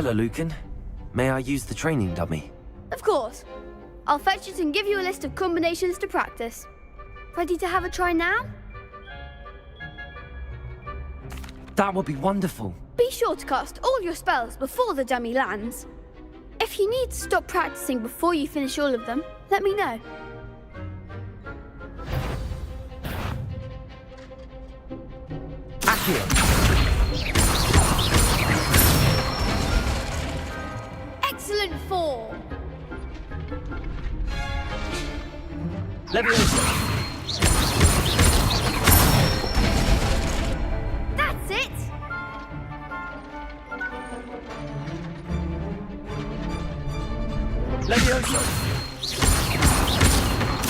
Hello, Lucan. May I use the training dummy? Of course. I'll fetch it and give you a list of combinations to practice. Ready to have a try now? That would be wonderful. Be sure to cast all your spells before the dummy lands. If you need to stop practicing before you finish all of them, let me know. Accio! Excellent form! Leviosa! That's it! Leviosa!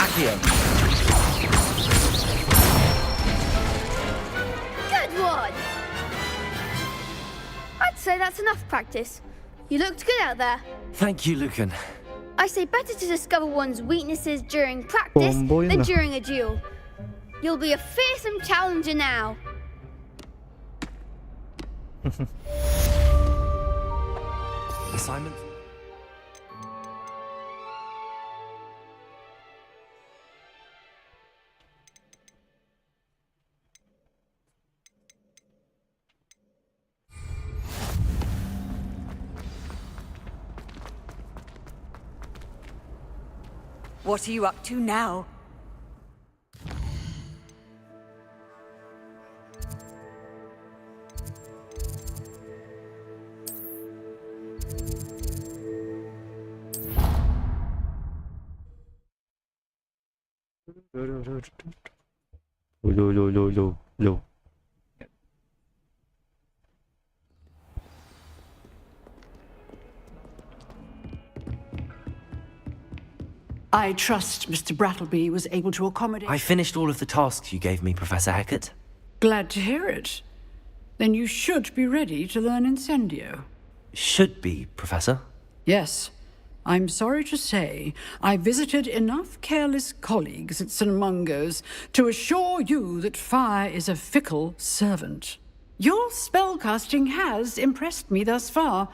Accio! Good one! I'd say that's enough practice. You looked good out there. Thank you, Lucan. I say better to discover one's weaknesses during practice Tomboy than na. during a duel. You'll be a fearsome challenger now. Assignment? What are you up to now? Lo. I trust Mr. Brattleby was able to accommodate... I finished all of the tasks you gave me, Professor Hecat. Glad to hear it. Then you should be ready to learn Incendio. Should be, Professor. Yes. I'm sorry to say, I visited enough careless colleagues at St. Mungo's to assure you that fire is a fickle servant. Your spellcasting has impressed me thus far,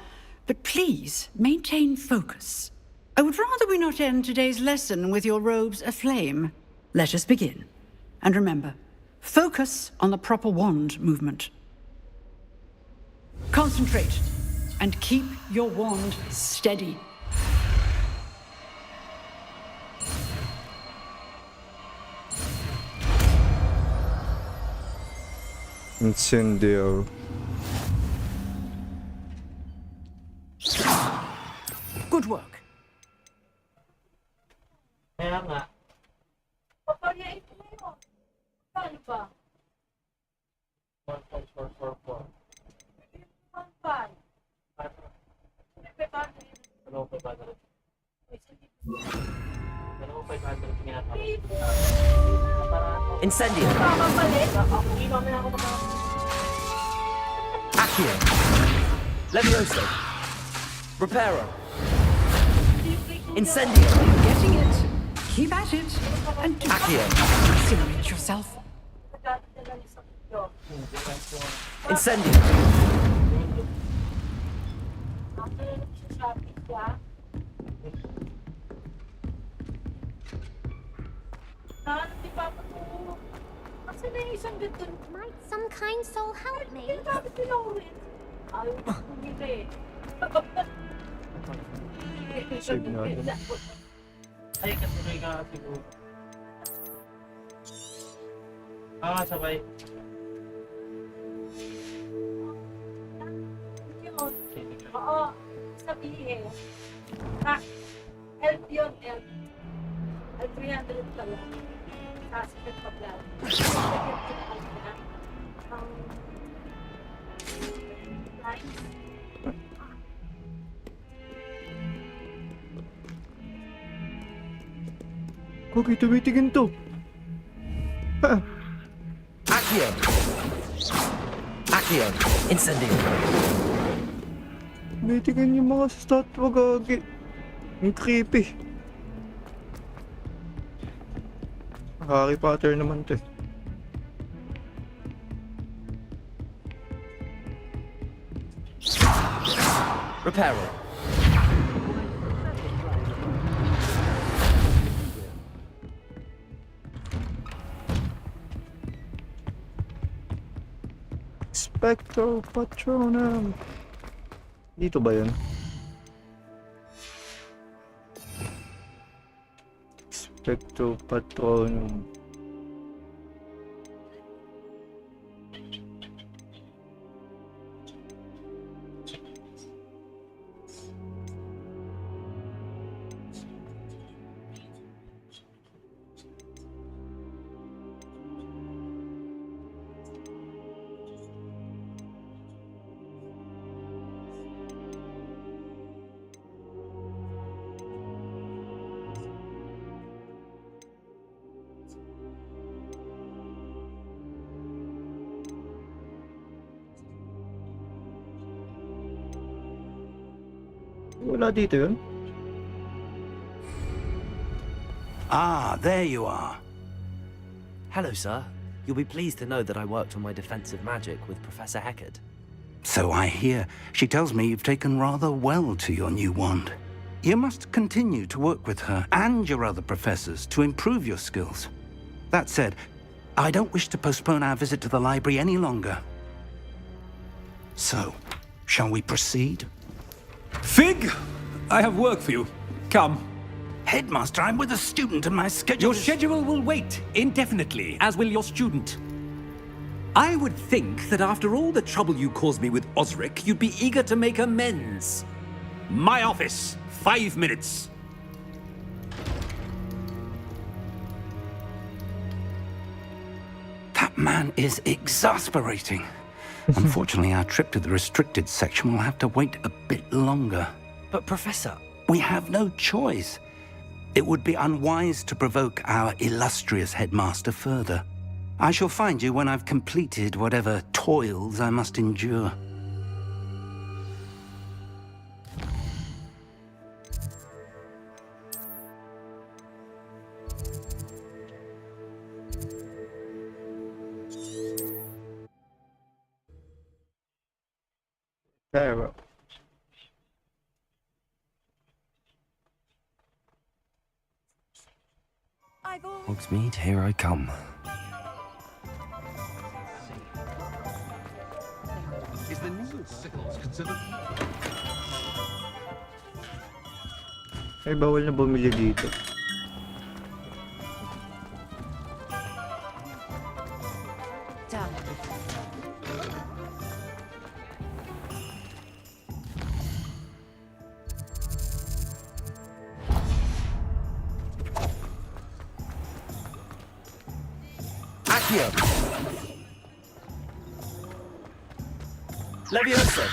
but please maintain focus. I would rather we not end today's lesson with your robes aflame. Let us begin. And remember, focus on the proper wand movement. Concentrate, and keep your wand steady. Incendio. Good work. Kaya nga. Papayain ko ngayon. Paano ba? 1.444. 1.5. Ano 500? Ano 500 nga ako? Incendio! Accio! Levioso! Reparo! Incendio! Getting it. Keep at it. And do Accio! incinerate yourself. Incendio! Might some kind soul help me? Signal. Ay, katuloy ka siguro. Sabay. Oo, sabihin. Help yun, help. Help 300 pala. Sasikit pa plan. Lines. Kogi, tumitingin to. Ha? Accio! Accio! Incendio! Tumitingin yung mga statwa, gagi. Ang creepy. Harry Potter naman to. Repairer. Spectral Patronum. Dito ba yun? Spectral Patronum. Wala dito yun? Ah, there you are. Hello, sir. You'll be pleased to know that I worked on my defensive magic with Professor Heckard. So I hear. She tells me you've taken rather well to your new wand. You must continue to work with her and your other professors to improve your skills. That said, I don't wish to postpone our visit to the library any longer. So, shall we proceed? Fig, I have work for you. Come. Headmaster, I'm with a student and my schedule Your schedule will wait indefinitely, as will your student. I would think that after all the trouble you caused me with Osric, you'd be eager to make amends. My office, 5 minutes. That man is exasperating. Unfortunately, our trip to the restricted section will have to wait a bit longer. But, Professor... We have no choice. It would be unwise to provoke our illustrious headmaster further. I shall find you when I've completed whatever toils I must endure. Terra. Hogsmeade, here I come. Is the new sickles considered? Ay, bawal na bumili dito. Accio. Leviosa.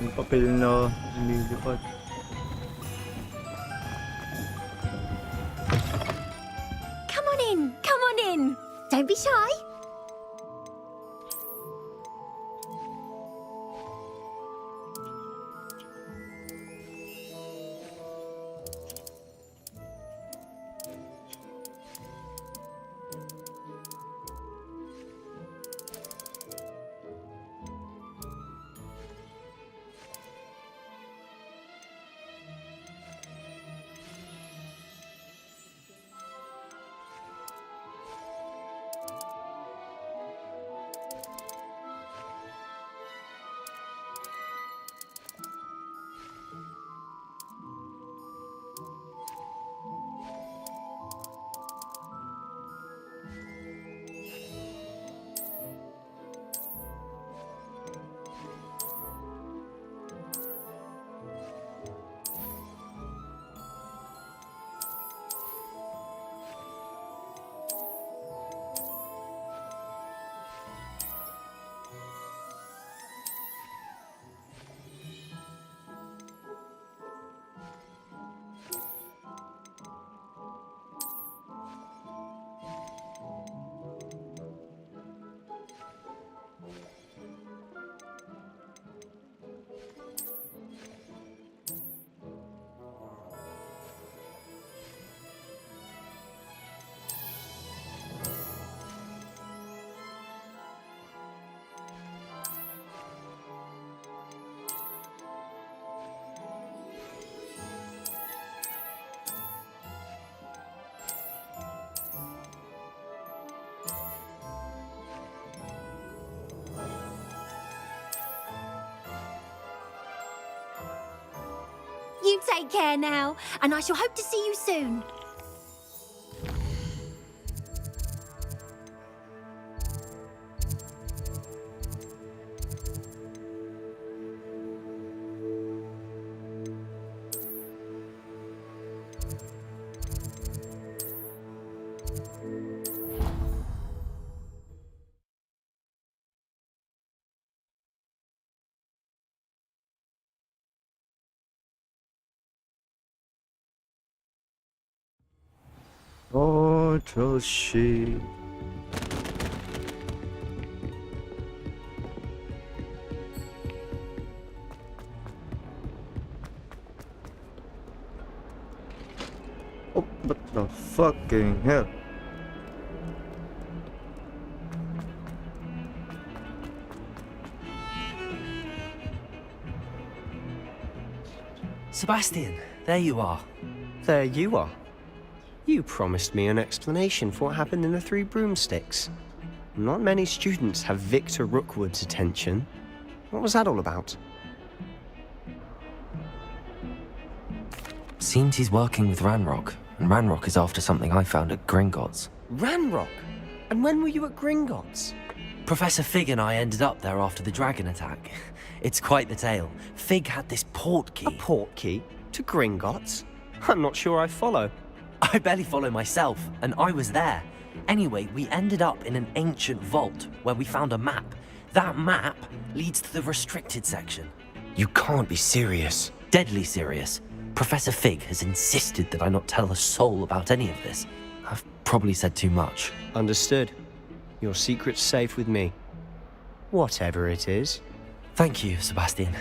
Yung papel na nililipat. Come on in. Come on in. Don't be shy. You take care now, and I shall hope to see you soon. 어저씨. Oh, what the fucking hell? Sebastian, there you are. There you are. You promised me an explanation for what happened in the Three Broomsticks. Not many students have Victor Rookwood's attention. What was that all about? Seems he's working with Ranrock, and Ranrock is after something I found at Gringotts. Ranrock? And when were you at Gringotts? Professor Fig and I ended up there after the dragon attack. It's quite the tale. Fig had this port key. A port key? To Gringotts? I'm not sure I follow. I barely follow myself, and I was there. Anyway, we ended up in an ancient vault where we found a map. That map leads to the restricted section. You can't be serious. Deadly serious. Professor Fig has insisted that I not tell a soul about any of this. I've probably said too much. Understood. Your secret's safe with me. Whatever it is. Thank you, Sebastian.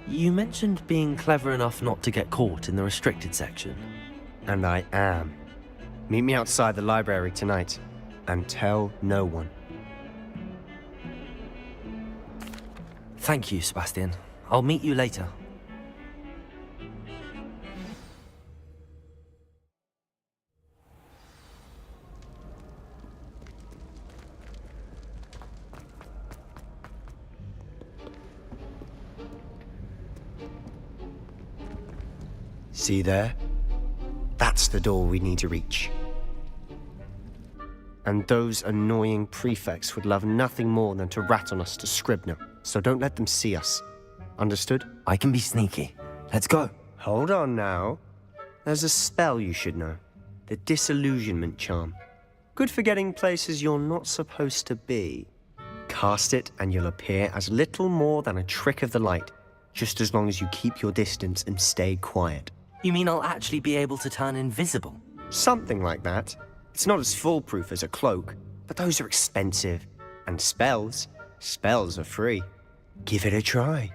You mentioned being clever enough not to get caught in the restricted section. And I am. Meet me outside the library tonight, and tell no one. Thank you, Sebastian. I'll meet you later. See there? That's the door we need to reach. And those annoying prefects would love nothing more than to rat on us to Scribner, so don't let them see us. Understood? I can be sneaky. Let's go. Hold on now. There's a spell you should know. The Disillusionment Charm. Good for getting places you're not supposed to be. Cast it and you'll appear as little more than a trick of the light, just as long as you keep your distance and stay quiet. You mean I'll actually be able to turn invisible? Something like that. It's not as foolproof as a cloak, but those are expensive. And spells are free. Give it a try.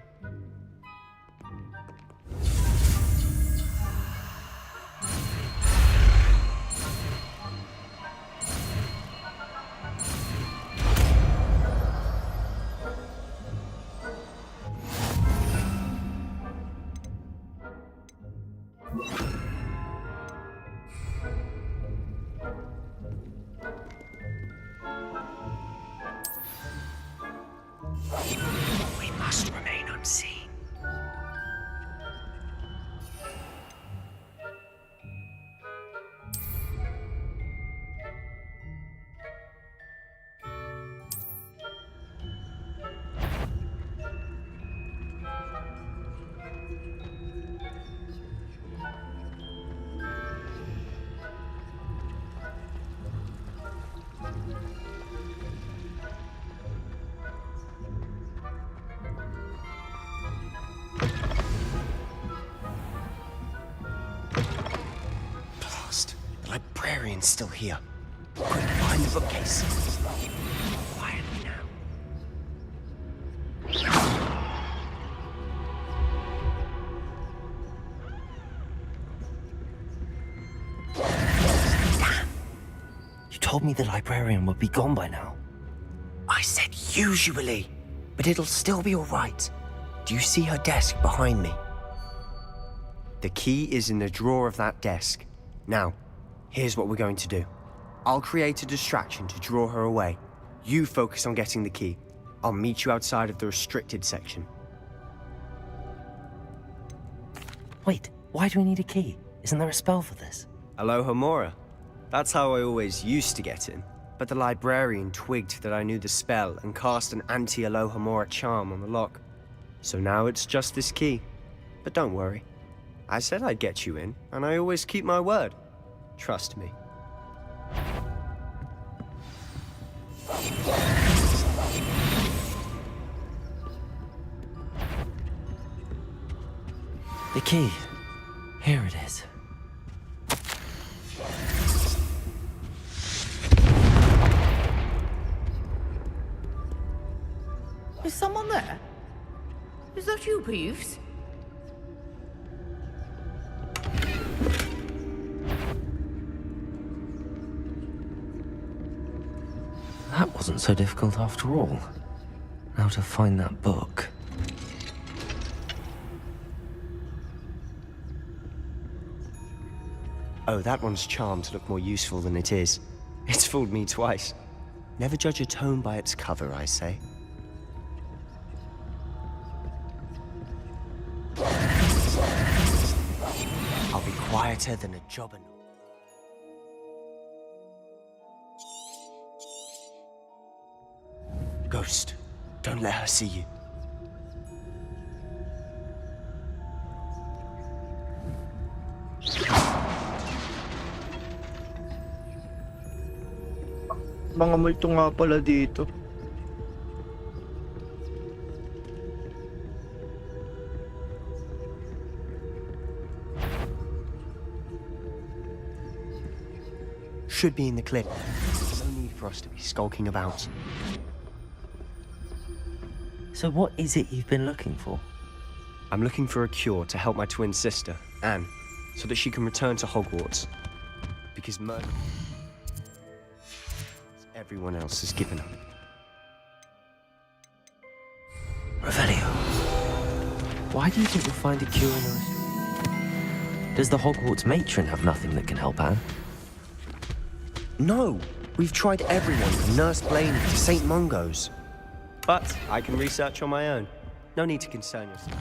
We must remain unseen. The librarian's still here. Find the bookcase. Quietly now. Damn! You told me the librarian would be gone by now. I said usually, but it'll still be all right. Do you see her desk behind me? The key is in the drawer of that desk. Now, here's what we're going to do. I'll create a distraction to draw her away. You focus on getting the key. I'll meet you outside of the restricted section. Wait, why do we need a key? Isn't there a spell for this? Alohomora. That's how I always used to get in. But the librarian twigged that I knew the spell and cast an anti-Alohomora charm on the lock. So now it's just this key. But don't worry. I said I'd get you in, and I always keep my word. Trust me. The key. Here it is. Is someone there? Is that you, Peeves? That wasn't so difficult after all. Now to find that book. Oh, that one's charmed to look more useful than it is. It's fooled me twice. Never judge a tome by its cover, I say. I'll be quieter than a jobber. Ghost, don't let her see you. Mga multo nga pala dito. Should be in the clip. No need for us to be skulking about. So what is it you've been looking for? I'm looking for a cure to help my twin sister, Anne, so that she can return to Hogwarts. Because murder... everyone else has given up. Revelio. Why do you think we'll find a cure in us? Does the Hogwarts matron have nothing that can help Anne? No! We've tried everyone from Nurse Blaney to St. Mungo's. But I can research on my own. No need to concern yourself.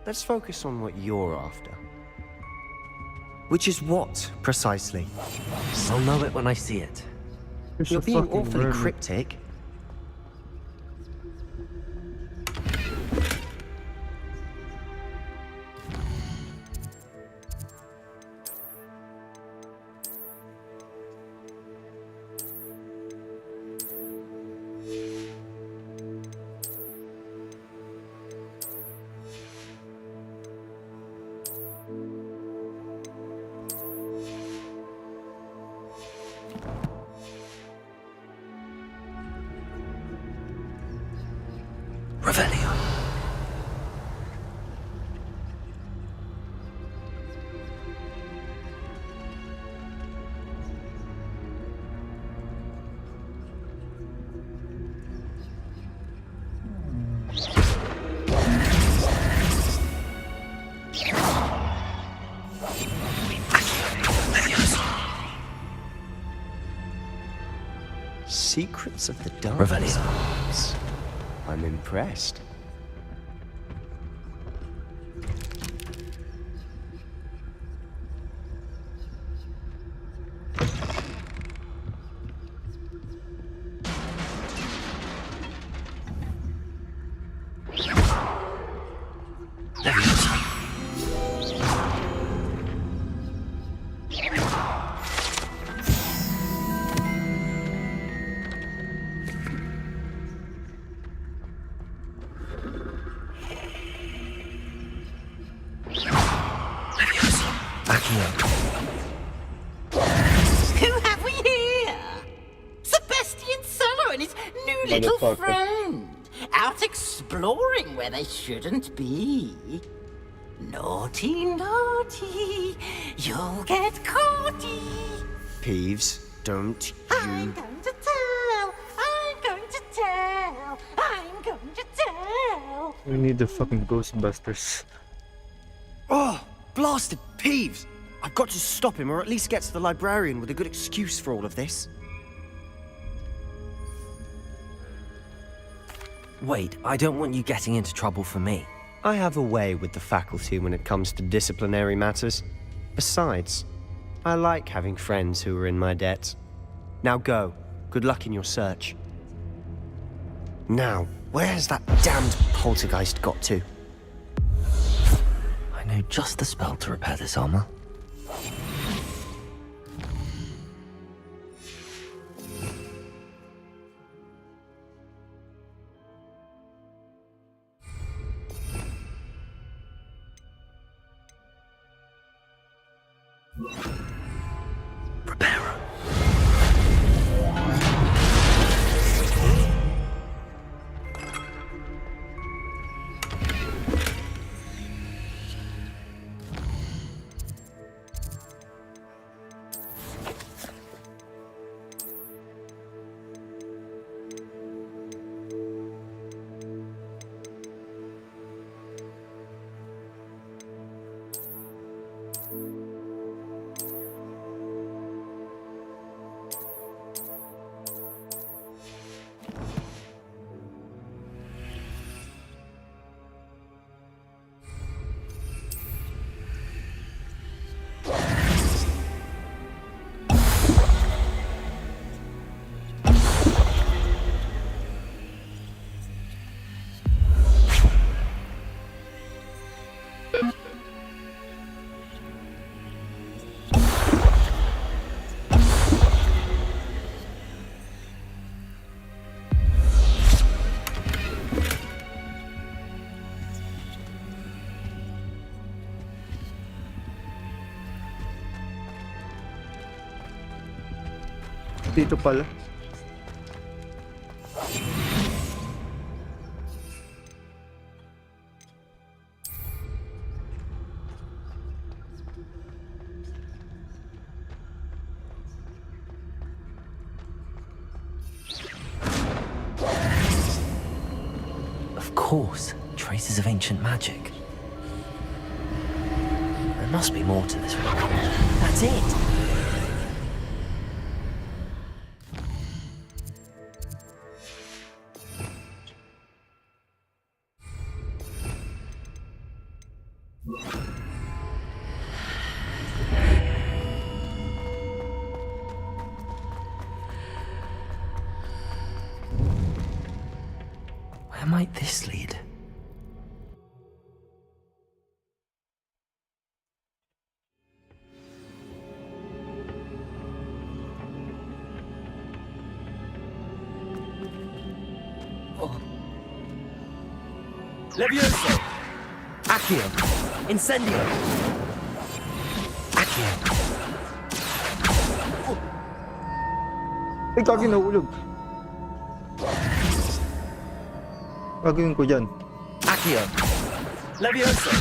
Let's focus on what you're after. Which is what, precisely? I'll know it when I see it. You're being awfully cryptic. Revelio. Secrets of the Dark Revelio. Arts. I'm impressed. Who have we here? The best little Motherfucker. friend, out exploring where they shouldn't be. Naughty, naughty, you'll get caughty. Peeves, don't I'm you... going to tell, I'm going to tell, I'm going to tell. We need the fucking Ghostbusters. Oh, blasted Peeves! I've got to stop him, or at least get to the librarian with a good excuse for all of this. Wait, I don't want you getting into trouble for me. I have a way with the faculty when it comes to disciplinary matters. Besides, I like having friends who are in my debt. Now go. Good luck in your search. Now, where has that damned poltergeist got to? I know just the spell to repair this armor. Repairer. Dito pala. Of course, traces of ancient magic. There must be more to this one. That's it! Where might this lead? Levioso! Accio! Incendio! Accio! Ay, kagi nahulog. Gagawin ko dyan. Accio! Levioso!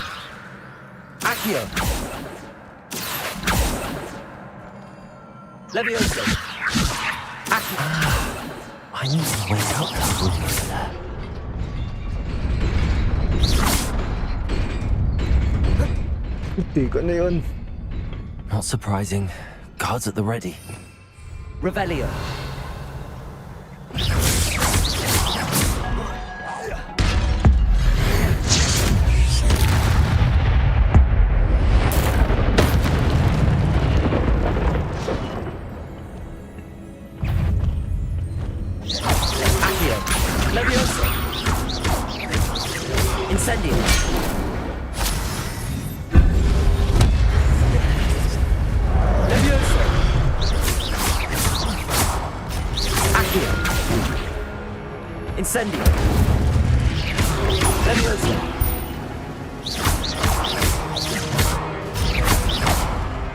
Accio! Levioso! Accio! I need to wake up that room over there. Hindi ka na yun. Not surprising. Guards at the ready. Revelio. Accio. Levioso. Incendio. Levioso. Accio. Incendio. Levioso.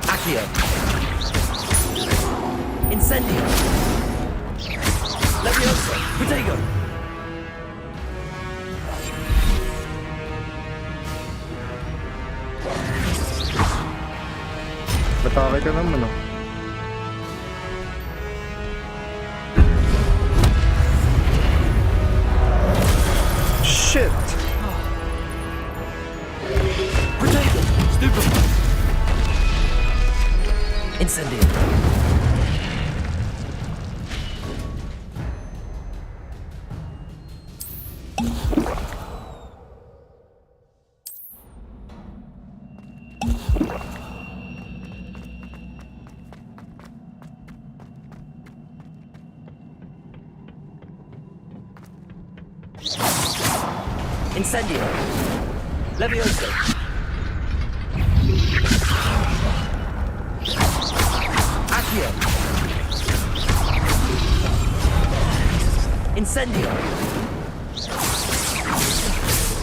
Accio. Incendio. Leviosa! Protego! Batake ka naman, oh. Shit! Protego! Stupefy! Incendio! Incendio! Levioso! Accio! Incendio!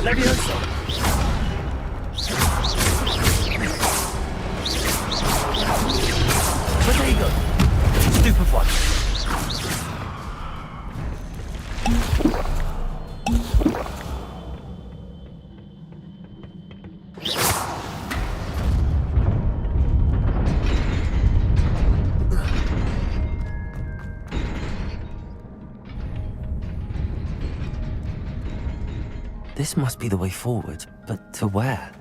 Levioso! Protego! Stupefy! This must be the way forward, but to where?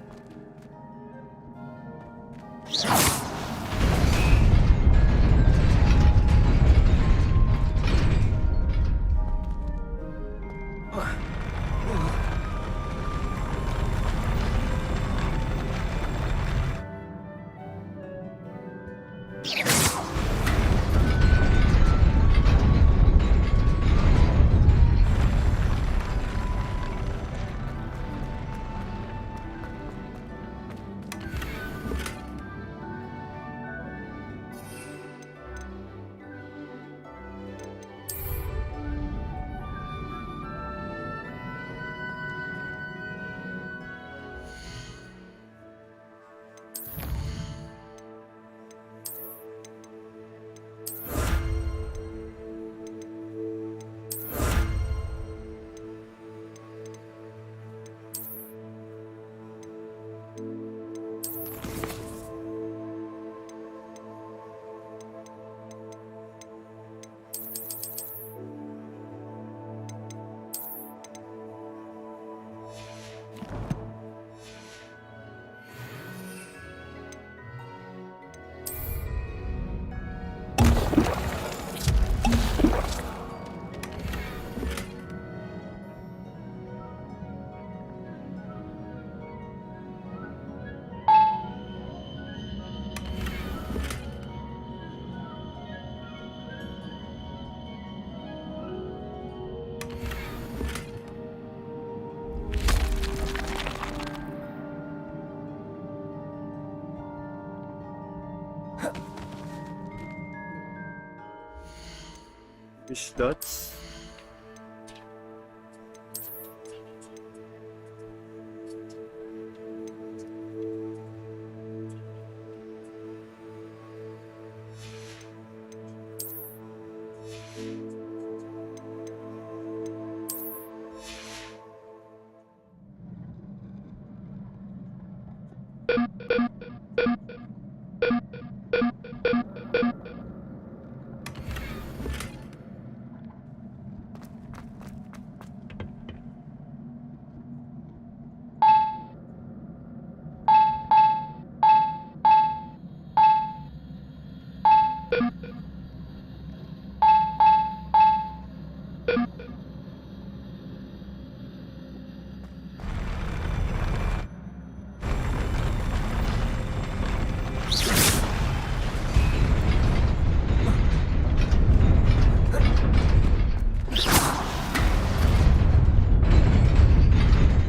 Fish dots.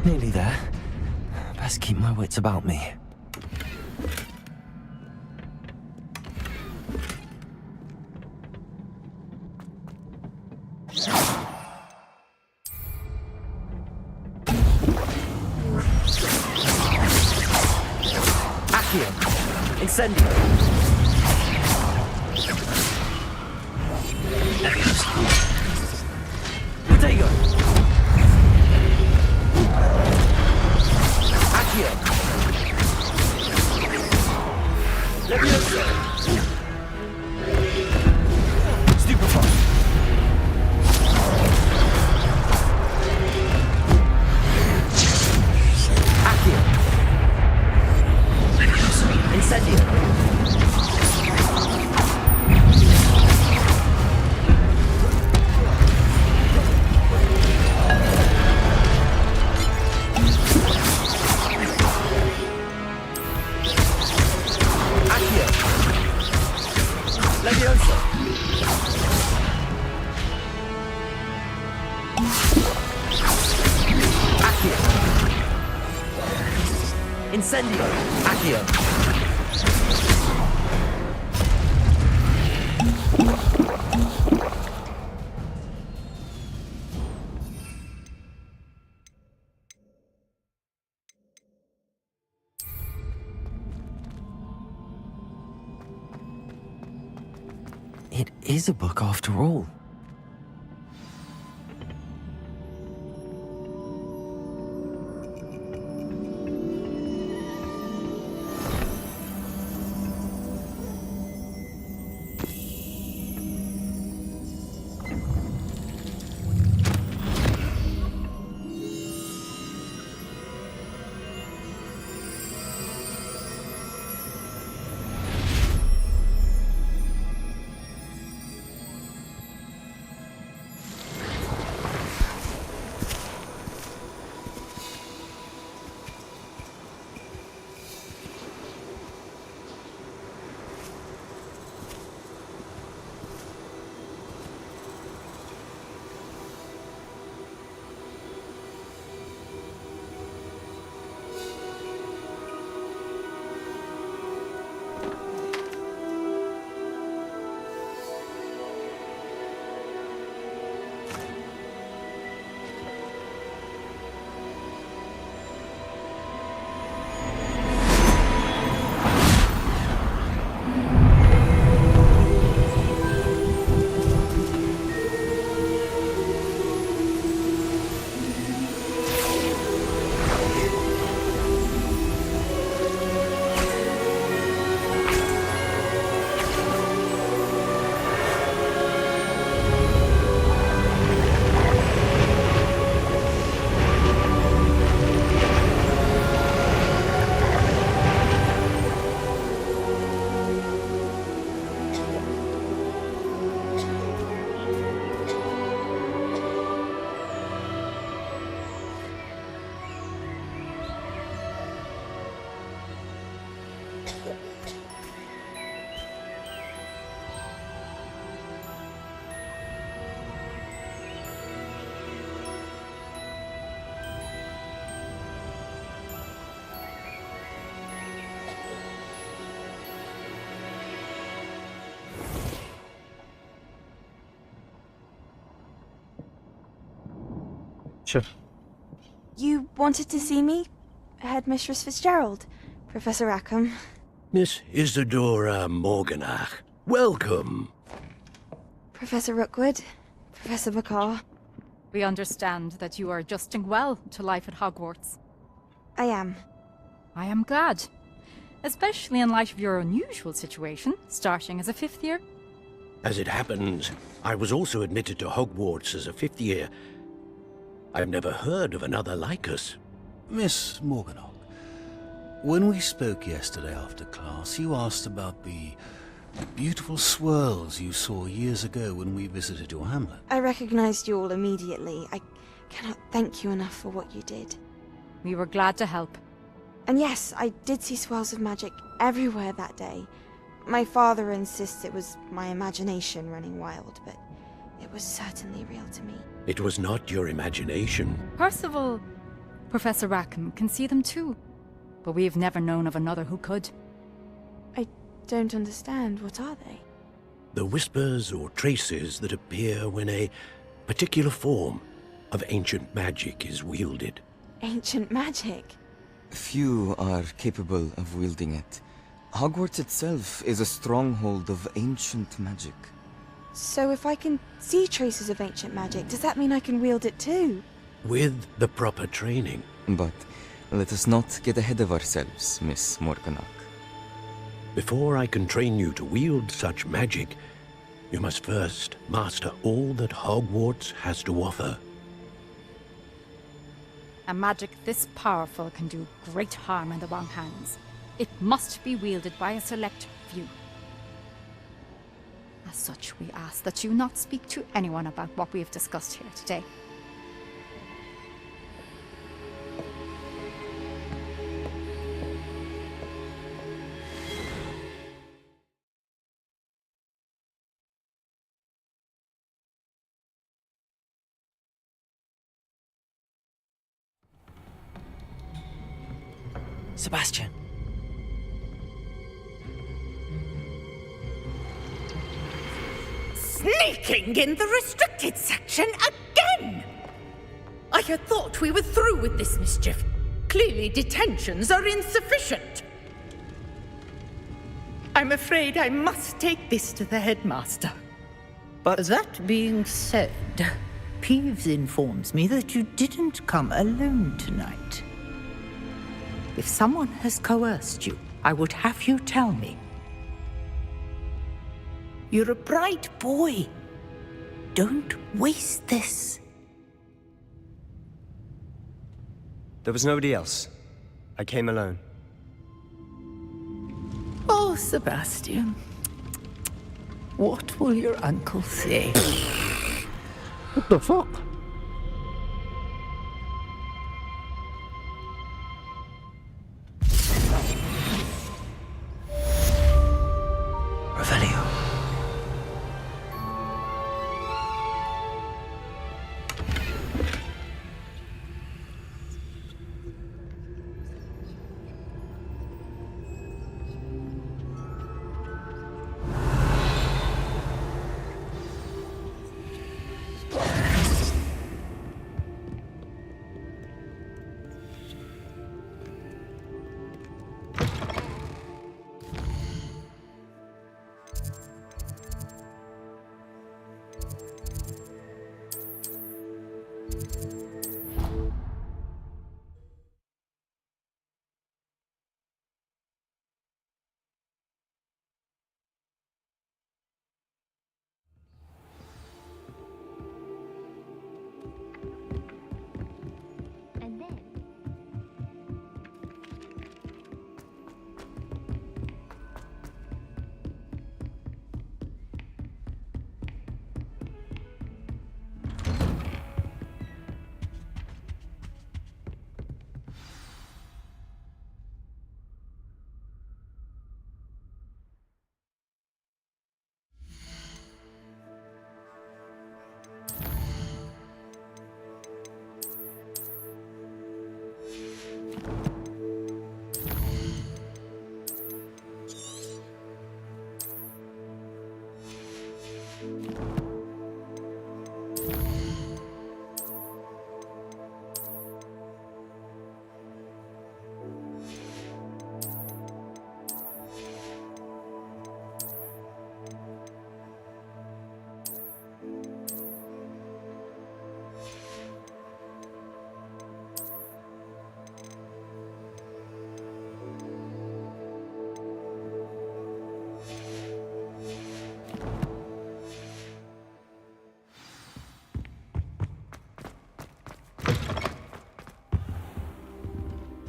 Nearly there. Best keep my wits about me. Accio! Incendio! Accio. Incendio. Accio. It is a book after all. Sure. You wanted to see me? Headmistress Fitzgerald? Professor Rackham? Miss Isadora Morganach, welcome. Professor Rookwood? Professor McCaw? We understand that you are adjusting well to life at Hogwarts. I am. I am glad. Especially in light of your unusual situation, starting as a fifth year. As it happens, I was also admitted to Hogwarts as a fifth year. I've never heard of another like us. Miss Morganach, when we spoke yesterday after class, you asked about the beautiful swirls you saw years ago when we visited your hamlet. I recognized you all immediately. I cannot thank you enough for what you did. We were glad to help. And yes, I did see swirls of magic everywhere that day. My father insists it was my imagination running wild, but it was certainly real to me. It was not your imagination. Percival, Professor Rackham can see them too. But we've never known of another who could. I don't understand. What are they? The whispers or traces that appear when a particular form of ancient magic is wielded. Ancient magic? Few are capable of wielding it. Hogwarts itself is a stronghold of ancient magic. So if I can see traces of ancient magic, does that mean I can wield it too? With the proper training. But let us not get ahead of ourselves, Miss Morganach. Before I can train you to wield such magic, you must first master all that Hogwarts has to offer. A magic this powerful can do great harm in the wrong hands. It must be wielded by a select few. As such, we ask that you not speak to anyone about what we have discussed here today. Sebastian. Sneaking in the restricted section again! I had thought we were through with this mischief. Clearly detentions are insufficient. I'm afraid I must take this to the headmaster. But that being said, Peeves informs me that you didn't come alone tonight. If someone has coerced you, I would have you tell me. You're a bright boy. Don't waste this. There was nobody else. I came alone. Oh, Sebastian. What will your uncle say? What the fuck? Revelio.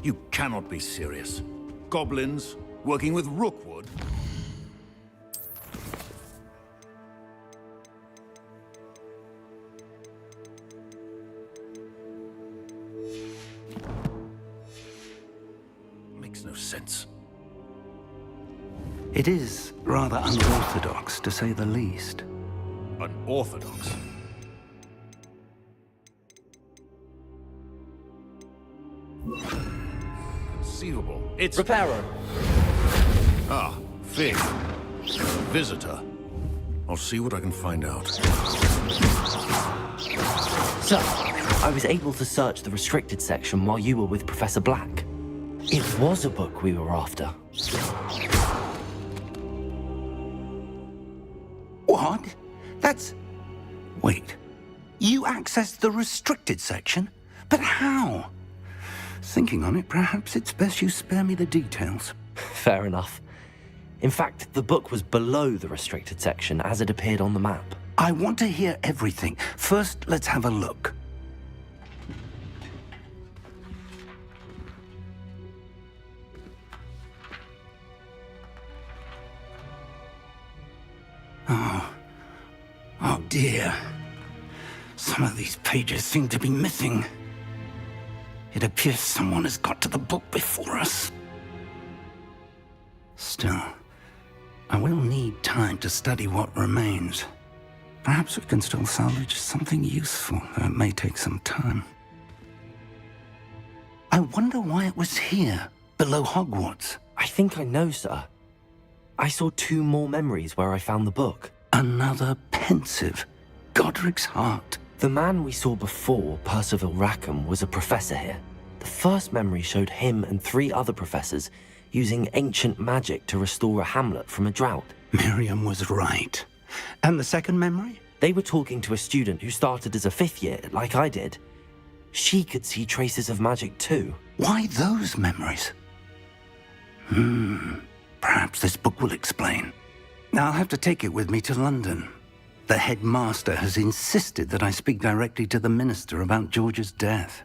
You cannot be serious. Goblins working with Rookwood? Makes no sense. It is rather unorthodox, to say the least. Unorthodox? Conceivable. It's... Reparo. Ah, Fig. Visitor. I'll see what I can find out. So, I was able to search the restricted section while you were with Professor Black. It was a book we were after. What? That's... Wait. You accessed the restricted section? But how? Thinking on it, perhaps it's best you spare me the details. Fair enough. In fact, the book was below the restricted section as it appeared on the map. I want to hear everything. First, let's have a look. Oh dear. Some of these pages seem to be missing. It appears someone has got to the book before us. Still, I will need time to study what remains. Perhaps we can still salvage something useful, though it may take some time. I wonder why it was here, below Hogwarts. I think I know, sir. I saw 2 more memories where I found the book. Another pensive. Godric's heart. The man we saw before, Percival Rackham, was a professor here. The first memory showed him and 3 other professors using ancient magic to restore a hamlet from a drought. Miriam was right. And the second memory? They were talking to a student who started as a 5th year, like I did. She could see traces of magic too. Why those memories? Perhaps this book will explain. I'll have to take it with me to London. The headmaster has insisted that I speak directly to the minister about George's death.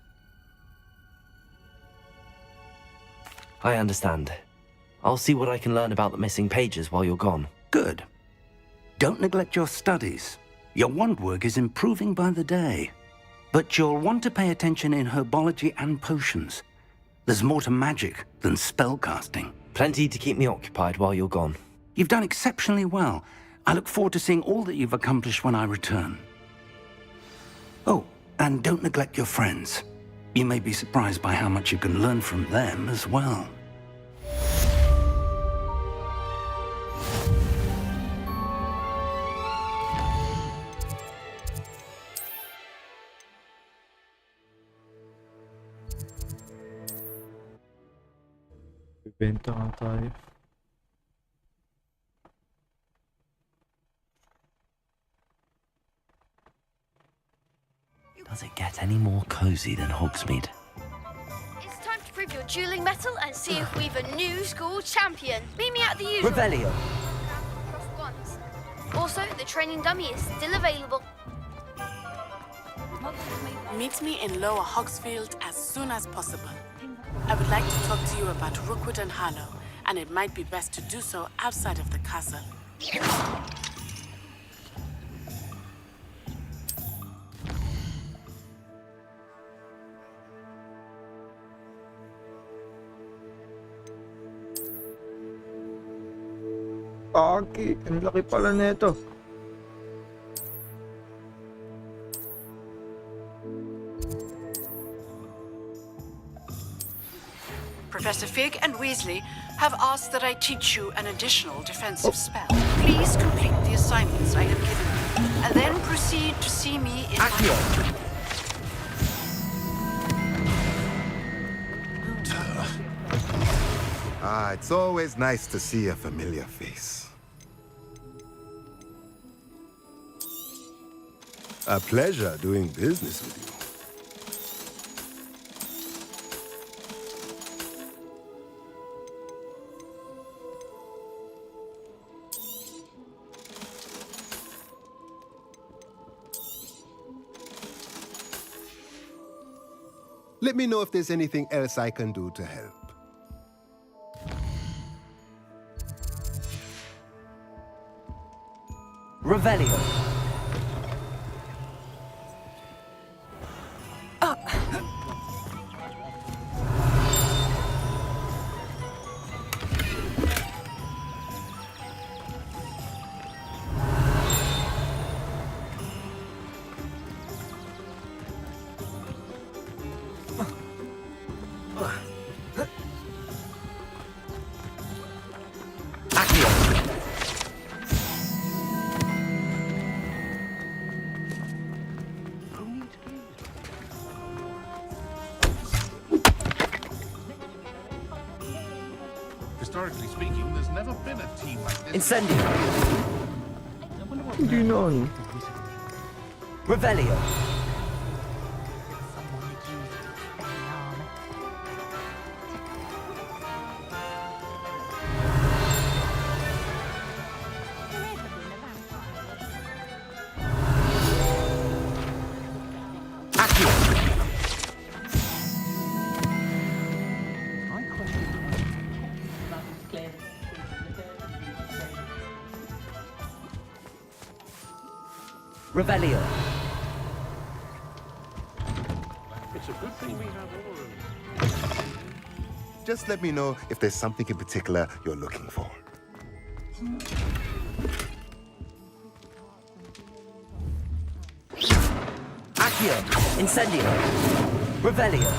I understand. I'll see what I can learn about the missing pages while you're gone. Good. Don't neglect your studies. Your wand work is improving by the day. But you'll want to pay attention in herbology and potions. There's more to magic than spellcasting. Plenty to keep me occupied while you're gone. You've done exceptionally well. I look forward to seeing all that you've accomplished when I return. Oh, and don't neglect your friends. You may be surprised by how much you can learn from them as well. Benta nga tayo. Does it get any more cozy than Hogsmeade? It's time to prove your dueling mettle and see if we've a new school champion. Meet me at the usual. Revelio. Also, the training dummy is still available. Meet me in Lower Hogsfield as soon as possible. I would like to talk to you about Rookwood and Harlow, and it might be best to do so outside of the castle. Aki, ang laki pala nito. Professor Fig and Weasley have asked that I teach you an additional defensive spell. Please complete the assignments I have given you, and then proceed to see me in my... It's always nice to see a familiar face. A pleasure doing business with you. Let me know if there's anything else I can do to help. Revelio. Historically speaking, there's never been a team like this. Incendio. Hindi nun. Revelio. Revelio. It's a good thing we have all of them. Just let me know if there's something in particular you're looking for. Accio. Incendio. Revelio.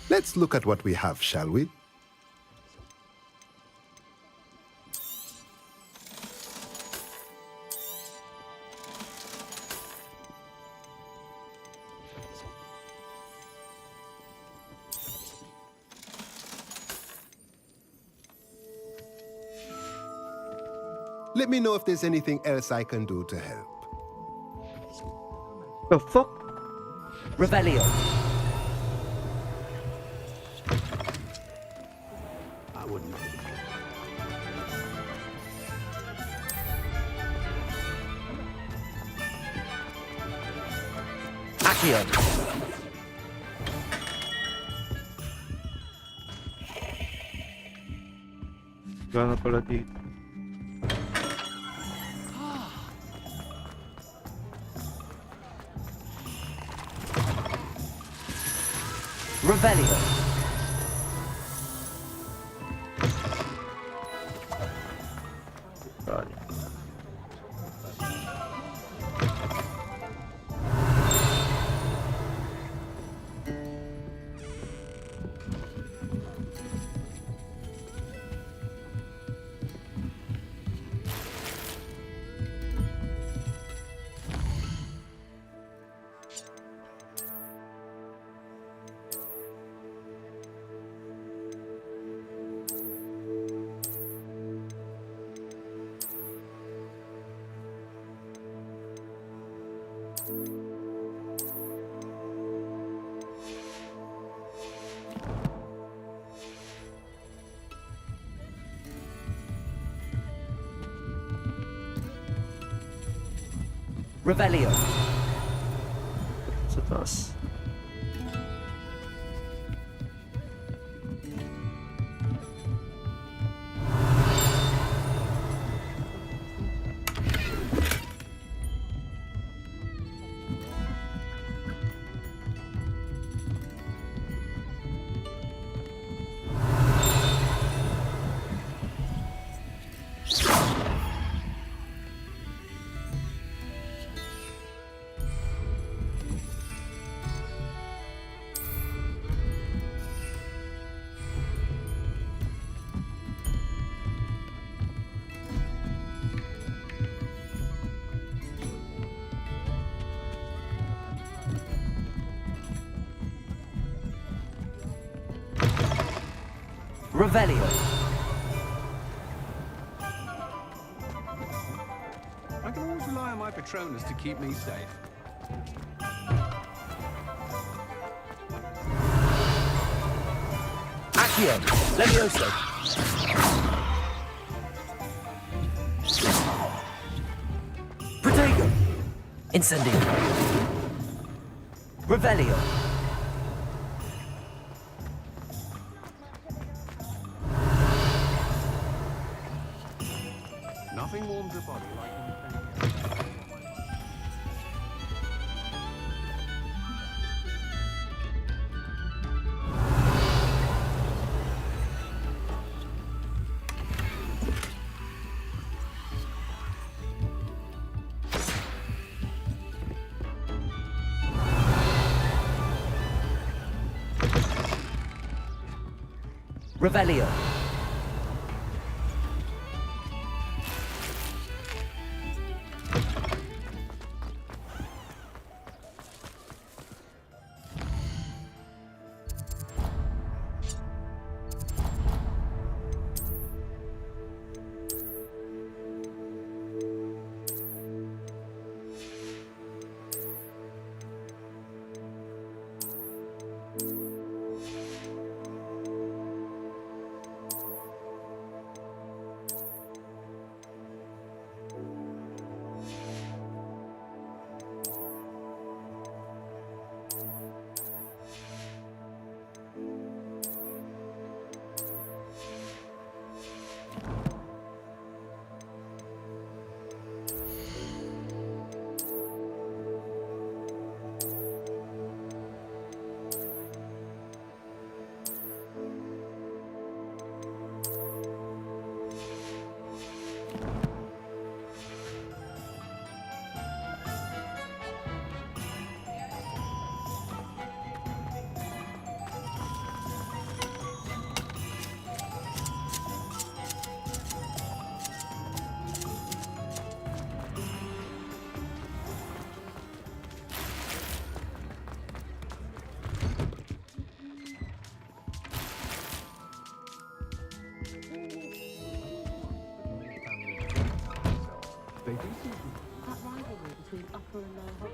Let's look at what we have, shall we? Let me know if there's anything else I can do to help. The fuck? Revelio. I wouldn't. Accio. Gana pala dito. Revelio. Revelio. Sa taas. Revelio. I can always rely on my Patronus to keep me safe. Accio. Levioso. Protego. Incendio. Revelio. Nothing warms a body like Revelio.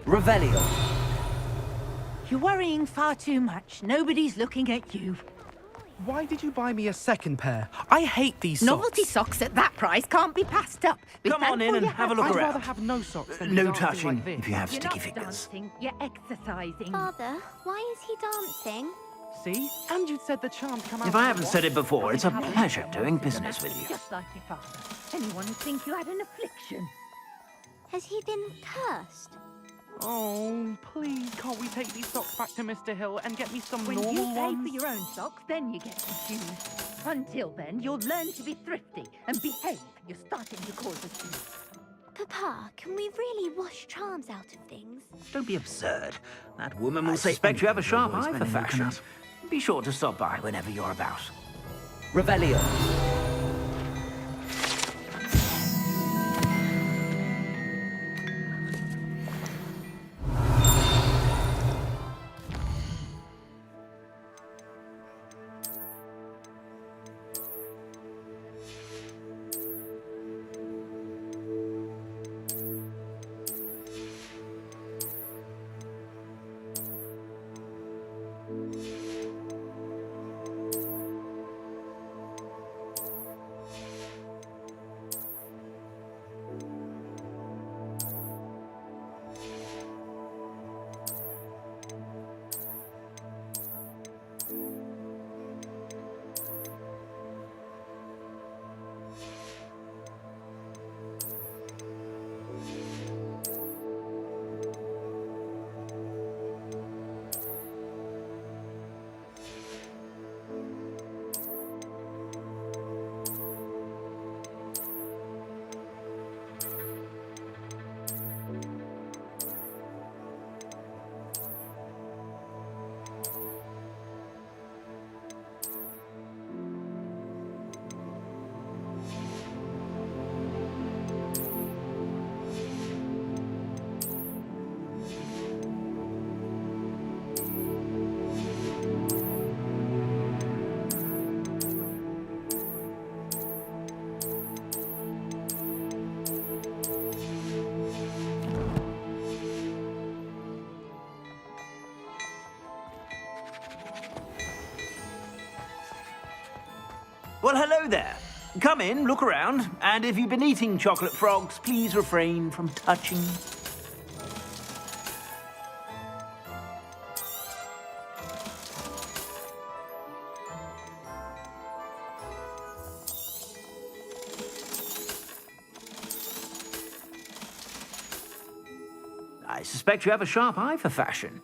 Revelio. You're worrying far too much. Nobody's looking at you. Why did you buy me a second pair? I hate these socks. Novelty socks at that price can't be passed up. Be Come on in thankful and you have a look I'd around. rather have no socks than No dancing touching like this. if you have You're sticky not fingers. dancing, you're exercising. Father, why is he dancing? See? And you'd said the charms come out. If I haven't said it before, it's a pleasure doing business with you. Just like your father. Anyone would think you had an affliction. Has he been cursed? Oh, please, can't we take these socks back to Mr. Hill and get me some When normal you pay ones? for your own socks, then you get to choose. Until then, you'll learn to be thrifty and behave. You're starting to cause a scene. Papa, can we really wash charms out of things? Don't be absurd. That woman will I say suspect you have a anything sharp to avoid eye for spending your fashion. cash. Be sure to stop by whenever you're about. Revelio. Well, hello there. Come in, look around, and if you've been eating chocolate frogs, please refrain from touching. I suspect you have a sharp eye for fashion.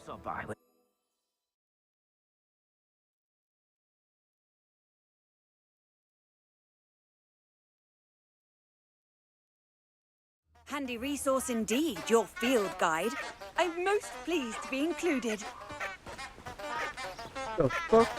Stop by. Handy resource indeed, your field guide. I'm most pleased to be included. The fuck?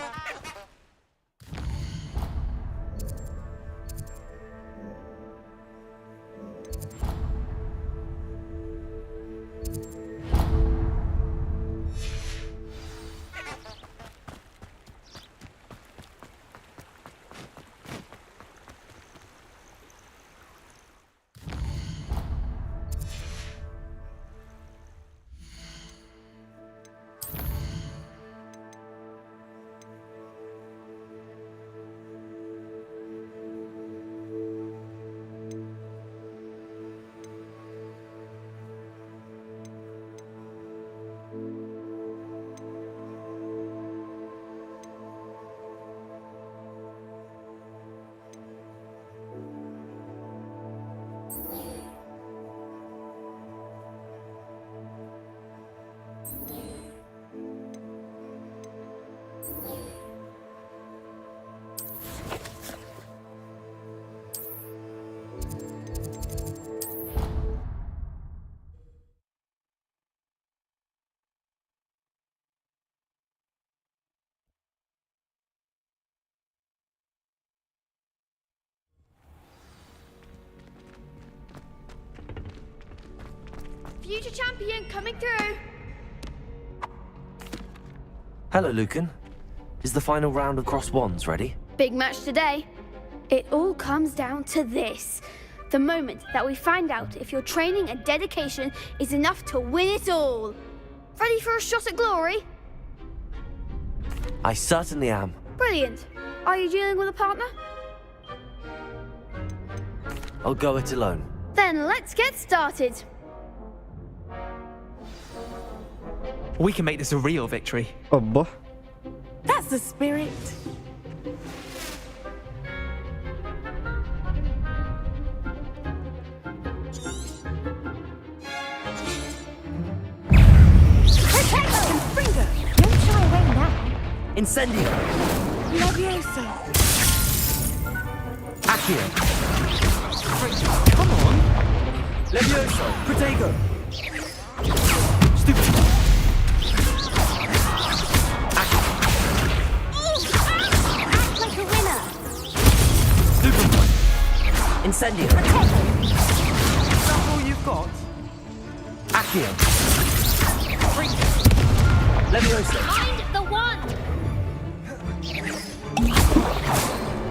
future champion coming through. Hello, Lucan. Is the final round of Cross Wands ready? Big match today. It all comes down to this. The moment that we find out if your training and dedication is enough to win it all. Ready for a shot at glory? I certainly am. Brilliant. Are you dealing with a partner? I'll go it alone. Then let's get started. We can make this a real victory. Abba. That's the spirit. Confringo! Don't shy away now. Incendio! Levioso! Accio! Come on! Levioso! Protego! Stupid! Accio! Act like a winner! Super! Incendio! Is that all you've got? Accio! Levioso! Find the one!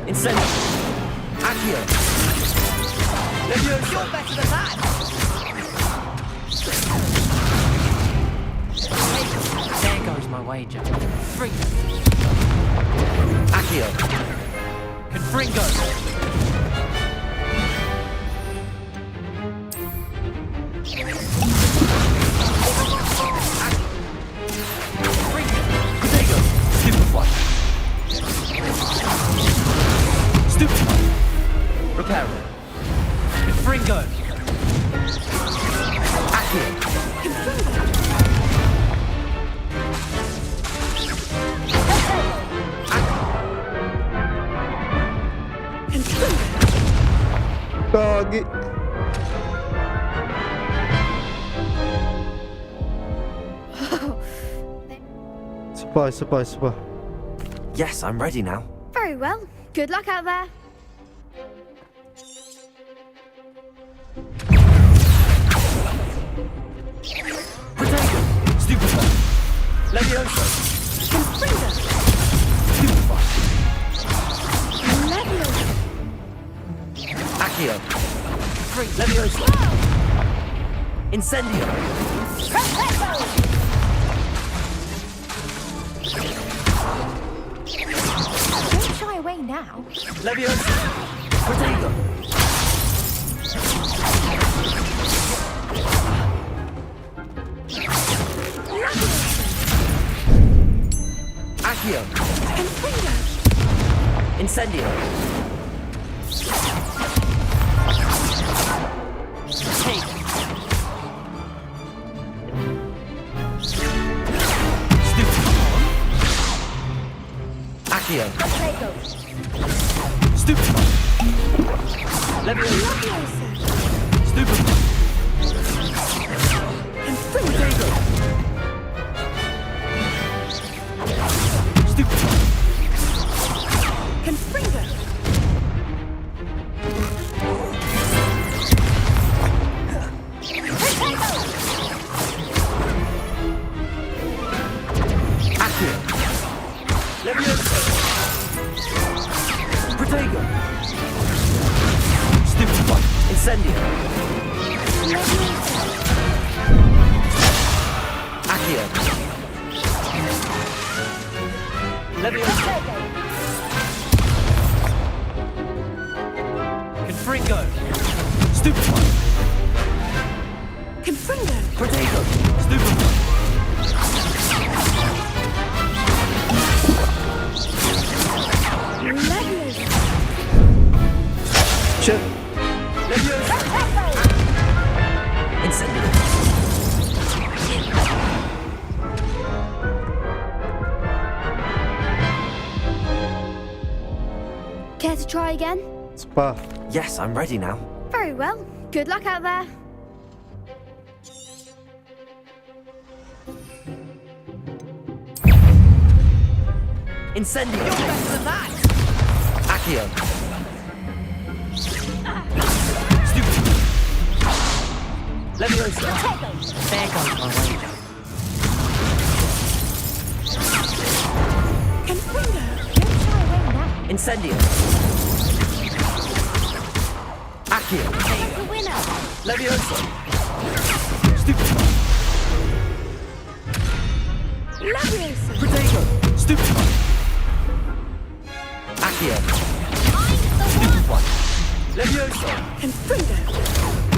Incendio! Accio! Levioso! You're better than that! There goes my wager. Confringo! Accio! Confringo! Protego! Stupefy! Stupefy! Reparo! Confringo! Accio! Dog. Super. Yes, I'm ready now. Very well. Good luck out there. Protego! Stupefy! Levioso! Confringo! Stupefy! Levioso! Accio! Levioso! Incendio! Don't shy away now. Levioso! Protego! Accio! Incendio! Take! Accio! Protego! Stupefy! Levioso! Stupefy! Protego! Stupefy! Confringo! Accio! Levioso! Protego! Stupefy! Incendio! Accio! Levioso! Confringo! Stupefy! Confringo! Protego! Stupefy! Levioso! Shit. Levioso! Incendio! Care to try again? Super. Yes, I'm ready now. Very well. Good luck out there. Incendio! You're better than that! Accio! Stupefy! Leviosa! There goes my wager. Confringo! Don't shy away now. Incendio! Accio! That's the winner! Leviosa! Leviosa! Protego! Stupefy! Accio! Stupefy! Leviosa! Confringo!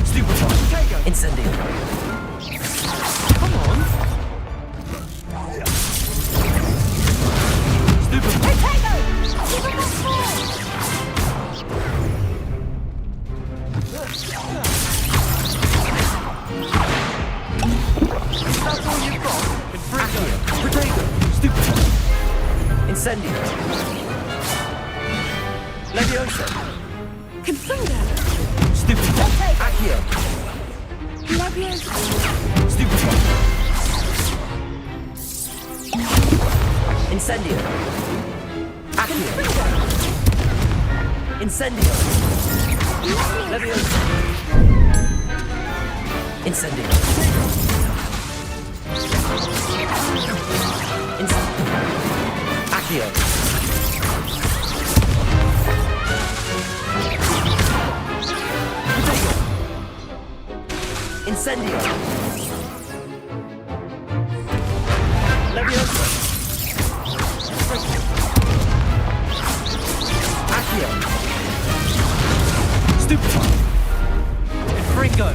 Stupefy! Protego! Incendio! Come on! Stupefy! Protego! Give him a call! That's all you've got? Accio! Protego! Stupefy! Incendio! Leviosa! Confringo! Stupefy! Accio! Leviosa! Stupefy! Incendio! Accio! Incendio! Leviosa! Incendio! Accio! Incendio! Leviosa! Accio! Stupefy! Confringo!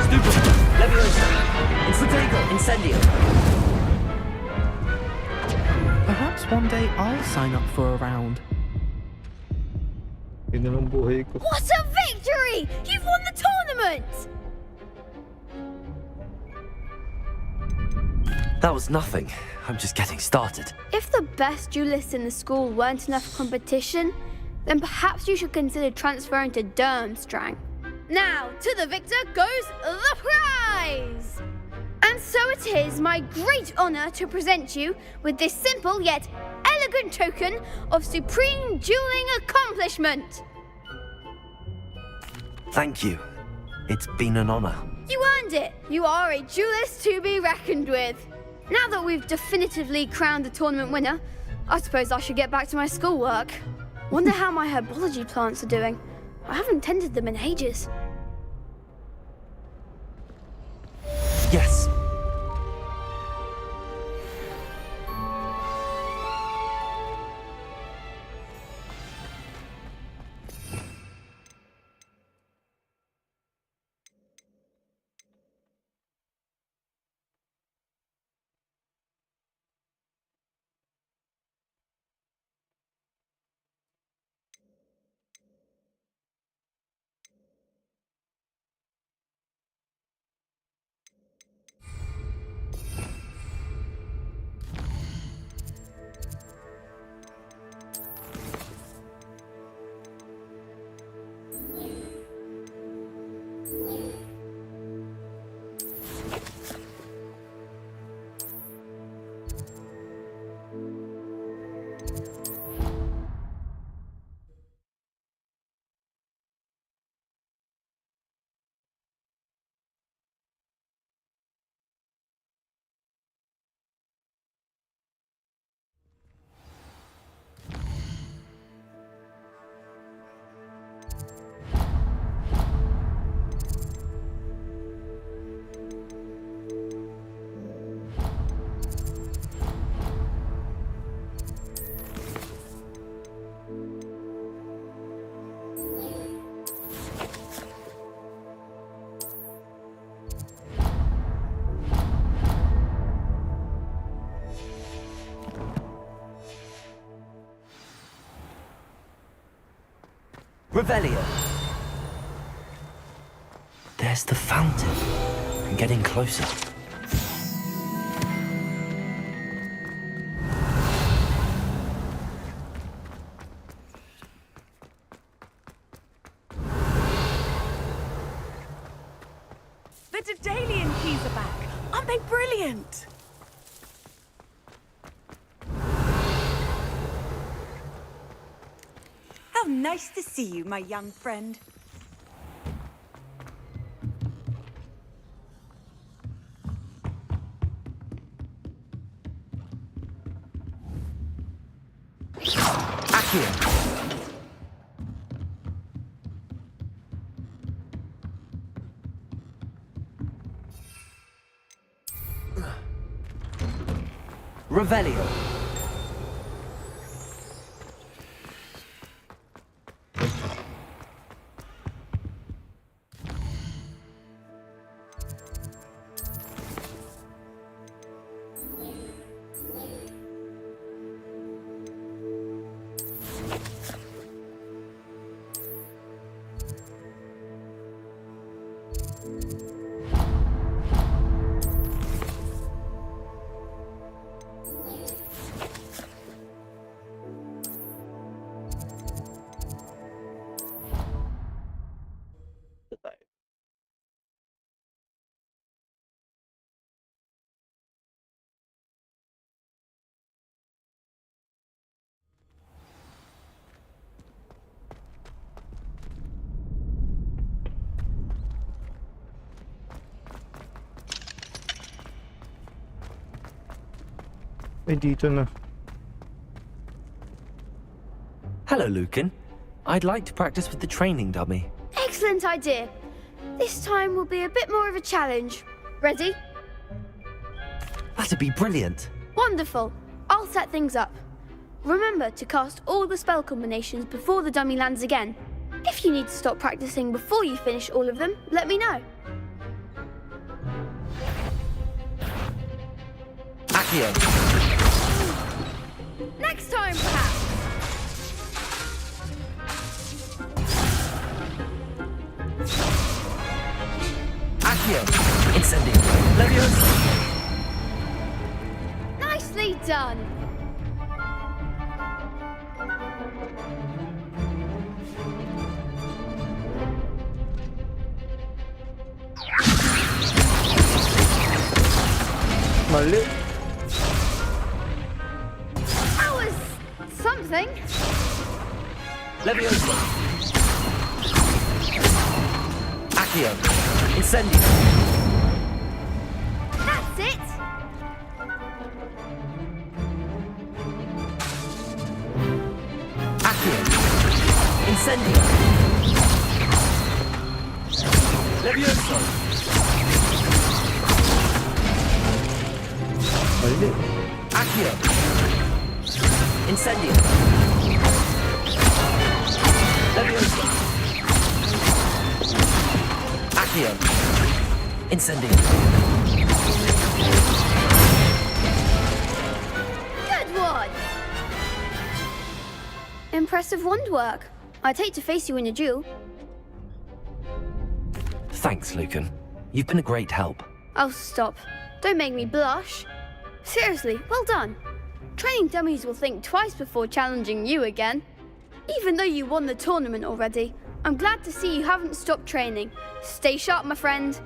Stupefy! Leviosa! Protego! Incendio! Perhaps one day I'll sign up for a round. Yun naman buhay ko. What a victory! You've won the tournament! That was nothing. I'm just getting started. If the best duelists in the school weren't enough competition, then perhaps you should consider transferring to Durmstrang. Now, to the victor goes the prize! And so it is my great honor to present you with this simple yet elegant token of supreme dueling accomplishment. Thank you. It's been an honor. You earned it. You are a duelist to be reckoned with. Now that we've definitively crowned the tournament winner, I suppose I should get back to my schoolwork. Wonder how my herbology plants are doing. I haven't tended them in ages. Yes. Revelio. There's the fountain. I'm getting closer. The Daedalian keys are back. Aren't they brilliant? How nice to see you, my young friend. Accio. Revelio. Dito na. Hello, Lucan. I'd like to practice with the training dummy. Excellent idea. This time will be a bit more of a challenge. Ready? That'd be brilliant. Wonderful. I'll set things up. Remember to cast all the spell combinations before the dummy lands again. If you need to stop practicing before you finish all of them, let me know. Accio. Next time, perhaps. Accio. Incendio. Leviosa. Nicely done. Mali. That was something. Leviosa. Accio. Incendio. That's it. Accio. Incendio. Leviosa. Mali. Accio. Incendio. Leviosa. Accio. Incendio. Good one. Impressive wand work. I'd hate to face you in a duel. Thanks, Lucan. You've been a great help. Oh, stop. Don't make me blush. Seriously, well done. Training dummies will think twice before challenging you again. Even though you won the tournament already, I'm glad to see you haven't stopped training. Stay sharp, my friend.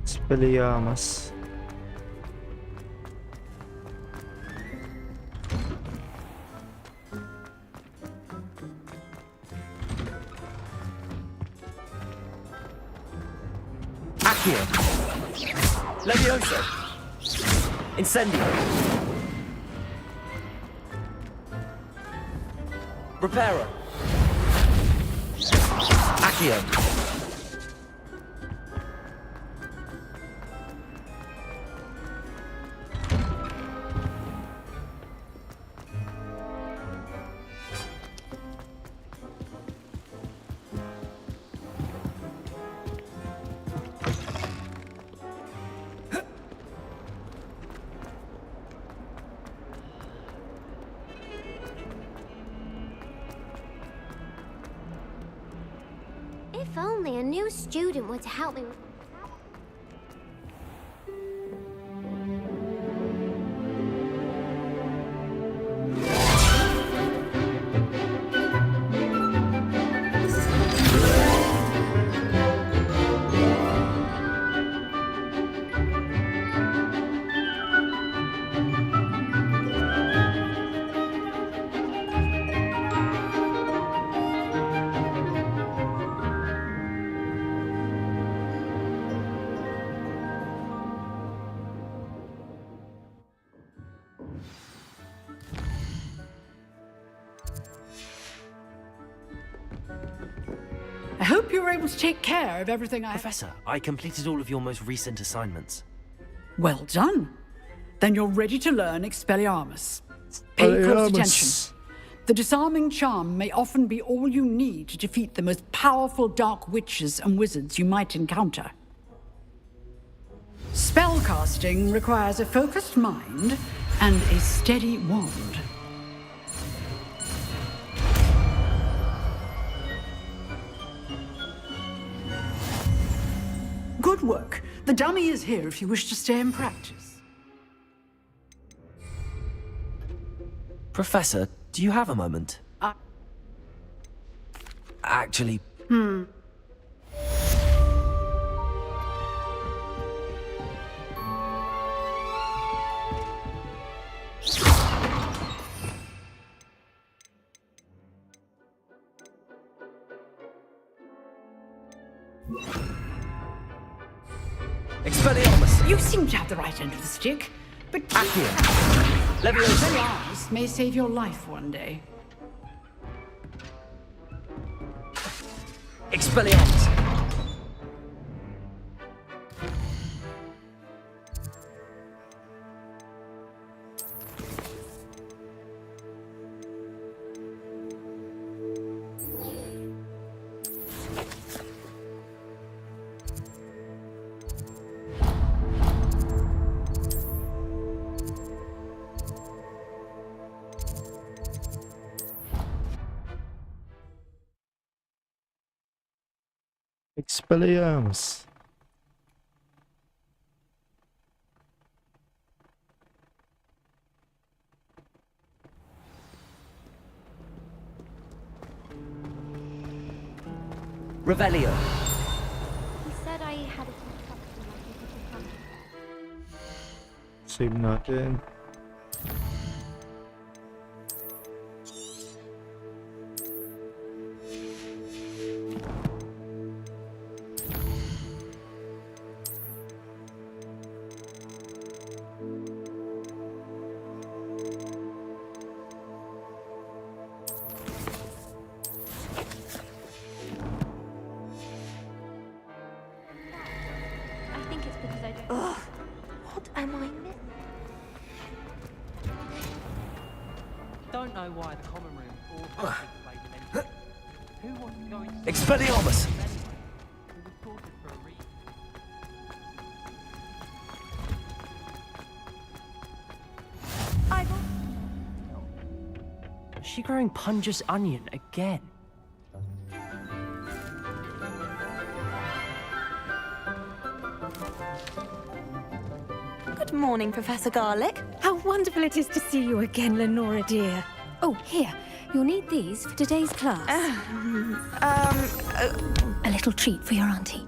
Expelliarmus. Accio. Leviosa. Incendio. Reparo. Accio. If only a new student were to help me with... you were able to take care of everything I... Professor, I completed all of your most recent assignments. Well done. Then you're ready to learn Expelliarmus. Pay close attention. The disarming charm may often be all you need to defeat the most powerful dark witches and wizards you might encounter. Spellcasting requires a focused mind and a steady wand. Good work. The dummy is here if you wish to stay and practice. Professor, do you have a moment? Actually... Expelliarmus! You seem to have the right end of the stick, but... Accio! Leviosa! Expelliarmus may save your life one day. Expelliarmus! Expelliarmus. Revelio. He said I had a Save natin. Don't know why the common room always played mental. Who wants to go into... Expelliarmus! Anyway, it was sorted for a reason. Is she growing Punja's onion again? Good morning, Professor Garlick. How wonderful it is to see you again, Lenora dear. Oh, here. You'll need these for today's class. A little treat for your auntie.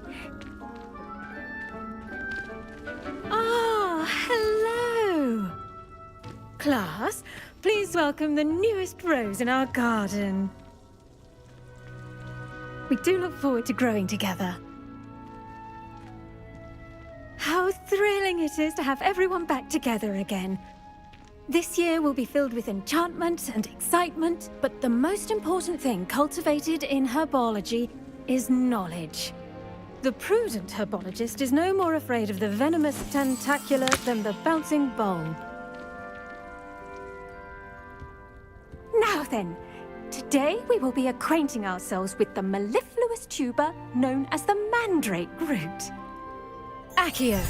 Ah, hello. Class, please welcome the newest rose in our garden. We do look forward to growing together. How thrilling it is to have everyone back together again. This year will be filled with enchantment and excitement, but the most important thing cultivated in herbology is knowledge. The prudent herbologist is no more afraid of the venomous tentacula than the bouncing bulb. Now then, today we will be acquainting ourselves with the mellifluous tuber known as the mandrake root. Accio.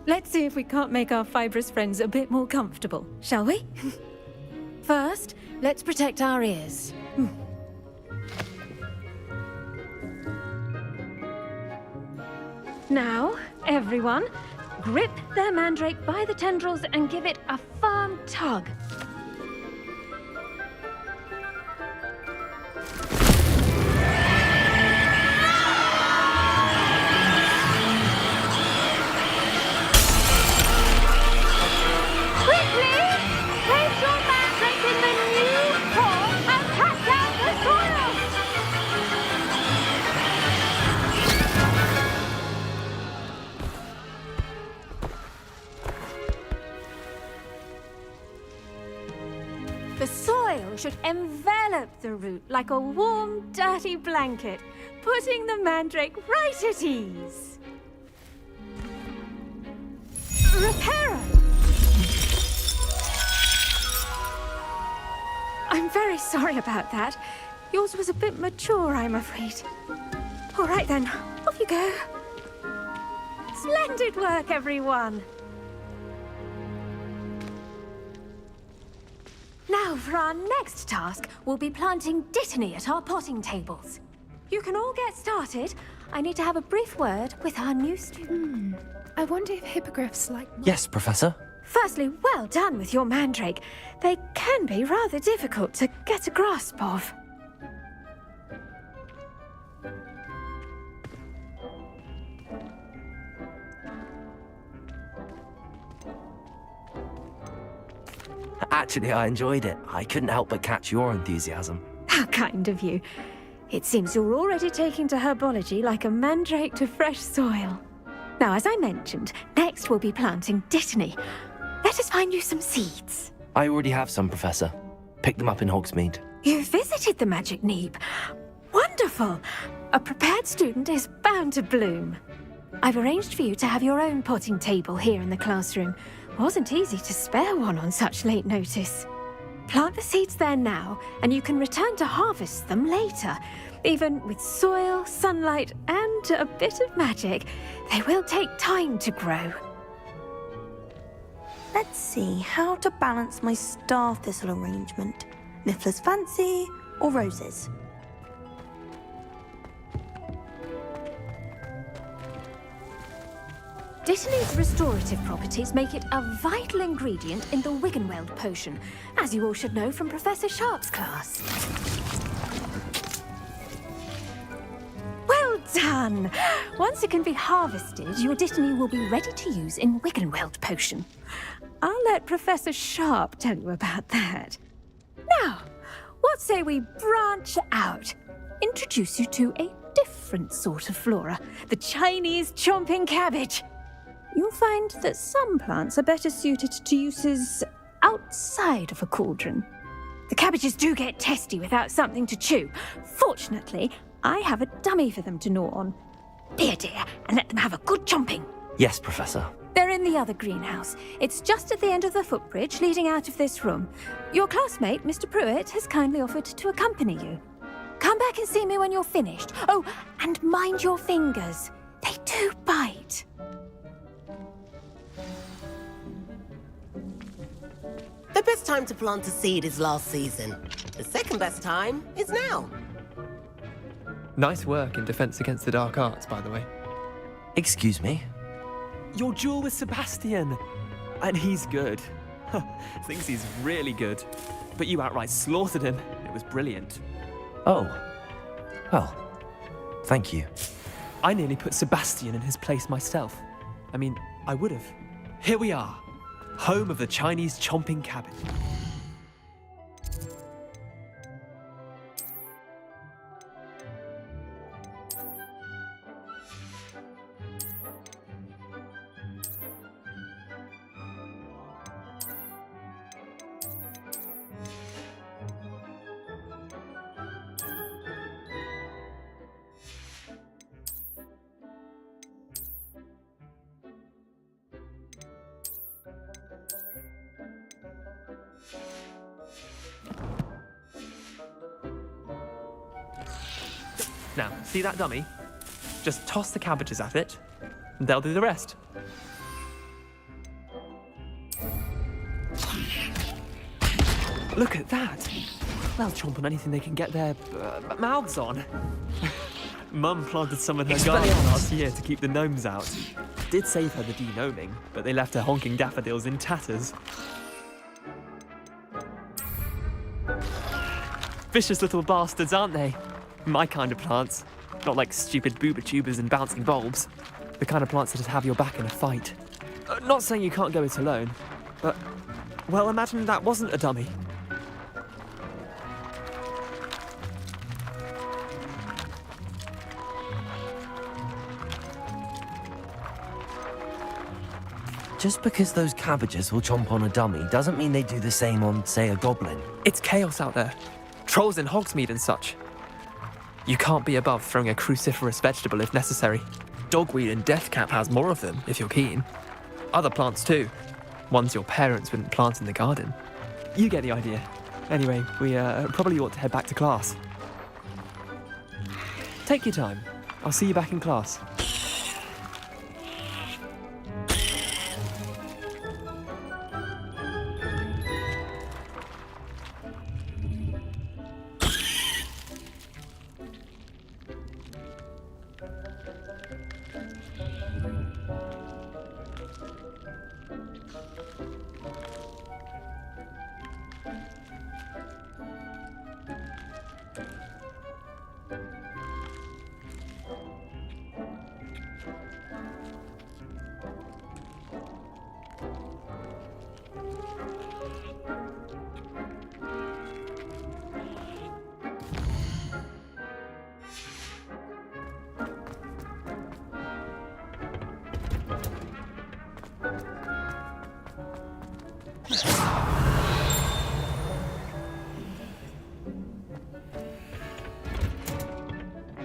Let's see if we can't make our fibrous friends a bit more comfortable, shall we? First, let's protect our ears. Now, everyone, grip their mandrake by the tendrils and give it a firm tug. The soil should envelop the root like a warm, dirty blanket, putting the mandrake right at ease. Reparo! I'm very sorry about that. Yours was a bit mature, I'm afraid. All right then, off you go. Splendid work, everyone! Now, for our next task, we'll be planting dittany at our potting tables. You can all get started. I need to have a brief word with our new student. I wonder if hippogriffs like... Yes, Professor. Firstly, well done with your mandrake. They can be rather difficult to get a grasp of. Actually, I enjoyed it. I couldn't help but catch your enthusiasm. How kind of you. It seems you're already taking to herbology like a mandrake to fresh soil. Now, as I mentioned, next we'll be planting dittany. Let us find you some seeds. I already have some, Professor. Picked them up in Hogsmeade. You visited the Magic Neep. Wonderful! A prepared student is bound to bloom. I've arranged for you to have your own potting table here in the classroom. Wasn't easy to spare one on such late notice. Plant the seeds there now, and you can return to harvest them later. Even with soil, sunlight, and a bit of magic, they will take time to grow. Let's see how to balance my star thistle arrangement. Niffler's Fancy or roses? Dittany's restorative properties make it a vital ingredient in the Wiggenweld potion, as you all should know from Professor Sharp's class. Well done! Once it can be harvested, your dittany will be ready to use in Wiggenweld potion. I'll let Professor Sharp tell you about that. Now, what say we branch out? Introduce you to a different sort of flora, the Chinese chomping cabbage. You'll find that some plants are better suited to uses outside of a cauldron. The cabbages do get testy without something to chew. Fortunately, I have a dummy for them to gnaw on. Be a dear and let them have a good chomping. Yes, Professor. They're in the other greenhouse. It's just at the end of the footbridge leading out of this room. Your classmate, Mr. Pruitt, has kindly offered to accompany you. Come back and see me when you're finished. Oh, and mind your fingers. They do bite. The best time to plant a seed is last season. The second best time is now. Nice work in Defense Against the Dark Arts, by the way. Excuse me? Your duel with Sebastian! And he's good. Thinks he's really good. But you outright slaughtered him. It was brilliant. Oh. Well, thank you. I nearly put Sebastian in his place myself. I mean, I would have. Here we are. Home of the Chinese chomping cabbage. Now, see that dummy? Just toss the cabbages at it, and they'll do the rest. Look at that! They'll chomp on anything they can get their mouths on. Mum planted some in her garden last year to keep the gnomes out. Did save her the de-gnoming, but they left her honking daffodils in tatters. Vicious little bastards, aren't they? My kind of plants. Not like stupid booba tubers and bouncing bulbs. The kind of plants that just have your back in a fight. Not saying you can't go it alone, but, well, imagine that wasn't a dummy. Just because those cabbages will chomp on a dummy doesn't mean they do the same on, say, a goblin. It's chaos out there. Trolls in Hogsmeade and such. You can't be above throwing a cruciferous vegetable if necessary. Dogweed and deathcap has more of them, if you're keen. Other plants too. Ones your parents wouldn't plant in the garden. You get the idea. Anyway, we probably ought to head back to class. Take your time. I'll see you back in class.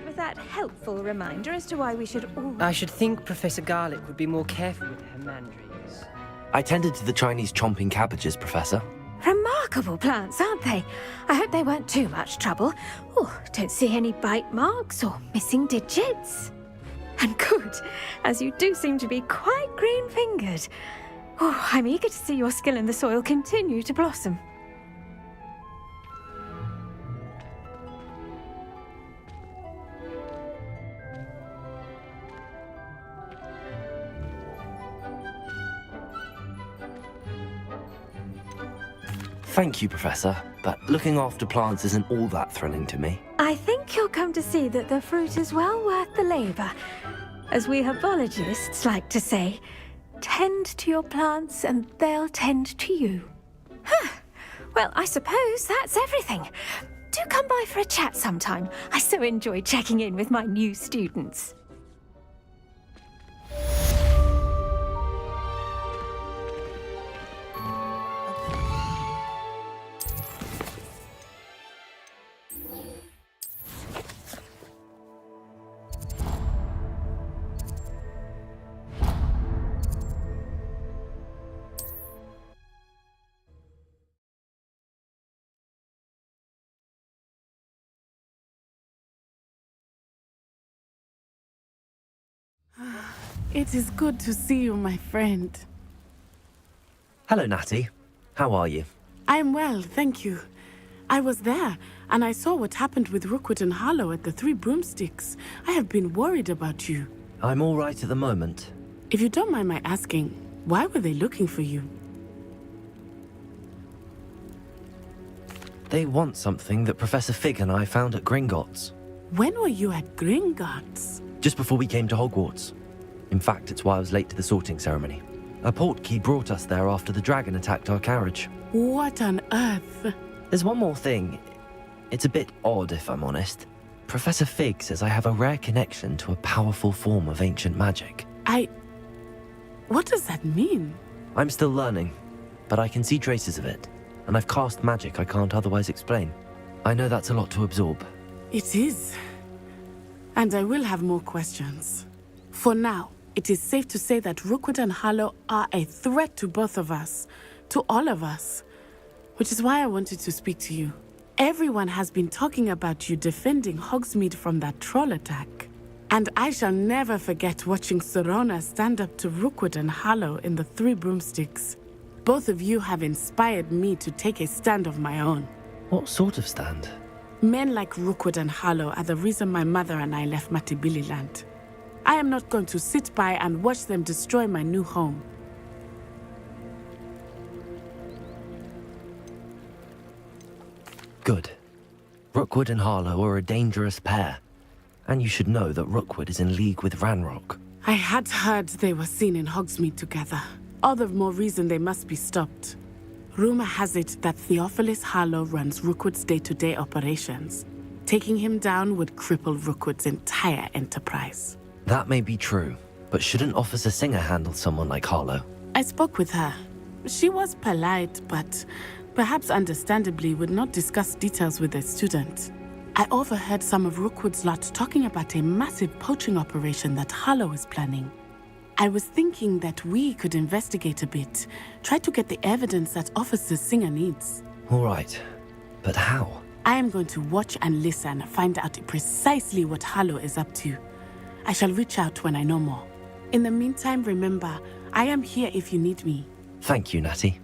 Was that helpful reminder as to why we should all... I should think Professor Garlick would be more careful with her mandarins. I tended to the Chinese chomping cabbages, Professor. Remarkable plants, aren't they? I hope they weren't too much trouble. Oh, don't see any bite marks or missing digits. And good, as you do seem to be quite green-fingered. Oh, I'm eager to see your skill in the soil continue to blossom. Thank you, Professor, but looking after plants isn't all that thrilling to me. I think you'll come to see that the fruit is well worth the labour. As we herbologists like to say, tend to your plants and they'll tend to you. Huh. Well, I suppose that's everything. Do come by for a chat sometime. I so enjoy checking in with my new students. It is good to see you, my friend. Hello, Natty. How are you? I'm well, thank you. I was there, and I saw what happened with Rookwood and Harlow at the Three Broomsticks. I have been worried about you. I'm all right at the moment. If you don't mind my asking, why were they looking for you? They want something that Professor Fig and I found at Gringotts. When were you at Gringotts? Just before we came to Hogwarts. In fact, it's why I was late to the sorting ceremony. A portkey brought us there after the dragon attacked our carriage. What on earth? There's one more thing. It's a bit odd, if I'm honest. Professor Fig says I have a rare connection to a powerful form of ancient magic. What does that mean? I'm still learning, but I can see traces of it, and I've cast magic I can't otherwise explain. I know that's a lot to absorb. It is. And I will have more questions. For now, it is safe to say that Rookwood and Harlow are a threat to both of us, to all of us, which is why I wanted to speak to you. Everyone has been talking about you defending Hogsmeade from that troll attack. And I shall never forget watching Serona stand up to Rookwood and Harlow in the Three Broomsticks. Both of you have inspired me to take a stand of my own. What sort of stand? Men like Rookwood and Harlow are the reason my mother and I left Matibili Land. I am not going to sit by and watch them destroy my new home. Good. Rookwood and Harlow are a dangerous pair. And you should know that Rookwood is in league with Ranrock. I had heard they were seen in Hogsmeade together. All the more reason they must be stopped. Rumor has it that Theophilus Harlow runs Rookwood's day-to-day operations. Taking him down would cripple Rookwood's entire enterprise. That may be true, but shouldn't Officer Singer handle someone like Harlow? I spoke with her. She was polite, but perhaps understandably would not discuss details with a student. I overheard some of Rookwood's lot talking about a massive poaching operation that Harlow is planning. I was thinking that we could investigate a bit, try to get the evidence that Officer Singer needs. All right, but how? I am going to watch and listen, find out precisely what Harlow is up to. I shall reach out when I know more. In the meantime, remember, I am here if you need me. Thank you, Natty.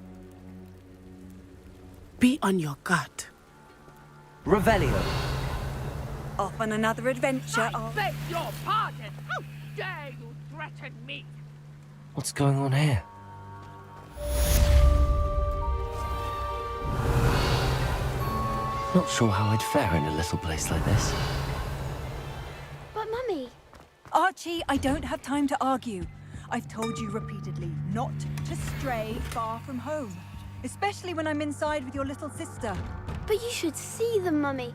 Be on your guard. Revelio. Off on another adventure. I beg your pardon! How dare you threaten me? What's going on here? Not sure how I'd fare in a little place like this. But Mummy... Archie, I don't have time to argue. I've told you repeatedly not to stray far from home, especially when I'm inside with your little sister. But you should see them, Mummy.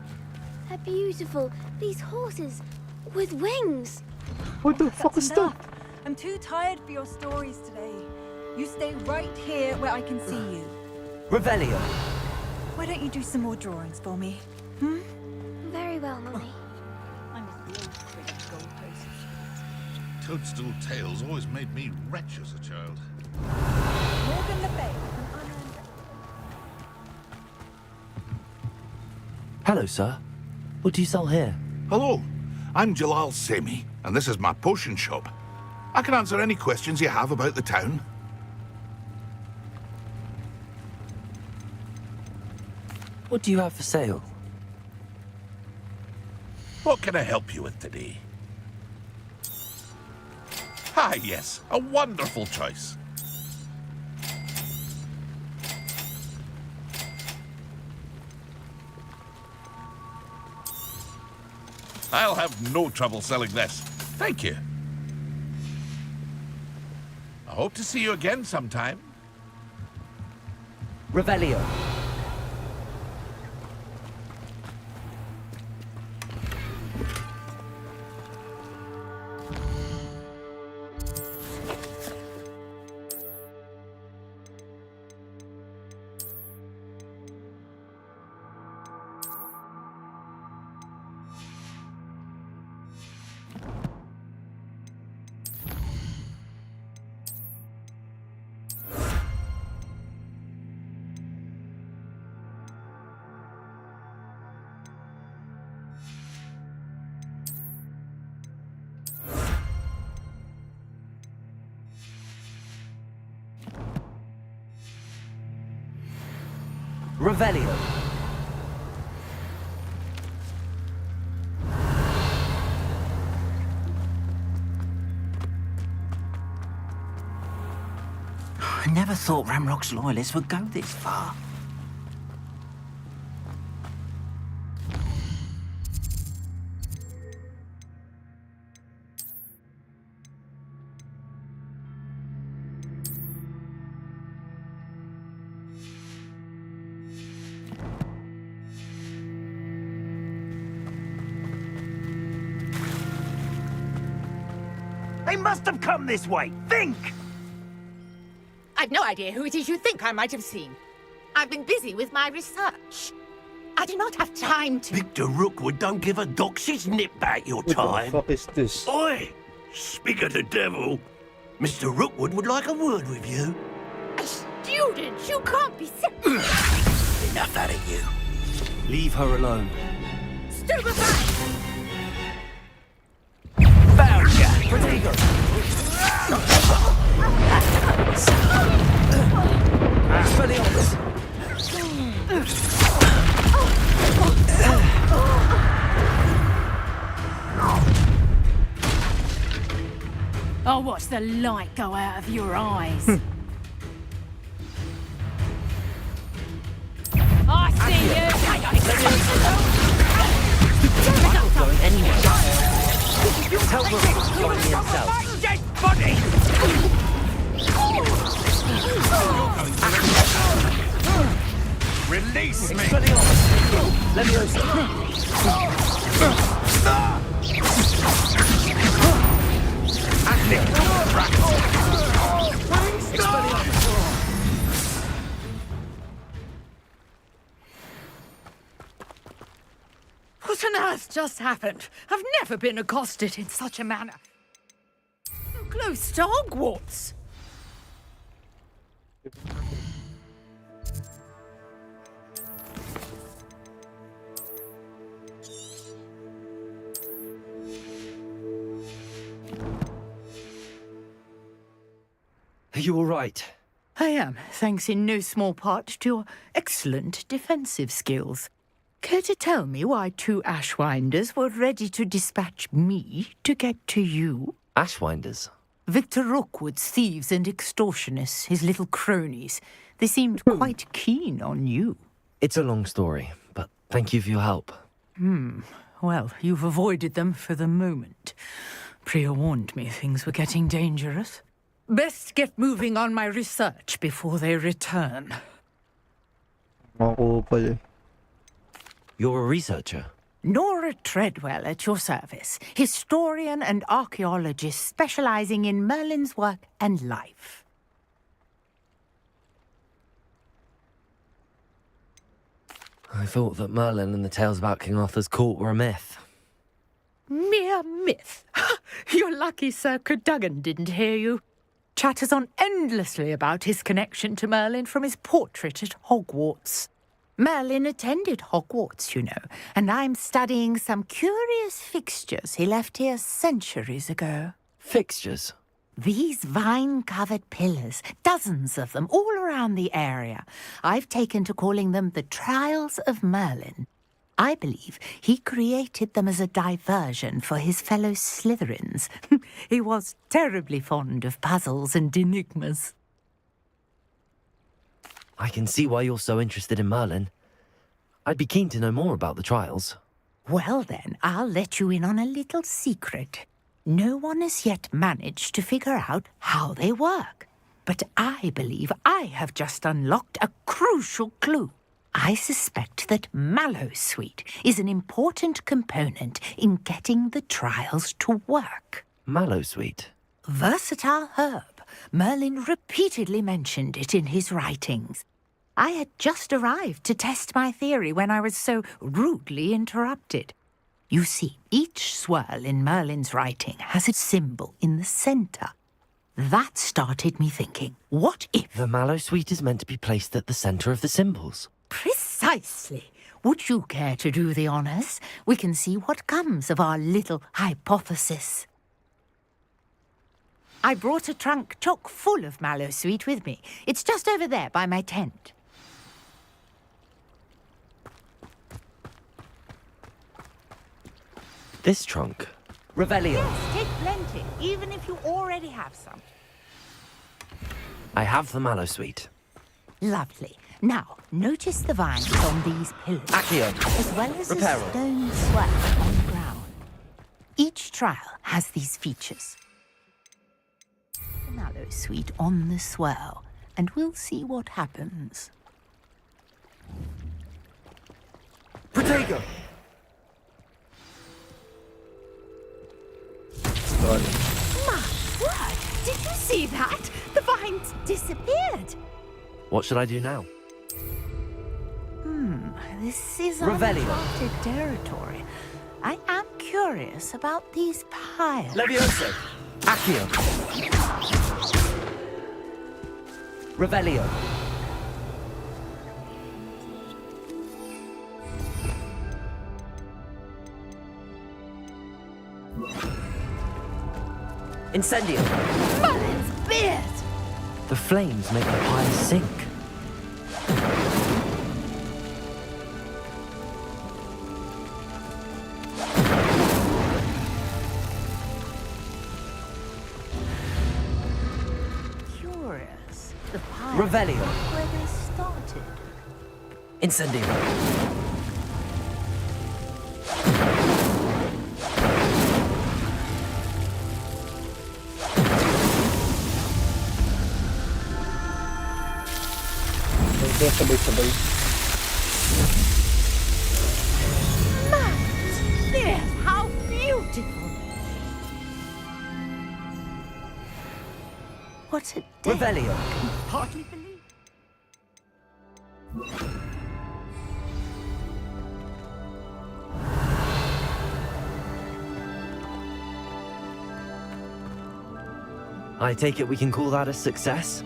They're beautiful. These horses with wings. What the fuck is that? I'm too tired for your stories today. You stay right here where I can see you. Revelio. Why don't you do some more drawings for me? Hmm? Very well, Mummy. I must be old for goalposts. Toadstool tales always made me wretch as a child. Morgan Le Fay. Hello, sir. What do you sell here? Hello, I'm Jalal Semi, and this is my potion shop. I can answer any questions you have about the town. What do you have for sale? What can I help you with today? Ah, yes, a wonderful choice. I'll have no trouble selling this. Thank you. I hope to see you again sometime. Revelio. Revelio. I never thought Ramrock's loyalists would go this far. They must have come this way. Think! I've no idea who it is you think I might have seen. I've been busy with my research. I do not have time to... Victor Rookwood don't give a doxy's nip back your time. What the fuck is this? Oi! Speak of the devil. Mr. Rookwood would like a word with you. A student? You can't be serious. Enough out of you. Leave her alone. Stupefy! Found ya! Prodigo! Expelliarmus! I'll watch the light go out of your eyes. I see you! Not going anywhere. Tell them to join me himself. Dead body! Release me! Expelliarmus! Leviosa! Expelliarmus! on earth just happened? I've never been accosted in such a manner. So close to Hogwarts. Are you all right? I am, thanks in no small part to your excellent defensive skills. Care to tell me why 2 Ashwinders were ready to dispatch me to get to you? Ashwinders? Victor Rookwood's thieves and extortionists, his little cronies. They seemed quite keen on you. It's a long story, but thank you for your help. Well, you've avoided them for the moment. Priya warned me things were getting dangerous. Best get moving on my research before they return. You're a researcher? Nora Treadwell at your service, historian and archaeologist specializing in Merlin's work and life. I thought that Merlin and the tales about King Arthur's court were a myth. Mere myth. You're lucky Sir Cadogan didn't hear you. Chatters on endlessly about his connection to Merlin from his portrait at Hogwarts. Merlin attended Hogwarts, you know, and I'm studying some curious fixtures he left here centuries ago. Fixtures? These vine-covered pillars, dozens of them, all around the area. I've taken to calling them the Trials of Merlin. I believe he created them as a diversion for his fellow Slytherins. He was terribly fond of puzzles and enigmas. I can see why you're so interested in Merlin. I'd be keen to know more about the trials. Well then, I'll let you in on a little secret. No one has yet managed to figure out how they work. But I believe I have just unlocked a crucial clue. I suspect that Mallowsweet is an important component in getting the trials to work. Mallowsweet? Versatile herb. Merlin repeatedly mentioned it in his writings. I had just arrived to test my theory when I was so rudely interrupted. You see, each swirl in Merlin's writing has its symbol in the centre. That started me thinking, what if... The Mallowsweet is meant to be placed at the centre of the symbols. Precisely. Would you care to do the honours? We can see what comes of our little hypothesis. I brought a trunk chock full of Mallowsweet with me. It's just over there by my tent. This trunk? Revelio. Yes, take plenty, even if you already have some. I have the Mallowsweet. Lovely. Now, notice the vines on these pillars. Accio. As well as Reparo. a stone swell on the ground. Each trial has these features. The Mallowsweet on the swell, and we'll see what happens. Protego! My word! Did you see that? The vines disappeared. What should I do now? This is Revelio. uncharted territory. I am curious about these piles. Levioso! Accio! Revelio! Incendio! Merlin's beard! The flames make the piles sink. Curious. The piles Revelio. where they started. Incendio! Sabay-sabay. Yes, how beautiful! What a day! Revelio! I can hardly believe. I take it we can call that a success?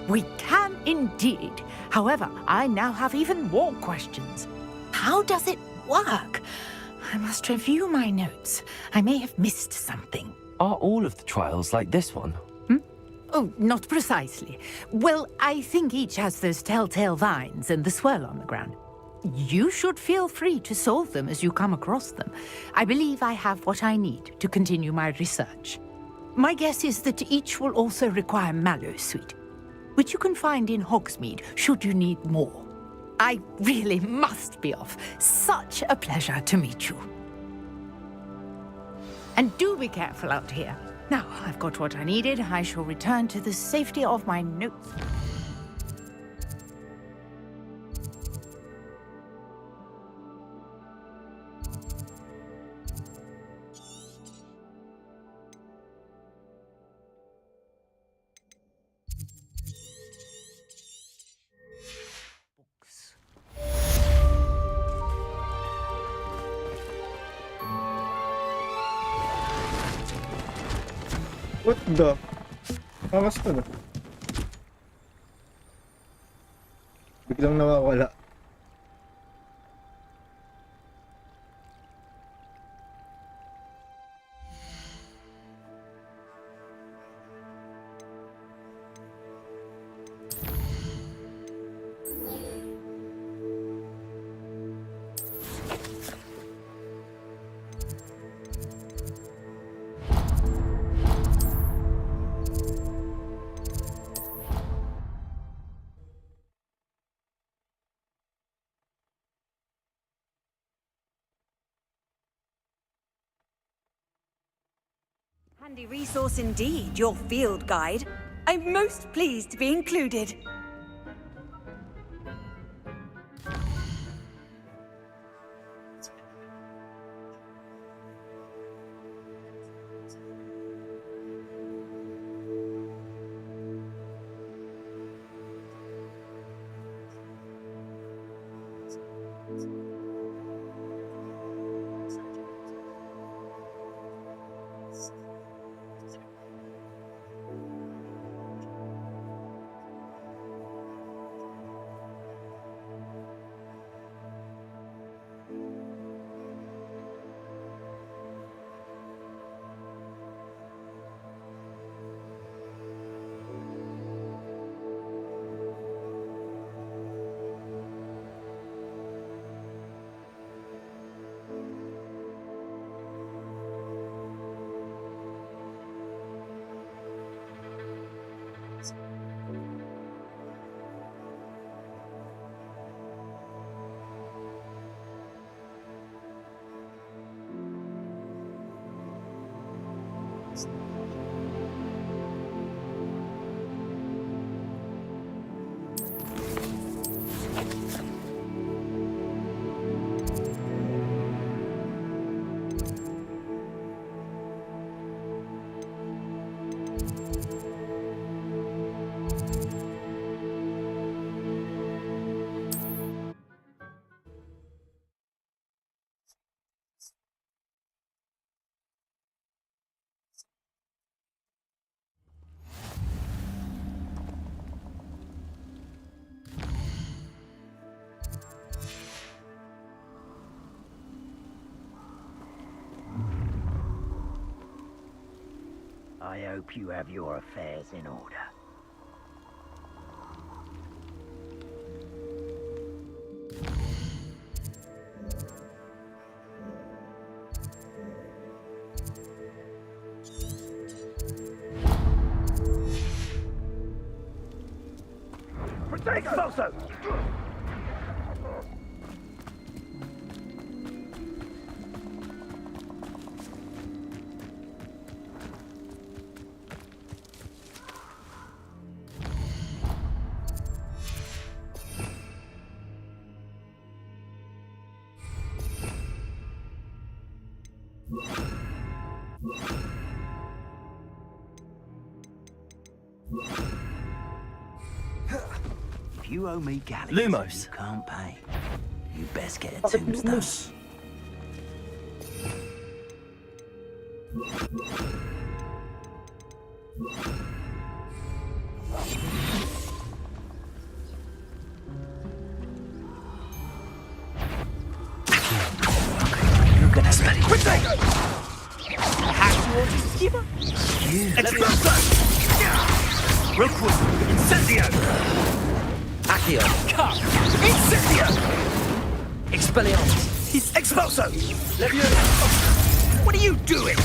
We can indeed. However, I now have even more questions. How does it work? I must review my notes. I may have missed something. Are all of the trials like this one? Oh, not precisely. Well, I think each has those telltale vines and the swirl on the ground. You should feel free to solve them as you come across them. I believe I have what I need to continue my research. My guess is that each will also require mallow sweet, which you can find in Hogsmeade should you need more. I really must be off. Such a pleasure to meet you. And do be careful out here. Now I've got what I needed. I shall return to the safety of my notes. What the? Angas to na. Biglang nawawala. Handy resource indeed, your field guide. I'm most pleased to be included. I hope you have your affairs in order. Excelso! If you owe me galleys, Lumos. you can't pay. You best get a tombstone. Expulso! Rookwood! Incendio! Accio! Cut! Incendio! Expelliarmus! Expulso! Leviosa! What are you doing?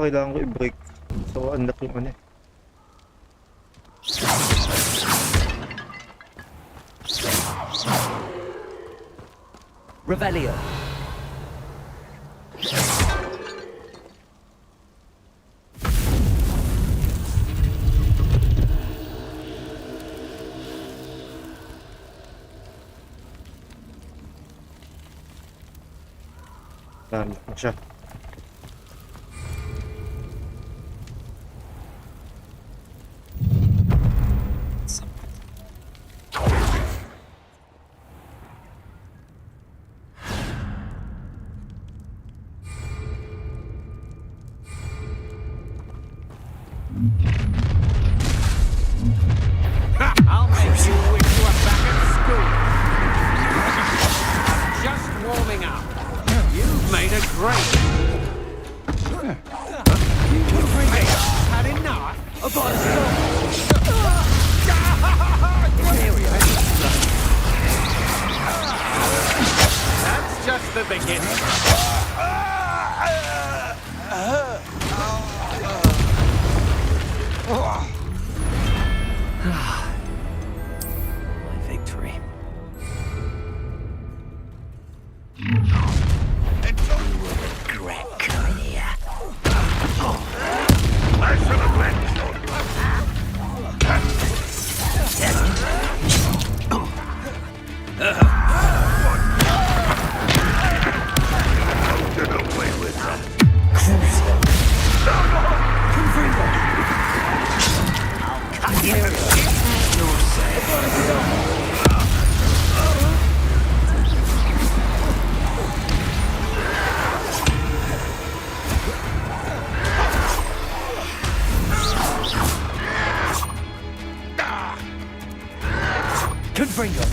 Kailangan ko i-break. So, unlock yung ano eh. Revelio. Na-unlock na siya. I'll make you wish you were back at school. I'm just warming up. You've made a great. Had enough? That's just the beginning. My victory. Regret coming here. I should have let Get away with that. Cut you. Confringo.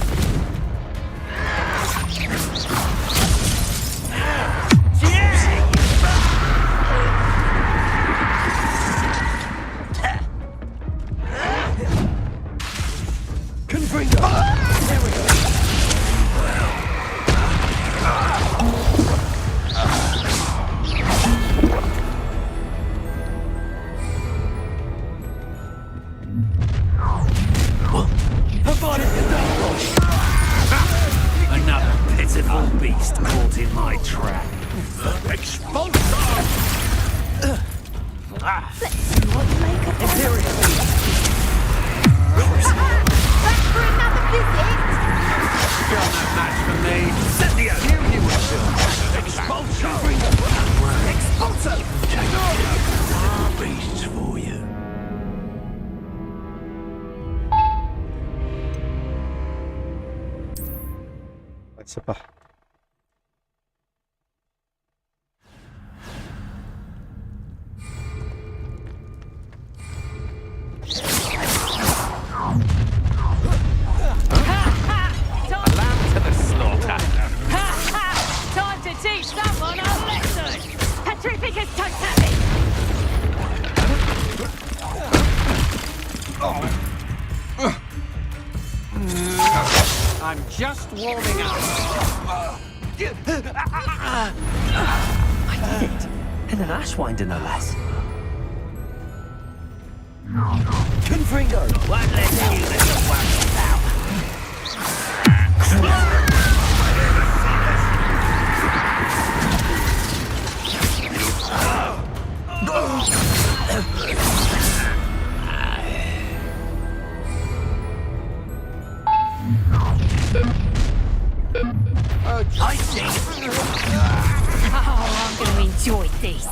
Confringo. There we go. Another pitiful beast caught in my trap. Expulso! Imperial. Back for another visit? You're no match for me. Incendio! You will do. Expulso! Expulso! Beasts for you. Isa pa. A lamb to the slaughter. Time to teach someone a lesson! Petrificus totality! I'm just warming up. I did it. In an Ashwinder, no less. Confringo. Won't let you little one out. I see. Oh, I'm going to enjoy this.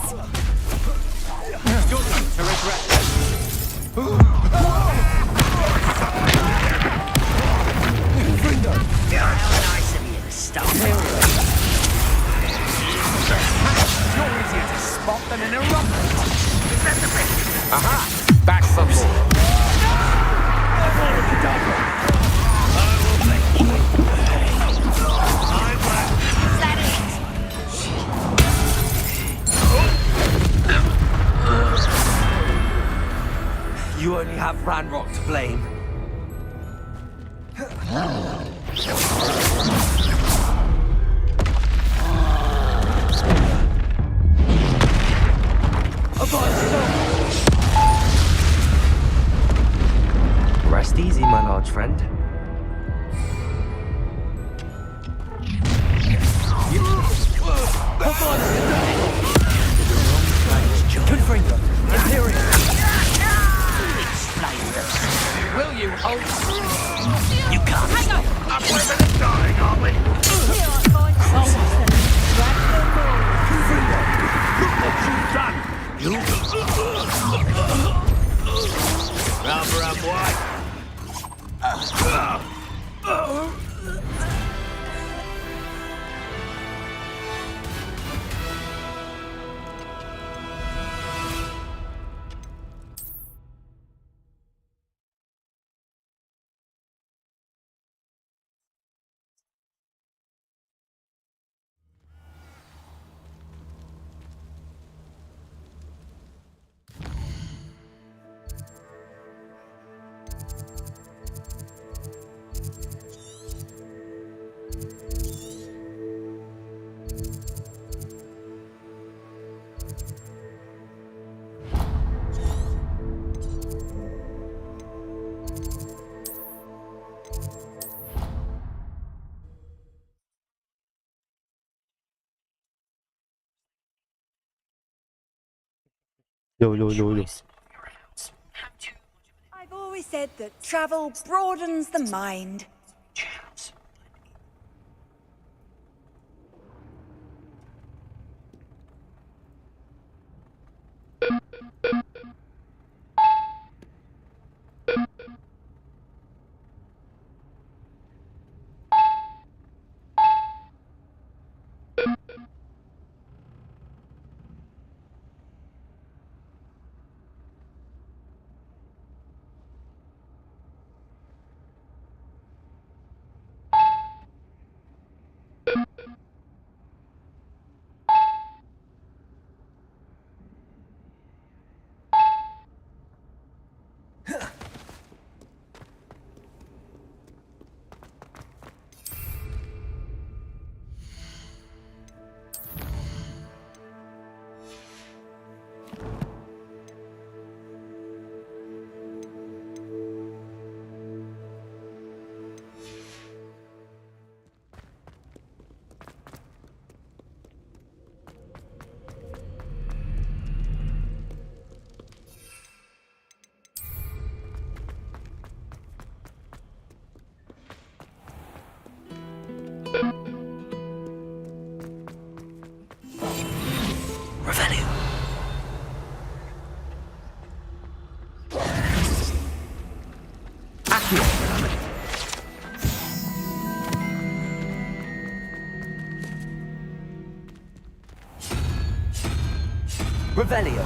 Ranrock to blame. Rest easy, my large friend. Confringo. Imperial. Will you hold? You can't. Hang on! I'm women dying, aren't we? Confringo. Look what you've done. You. Rubber and white. Yo. I've always said that travel broadens the mind. Revelio.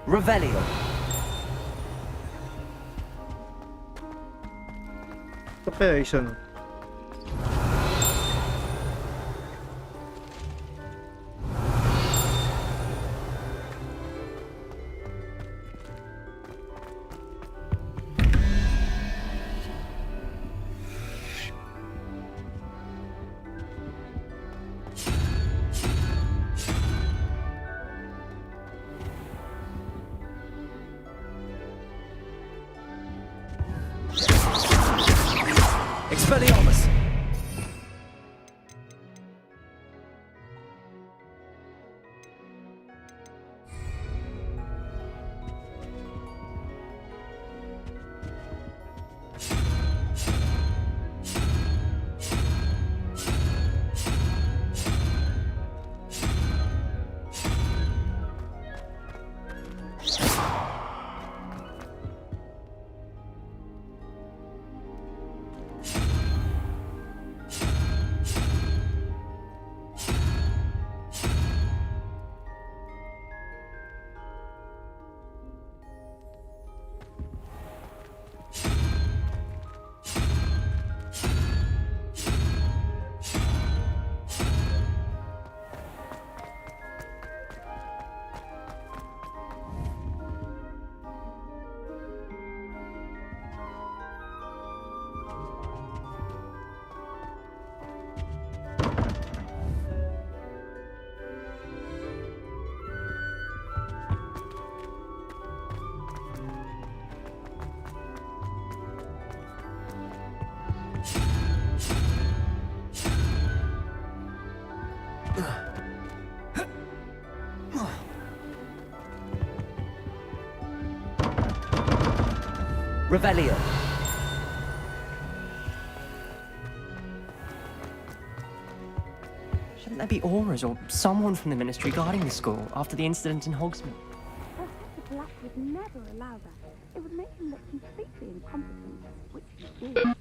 Revelio. Ito kaya isa no? Expelliarmus. Revelio. Shouldn't there be auras or someone from the Ministry guarding the school after the incident in Hogsmeade? Professor Black would never allow that. It would make him look completely incompetent, which he did.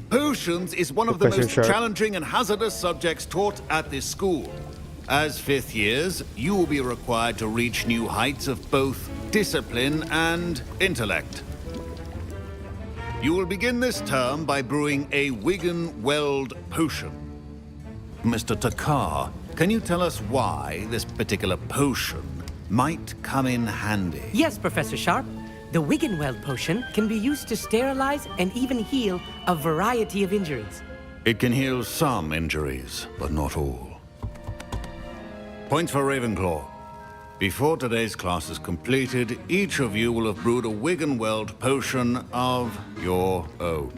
Potions is one of the Professor most Sharp. challenging and hazardous subjects taught at this school. As fifth years, you will be required to reach new heights of both discipline and intellect. You will begin this term by brewing a Wigan Weld potion. Mr. Takar, can you tell us why this particular potion might come in handy? Yes, Professor Sharp. The Wiggenweld potion can be used to sterilize and even heal a variety of injuries. It can heal some injuries, but not all. Points for Ravenclaw. Before today's class is completed, each of you will have brewed a Wiggenweld potion of your own.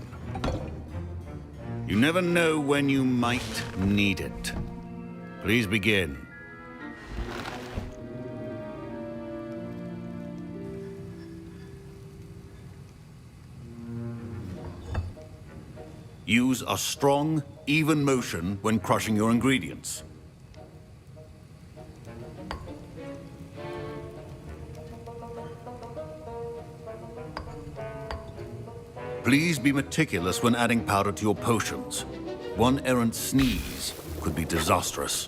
You never know when you might need it. Please begin. Use a strong, even motion when crushing your ingredients. Please be meticulous when adding powder to your potions. One errant sneeze could be disastrous.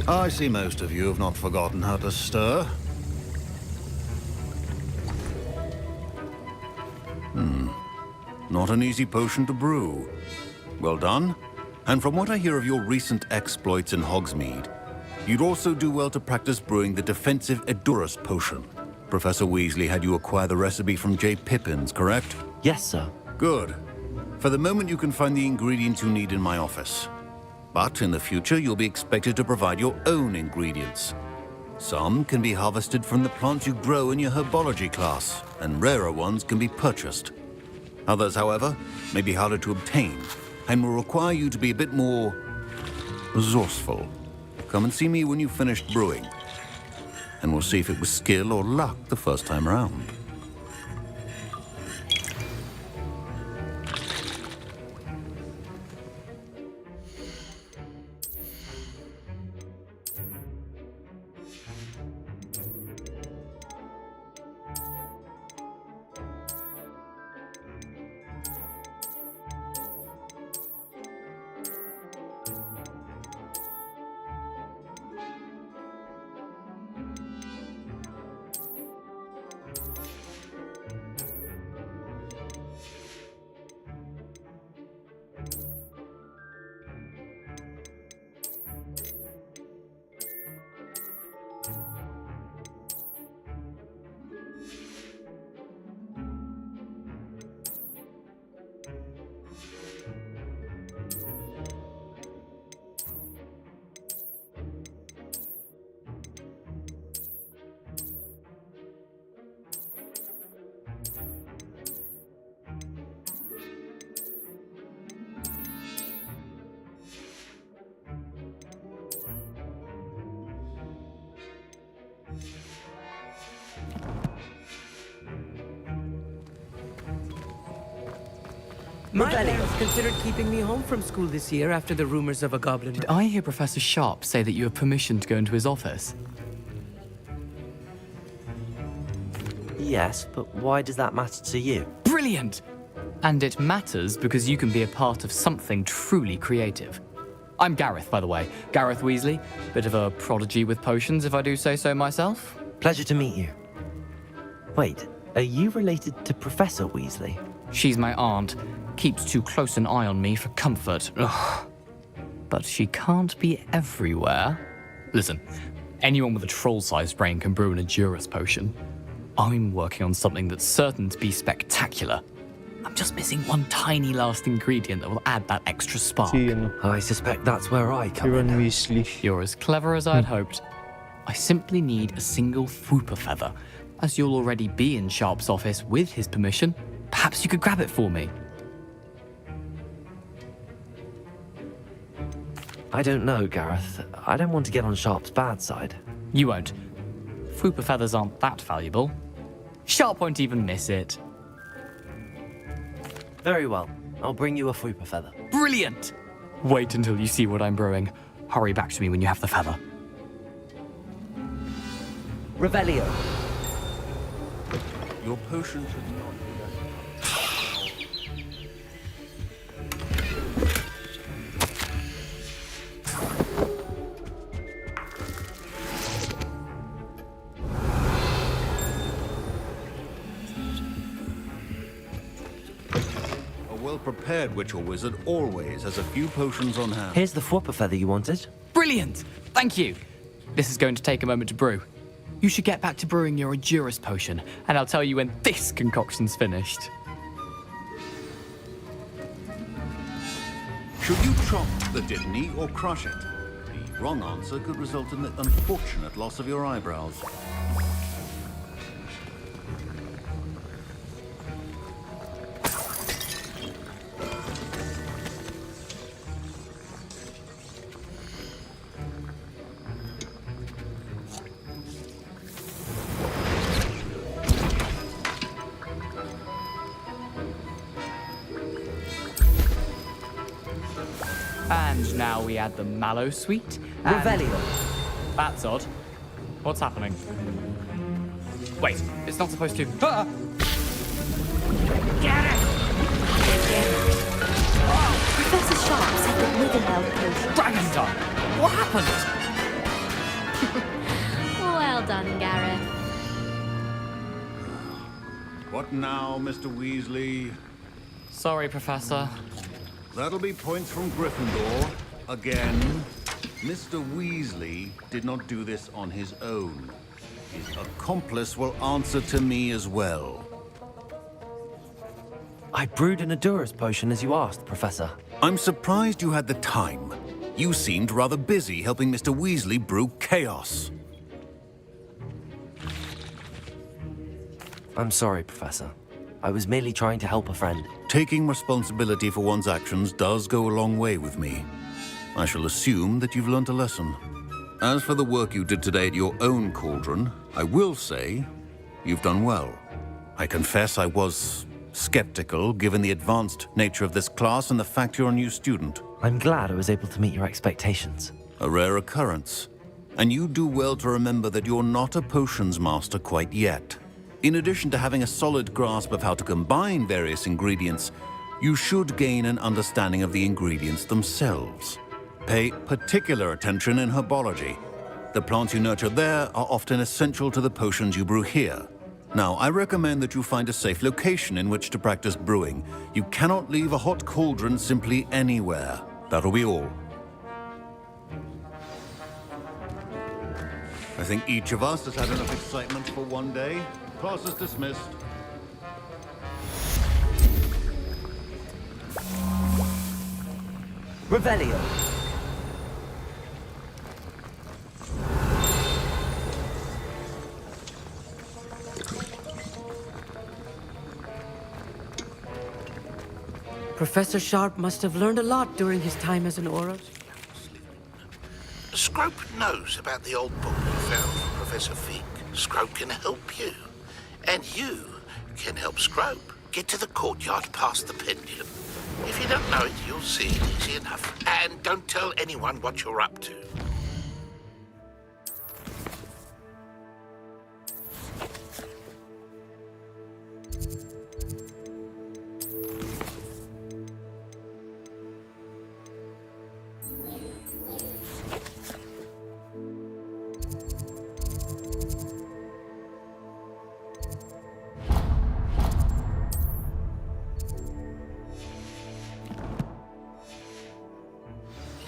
I see most of you have not forgotten how to stir. Not an easy potion to brew. Well done. And from what I hear of your recent exploits in Hogsmeade, you'd also do well to practice brewing the defensive Edurus potion. Professor Weasley had you acquire the recipe from J. Pippins, correct? Yes, sir. Good. For the moment, you can find the ingredients you need in my office. But in the future, you'll be expected to provide your own ingredients. Some can be harvested from the plants you grow in your herbology class, and rarer ones can be purchased. Others, however, may be harder to obtain, and will require you to be a bit more resourceful. Come and see me when you've finished brewing, and we'll see if it was skill or luck the first time around. My parents considered keeping me home from school this year after the rumors of a goblin. Did I hear Professor Sharp say that you have permission to go into his office? Yes, but why does that matter to you? Brilliant! And it matters because you can be a part of something truly creative. I'm Gareth, by the way. Gareth Weasley. Bit of a prodigy with potions, if I do say so myself. Pleasure to meet you. Wait, are you related to Professor Weasley? She's my aunt. Keeps too close an eye on me for comfort. Ugh. But she can't be everywhere. Listen, anyone with a troll-sized brain can brew an Edurus potion. I'm working on something that's certain to be spectacular. I'm just missing one tiny last ingredient that will add that extra spark. I suspect that's where I come in. Weasley. You're as clever as I'd hoped. I simply need a single Fwooper feather. As you'll already be in Sharp's office with his permission, perhaps you could grab it for me. I don't know, Gareth. I don't want to get on Sharp's bad side. You won't. Fwooper feathers aren't that valuable. Sharp won't even miss it. Very well. I'll bring you a Fwooper feather. Brilliant! Wait until you see what I'm brewing. Hurry back to me when you have the feather. Revelio. Your potion should not well-prepared witch or wizard always has a few potions on hand. Here's the Fwooper feather you wanted. Brilliant! Thank you! This is going to take a moment to brew. You should get back to brewing your Edurus potion, and I'll tell you when this concoction's finished. Should you chop the Dittany or crush it? The wrong answer could result in the unfortunate loss of your eyebrows. And now we add the mallow sweet. Revelio. That's odd. What's happening? Wait, it's not supposed to. Ah! Get it! Professor Sharp said that Wiggenweld potion. Dragon's tongue! What happened? Well done, Gareth. What now, Mr. Weasley? Sorry, Professor. That'll be points from Gryffindor. Again. Mr. Weasley did not do this on his own. His accomplice will answer to me as well. I brewed an Edurus potion as you asked, Professor. I'm surprised you had the time. You seemed rather busy helping Mr. Weasley brew chaos. I'm sorry, Professor. I was merely trying to help a friend. Taking responsibility for one's actions does go a long way with me. I shall assume that you've learnt a lesson. As for the work you did today at your own cauldron, I will say you've done well. I confess I was skeptical, given the advanced nature of this class and the fact you're a new student. I'm glad I was able to meet your expectations. A rare occurrence. And you do well to remember that you're not a potions master quite yet. In addition to having a solid grasp of how to combine various ingredients, you should gain an understanding of the ingredients themselves. Pay particular attention in herbology. The plants you nurture there are often essential to the potions you brew here. Now, I recommend that you find a safe location in which to practice brewing. You cannot leave a hot cauldron simply anywhere. That'll be all. I think each of us has had enough excitement for one day. Class is dismissed. Revelio. Professor Sharp must have learned a lot during his time as an Auror. Scrope knows about the old book you found for Professor Fig. Scrope can help you. And you can help Scrope get to the courtyard past the pendulum. If you don't know it, you'll see it easy enough. And don't tell anyone what you're up to.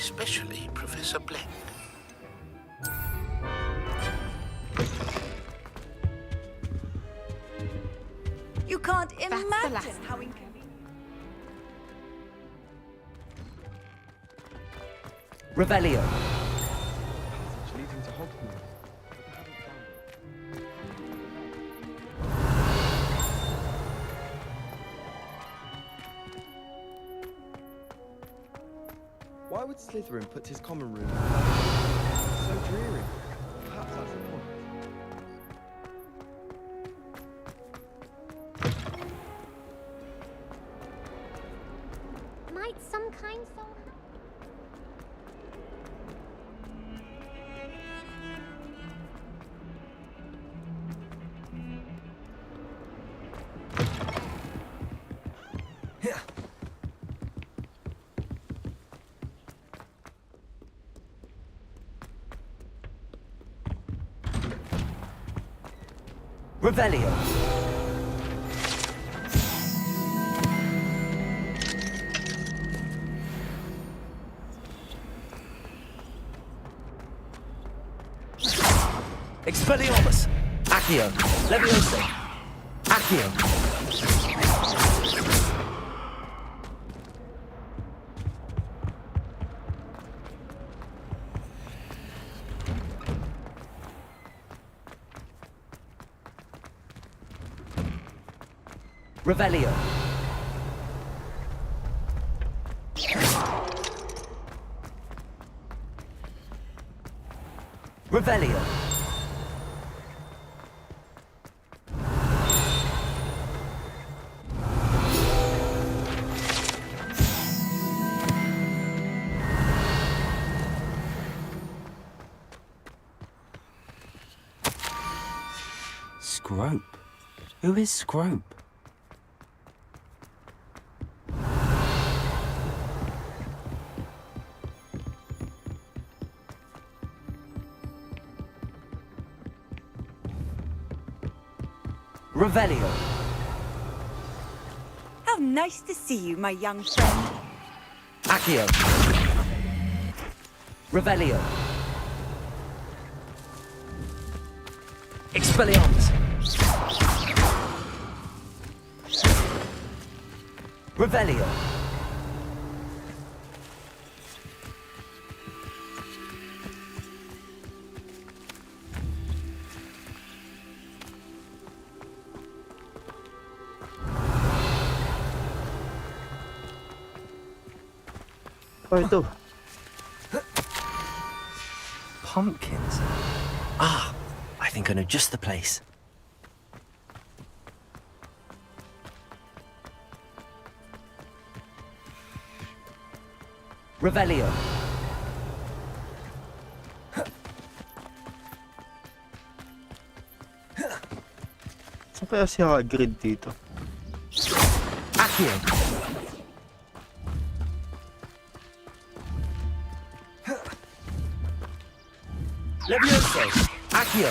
especially Professor Black. You can't imagine how inconvenient. Revelio. Leading to Hogwarts. Why would Slytherin put his common room so dreary? Perhaps that's the point. Might some kind soul Revelio. Expelliarmus. Accio. Leviosa. Accio. Revelio. Revelio. Scrope? Who is Scrope? Revelio. How nice to see you, my young friend. Accio. Revelio. Expelliarmus. Revelio. Oh, ito. Pumpkins? Ah, I think I know just the place. Revelio. Saan kaya si Hagrid dito? Accio. Leviosa. Accio.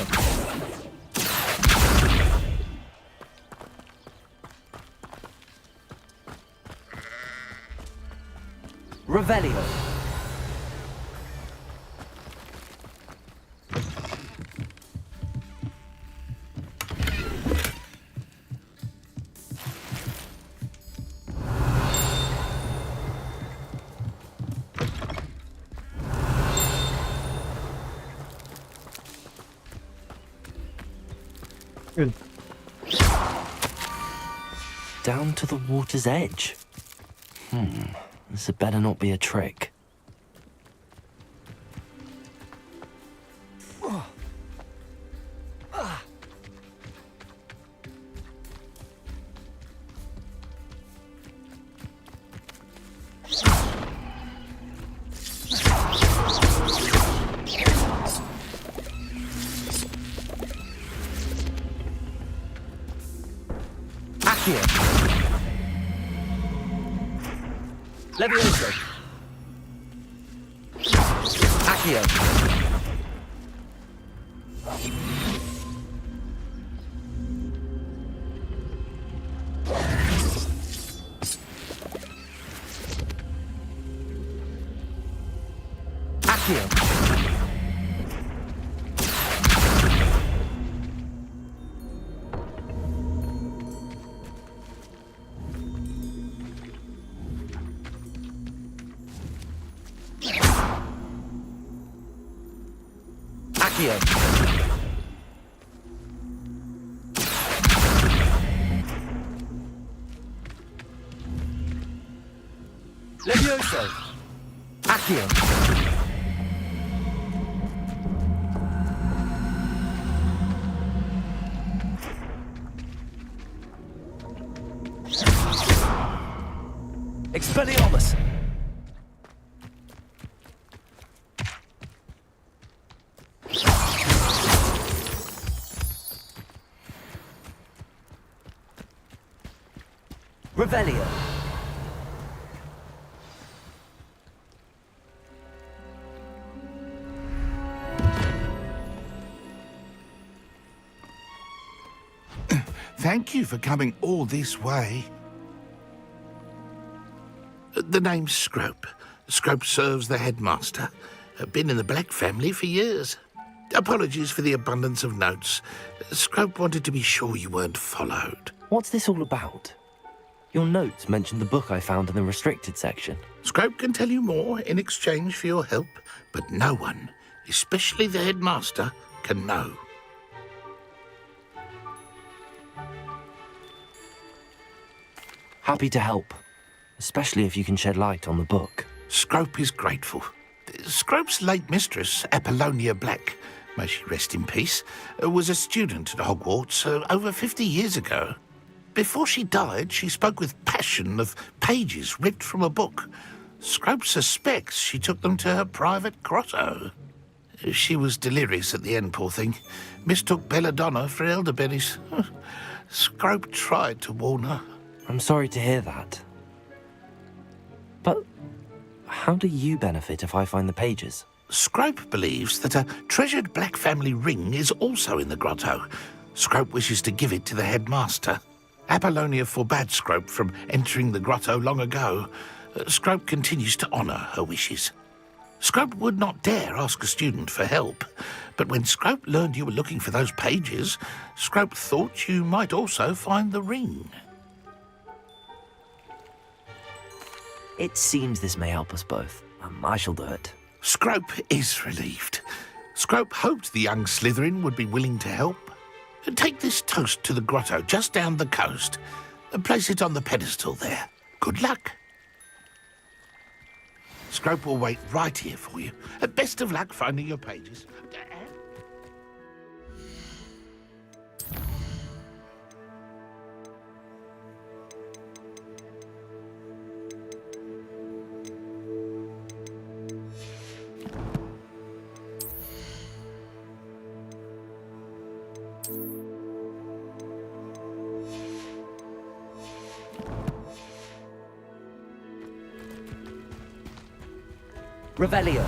Revelio. Yun. Down to the water's edge. This had better not be a trick. Accio. Leviosa. Accio. Accio. Levioso. Accio. Expelliarmus. Revelio. Thank you for coming all this way. The name's Scrope. Scrope serves the headmaster. Been in the Black family for years. Apologies for the abundance of notes. Scrope wanted to be sure you weren't followed. What's this all about? Your notes mentioned the book I found in the restricted section. Scrope can tell you more in exchange for your help, but no one, especially the headmaster, can know. Happy to help, especially if you can shed light on the book. Scrope is grateful. Scrope's late mistress, Apollonia Black, may she rest in peace, was a student at Hogwarts over 50 years ago. Before she died, she spoke with passion of pages ripped from a book. Scrope suspects she took them to her private grotto. She was delirious at the end, poor thing. Mistook belladonna for elderberries. Scrope tried to warn her. I'm sorry to hear that. But how do you benefit if I find the pages? Scrope believes that a treasured Black family ring is also in the grotto. Scrope wishes to give it to the headmaster. Apollonia forbade Scrope from entering the grotto long ago. Scrope continues to honour her wishes. Scrope would not dare ask a student for help, but when Scrope learned you were looking for those pages, Scrope thought you might also find the ring. It seems this may help us both. I shall do it. Scrope is relieved. Scrope hoped the young Slytherin would be willing to help. Take this toast to the grotto just down the coast and place it on the pedestal there. Good luck. Scrope will wait right here for you. Best of luck finding your pages. Revelio.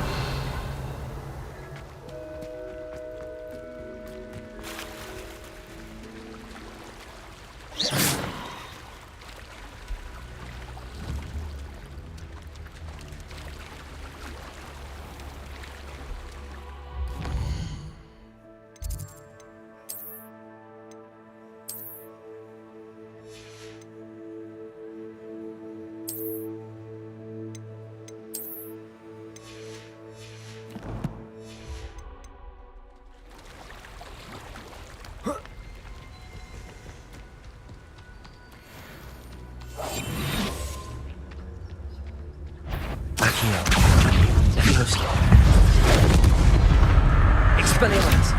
Expelliarmus.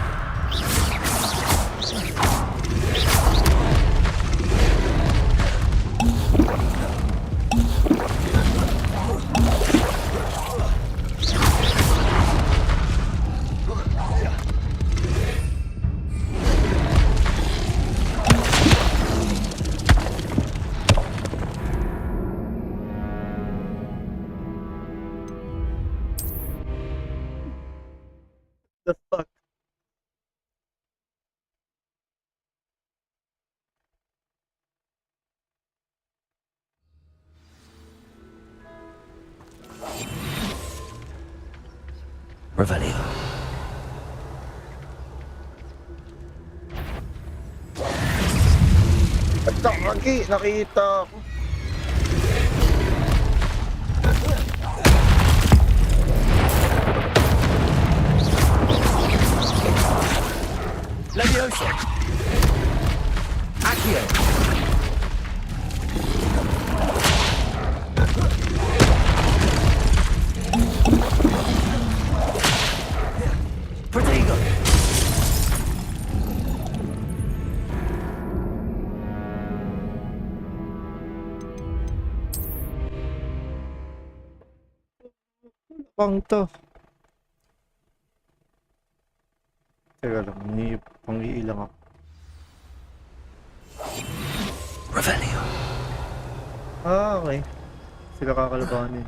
The fuck? Revelio. Nakita ako. Leviosa! Accio! Protego! Pang to. Teka lang, may pang-iilang ako. Revelio. Ah, okay. Sila kakalabanin.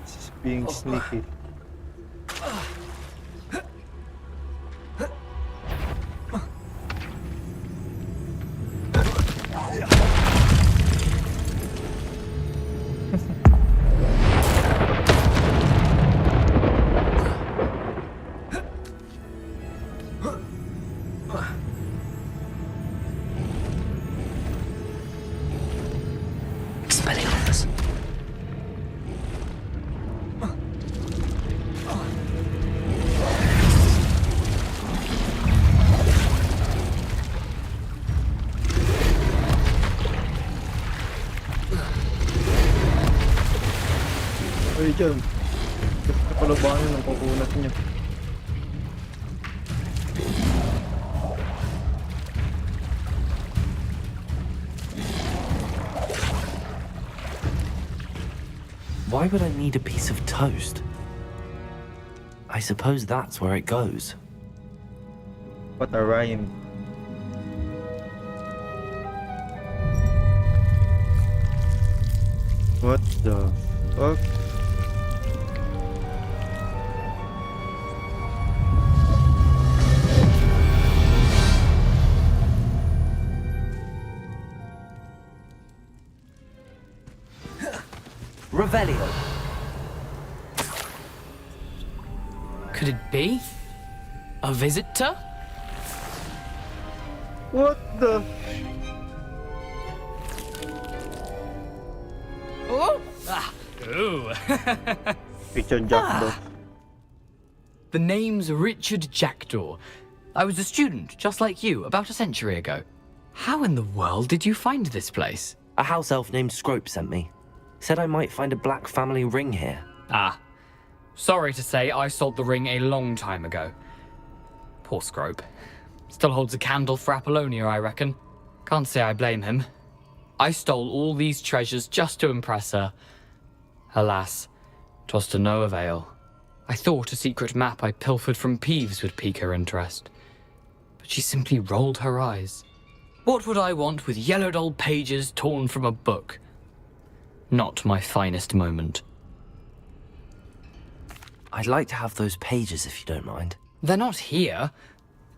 This is being sneaky. Expelliarmus. Ay, dyan. Kakalabanin ng kukunat niya. Why would I need a piece of toast? I suppose that's where it goes. What a rhyme. What the fuck? Revelio. Could it be? A visitor? What the? Oh! Ah! Ooh! Richard Jackdaw. The name's Richard Jackdaw. I was a student, just like you, about a century ago. How in the world did you find this place? A house elf named Scrope sent me. Said I might find a black family ring here. Ah. Sorry to say, I sold the ring a long time ago. Poor Scrope. Still holds a candle for Apollonia, I reckon. Can't say I blame him. I stole all these treasures just to impress her. Alas, 'twas to no avail. I thought a secret map I pilfered from Peeves would pique her interest. But she simply rolled her eyes. What would I want with yellowed old pages torn from a book? Not my finest moment. I'd like to have those pages if you don't mind. They're not here.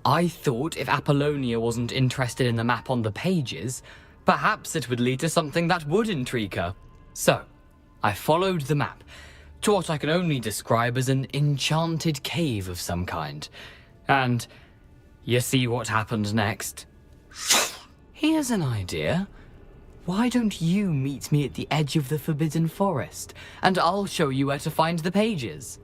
I thought if Apollonia wasn't interested in the map on the pages, perhaps it would lead to something that would intrigue her. So, I followed the map to what I can only describe as an enchanted cave of some kind. And you see what happened next? Here's an idea. Why don't you meet me at the edge of the Forbidden Forest, and I'll show you where to find the pages?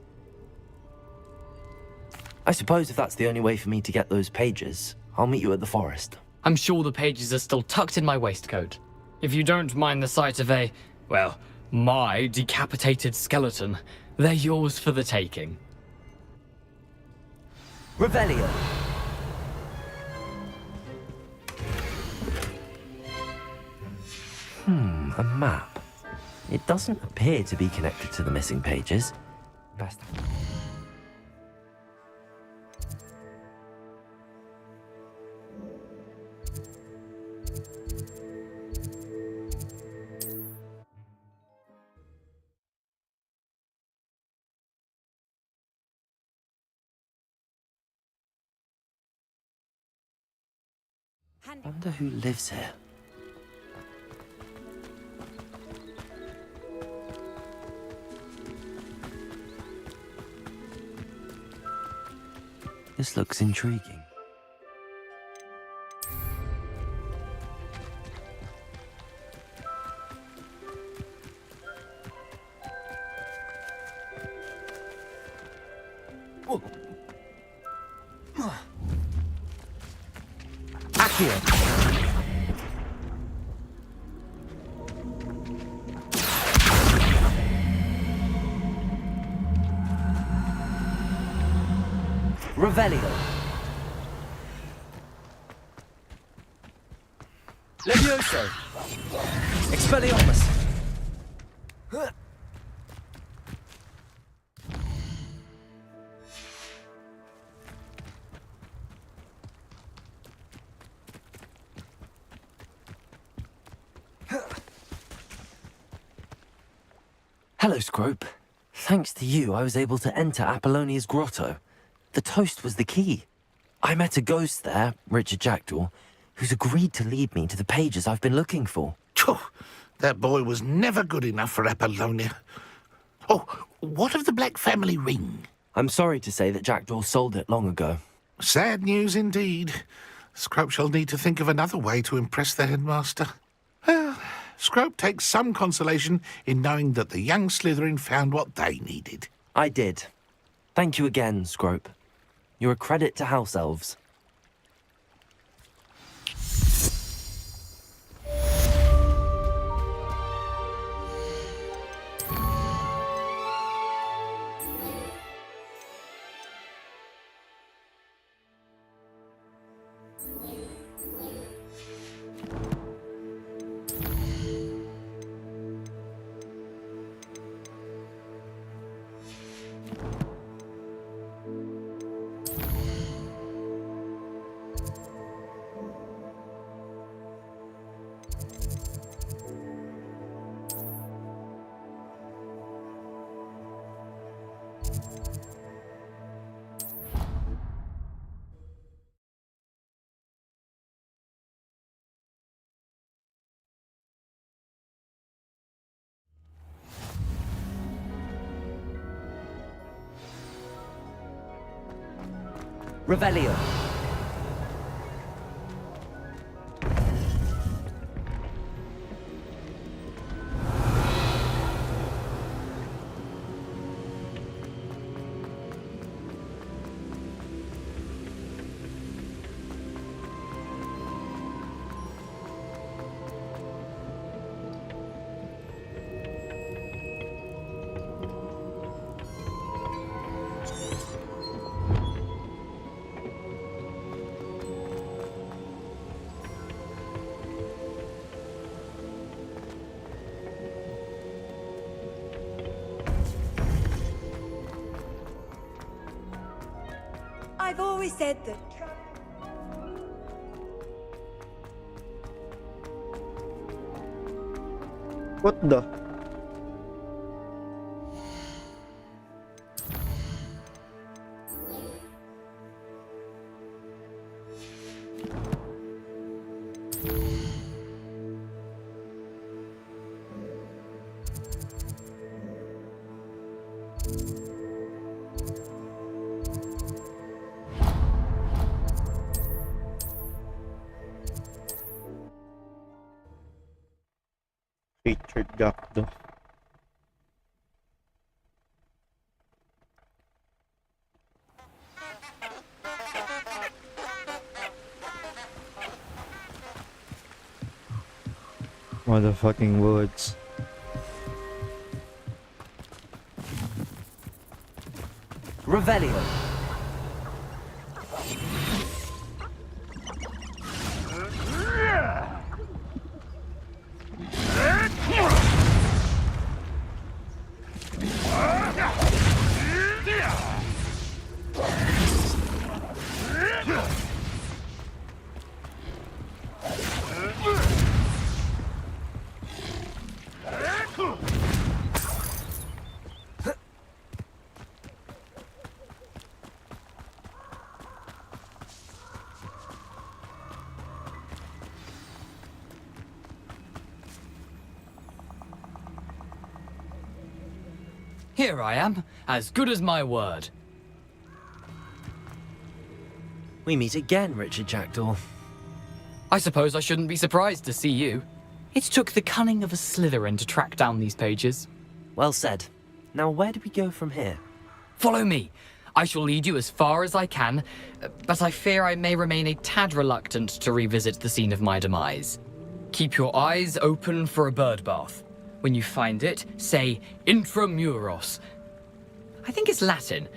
I suppose if that's the only way for me to get those pages, I'll meet you at the forest. I'm sure the pages are still tucked in my waistcoat. If you don't mind the sight of a, well, my decapitated skeleton, they're yours for the taking. Revelio. A map. It doesn't appear to be connected to the missing pages. Best. Wonder who lives here. This looks intriguing. Accio! Revelio! Levioso! Expelliarmus! Hello, Scrope. Thanks to you, I was able to enter Apollonia's grotto. The toast was the key. I met a ghost there, Richard Jackdaw, who's agreed to lead me to the pages I've been looking for. That boy was never good enough for Apollonia. Oh, what of the Black family ring? I'm sorry to say that Jackdaw sold it long ago. Sad news indeed. Scrope shall need to think of another way to impress the headmaster. Well, Scrope takes some consolation in knowing that the young Slytherin found what they needed. I did. Thank you again, Scrope. You're a credit to House Elves. Revelio. I've always said that. What the? Richard Jackdaw. Motherfucking words. Revelio. Here I am, as good as my word. We meet again, Richard Jackdaw. I suppose I shouldn't be surprised to see you. It took the cunning of a Slytherin to track down these pages. Well said. Now where do we go from here? Follow me. I shall lead you as far as I can, but I fear I may remain a tad reluctant to revisit the scene of my demise. Keep your eyes open for a bird bath. When you find it, say intramuros. I think it's Latin.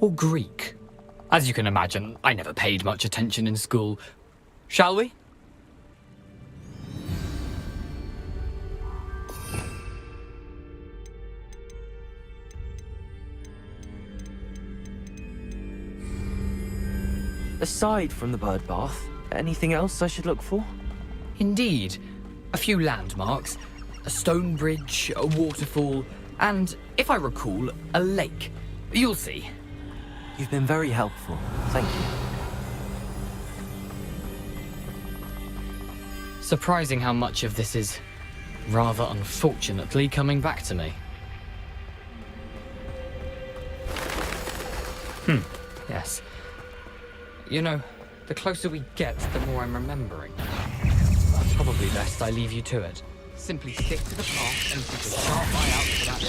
Or Greek. As you can imagine, I never paid much attention in school. Shall we? Aside from the bird bath, anything else I should look for? Indeed. A few landmarks. A stone bridge, a waterfall, and, if I recall, a lake. You'll see. You've been very helpful. Thank you. Surprising how much of this is, rather unfortunately, coming back to me. Yes. You know, the closer we get, the more I'm remembering. Probably best I leave you to it. Simply stick to the path and keep a sharp eye out for that.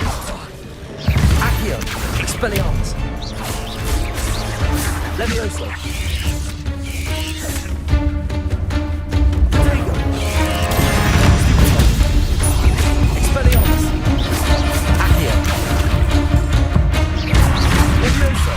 Accio! Expelliarmus! Levioso! Protego! Expelliarmus! Accio! Levioso!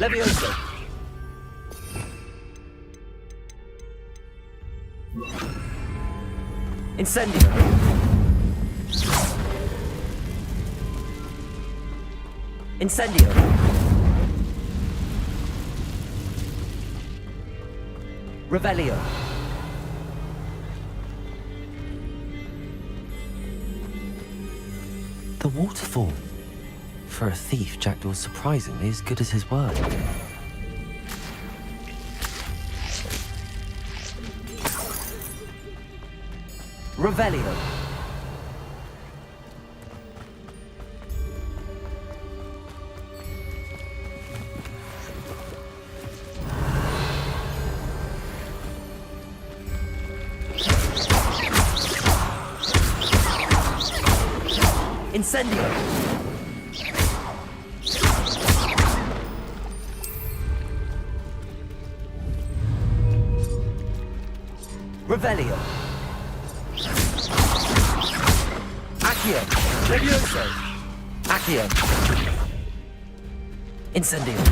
Levioso! Incendio! Incendio! Revelio! The waterfall. For a thief, Jackdaw's surprisingly as good as his word. Revelio! Incendio! Revelio! Accio! Levioso! Accio! Incendio!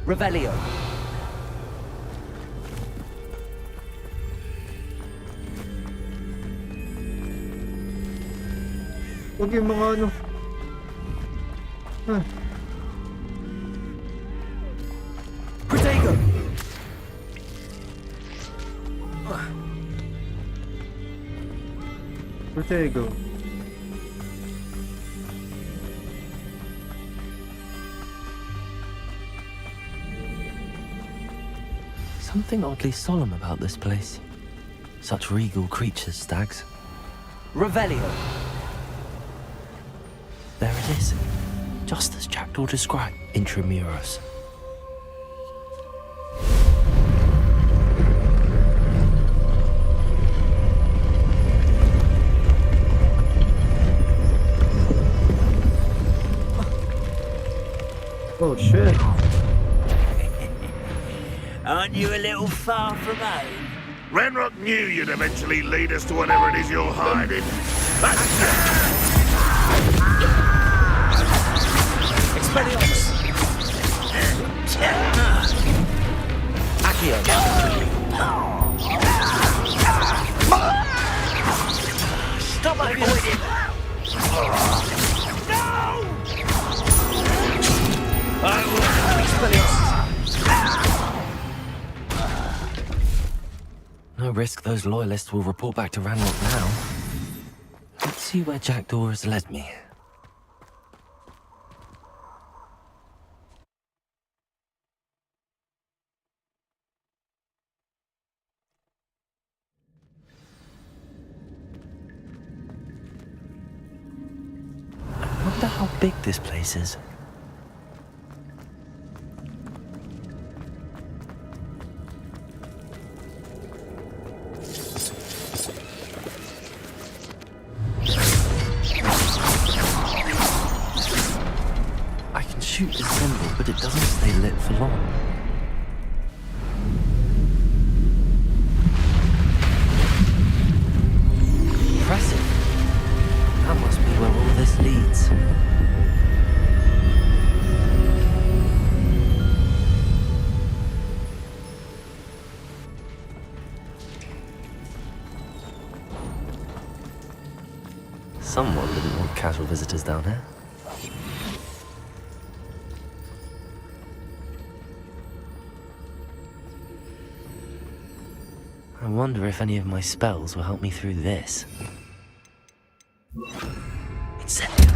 Revelio! Huwag yung mga ano. Protego! Protego. Something oddly solemn about this place. Such regal creatures, stags. Revelio! There it is. Just as Jackdaw described. Intramuros. Oh shit. Aren't you a little far from home? Ranrock knew you'd eventually lead us to whatever it is you're hiding. Expelliarmus! Accio! Stop it! No risk those loyalists will report back to Ranrock now. Let's see where Jackdaw has led me. I wonder how big this place is. I can shoot the symbol, but it doesn't stay lit for long. Impressive. That must be where all this leads. Someone didn't want casual visitors down here. I wonder if any of my spells will help me through this. Incendio.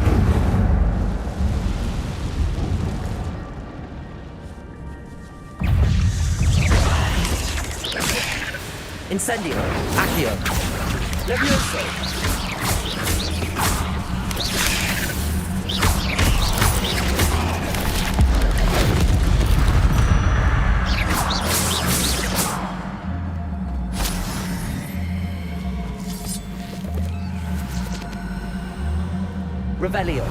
Incendio. Accio. Levioso. Revelio.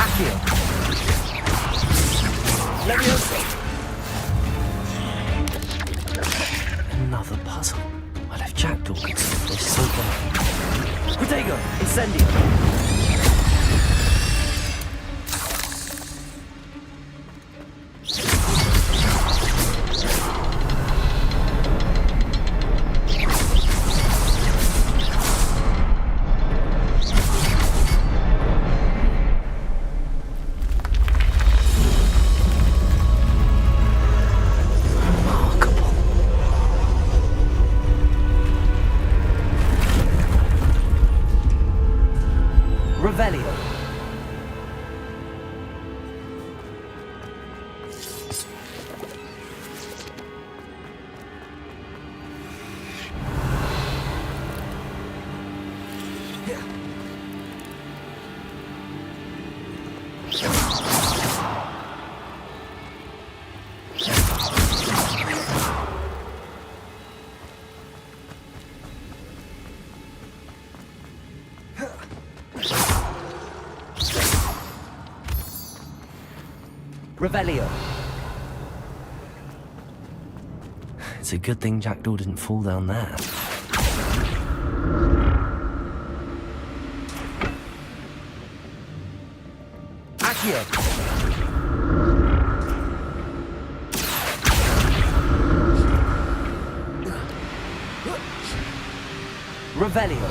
Accio. Levioso. Another puzzle. Well, if Jackdaw could solve this so well. Protego. Incendio. Revelio. Revelio. It's a good thing Jackdaw didn't fall down there. Accio. Revelio.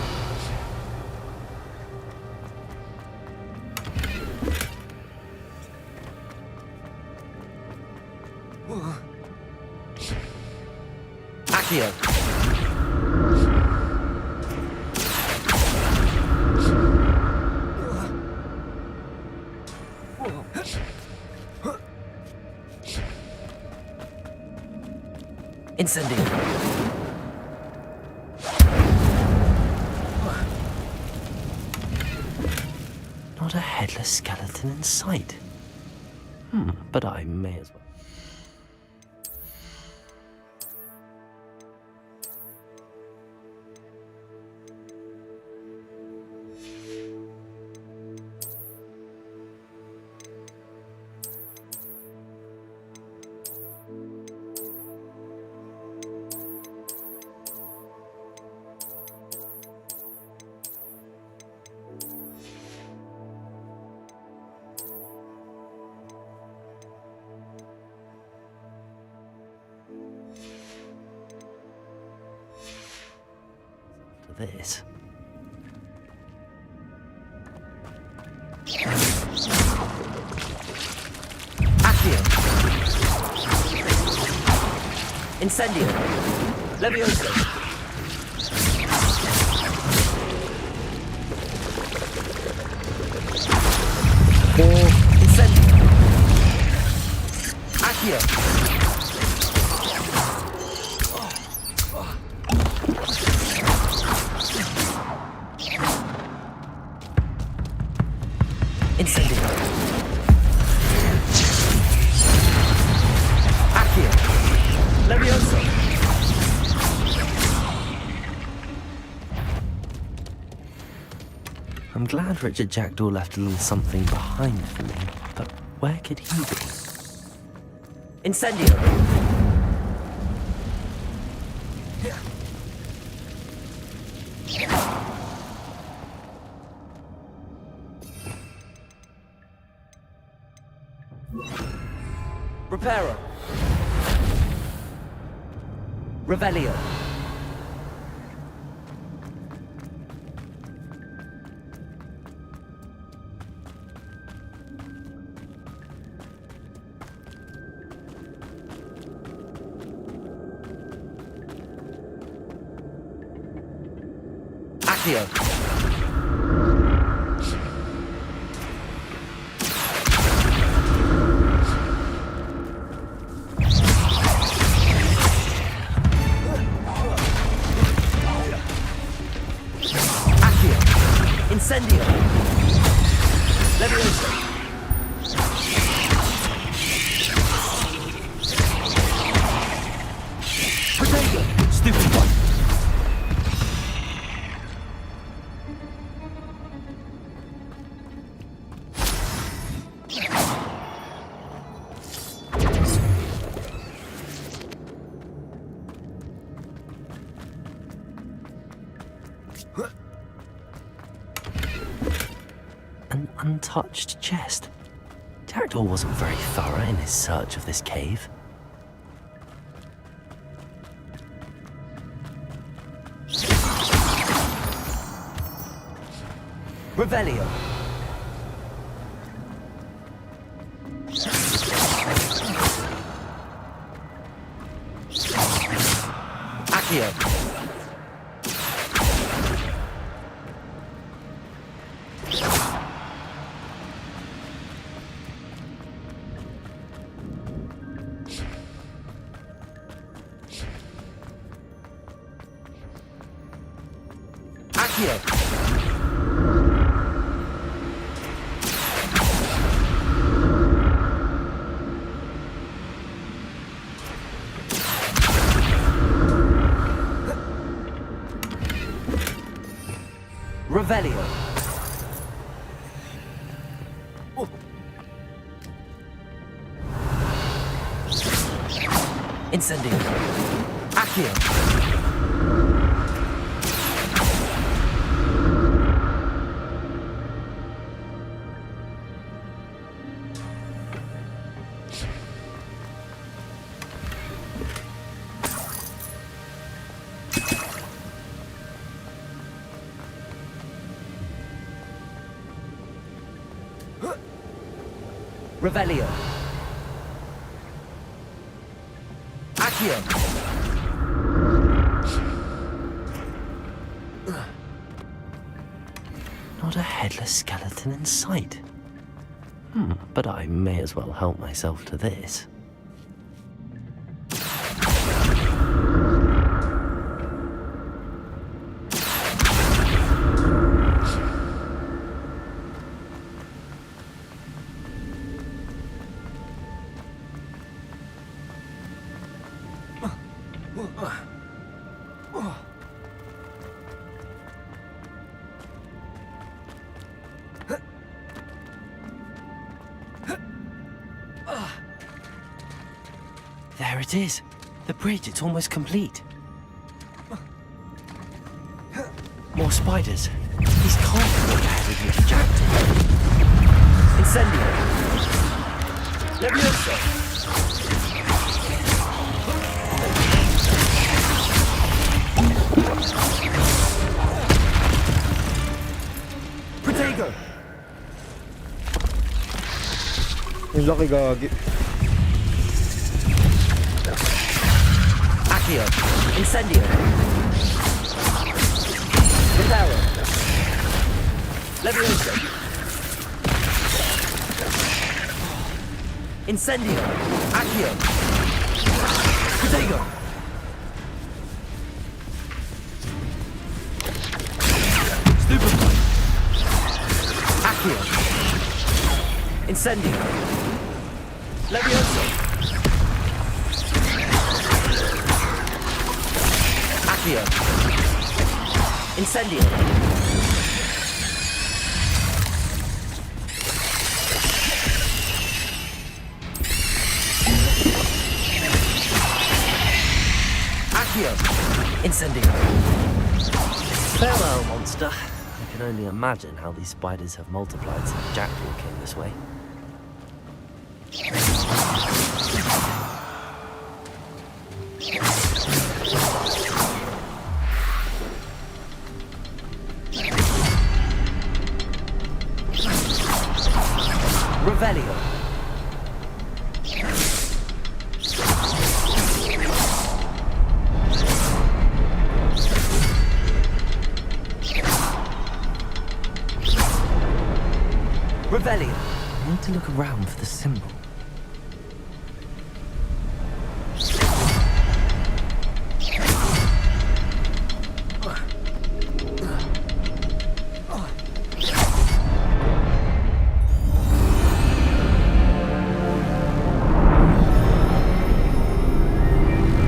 Accio. Incendio. Not a headless skeleton in sight. But I may as well. this. Accio. Incendio. Levioso. Incendio. Accio. Incendio. Accio. Levioso. I'm glad Richard Jackdaw left a little something behind for me, but where could he be? Incendio. Reparo. Revelio. Accio. Incendio. Levioso. Protego. Stupid one. An untouched chest. Jackdaw wasn't very thorough in his search of this cave. Revelio. Accio. Accio. Revelio. Incendio. Accio. Revelio. Accio. Not a headless skeleton in sight. But I may as well help myself to this. There it is. The bridge, it's almost complete. More spiders. These can't be what ahead of Jackdaw. Incendio. Levioso. laki gagi. Accio. Incendio. Reparo. Levioso. Incendio. Accio. Protego. Stupefy. Accio. Incendio. Levioso. Accio. Incendio. Accio. Incendio. Farewell, monster. I can only imagine how these spiders have multiplied since Jackdaw came this way. Revelio. Revelio. I need to look around for the symbol.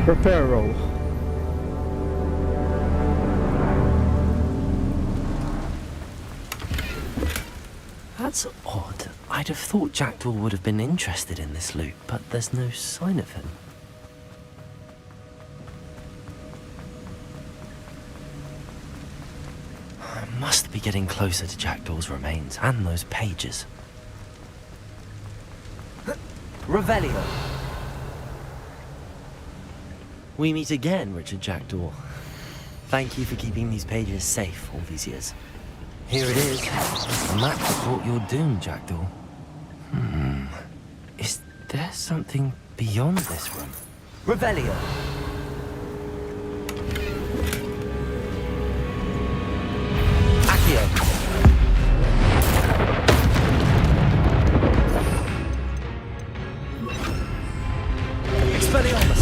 Reparo. That's odd. I'd have thought Jackdaw would have been interested in this loot, but there's no sign of him. I must be getting closer to Jackdaw's remains and those pages. Revelio. We meet again, Richard Jackdaw. Thank you for keeping these pages safe all these years. Here it is. The map that brought your doom, Jackdaw. Is there something beyond this room? Revelio. Accio. Expelliarmus.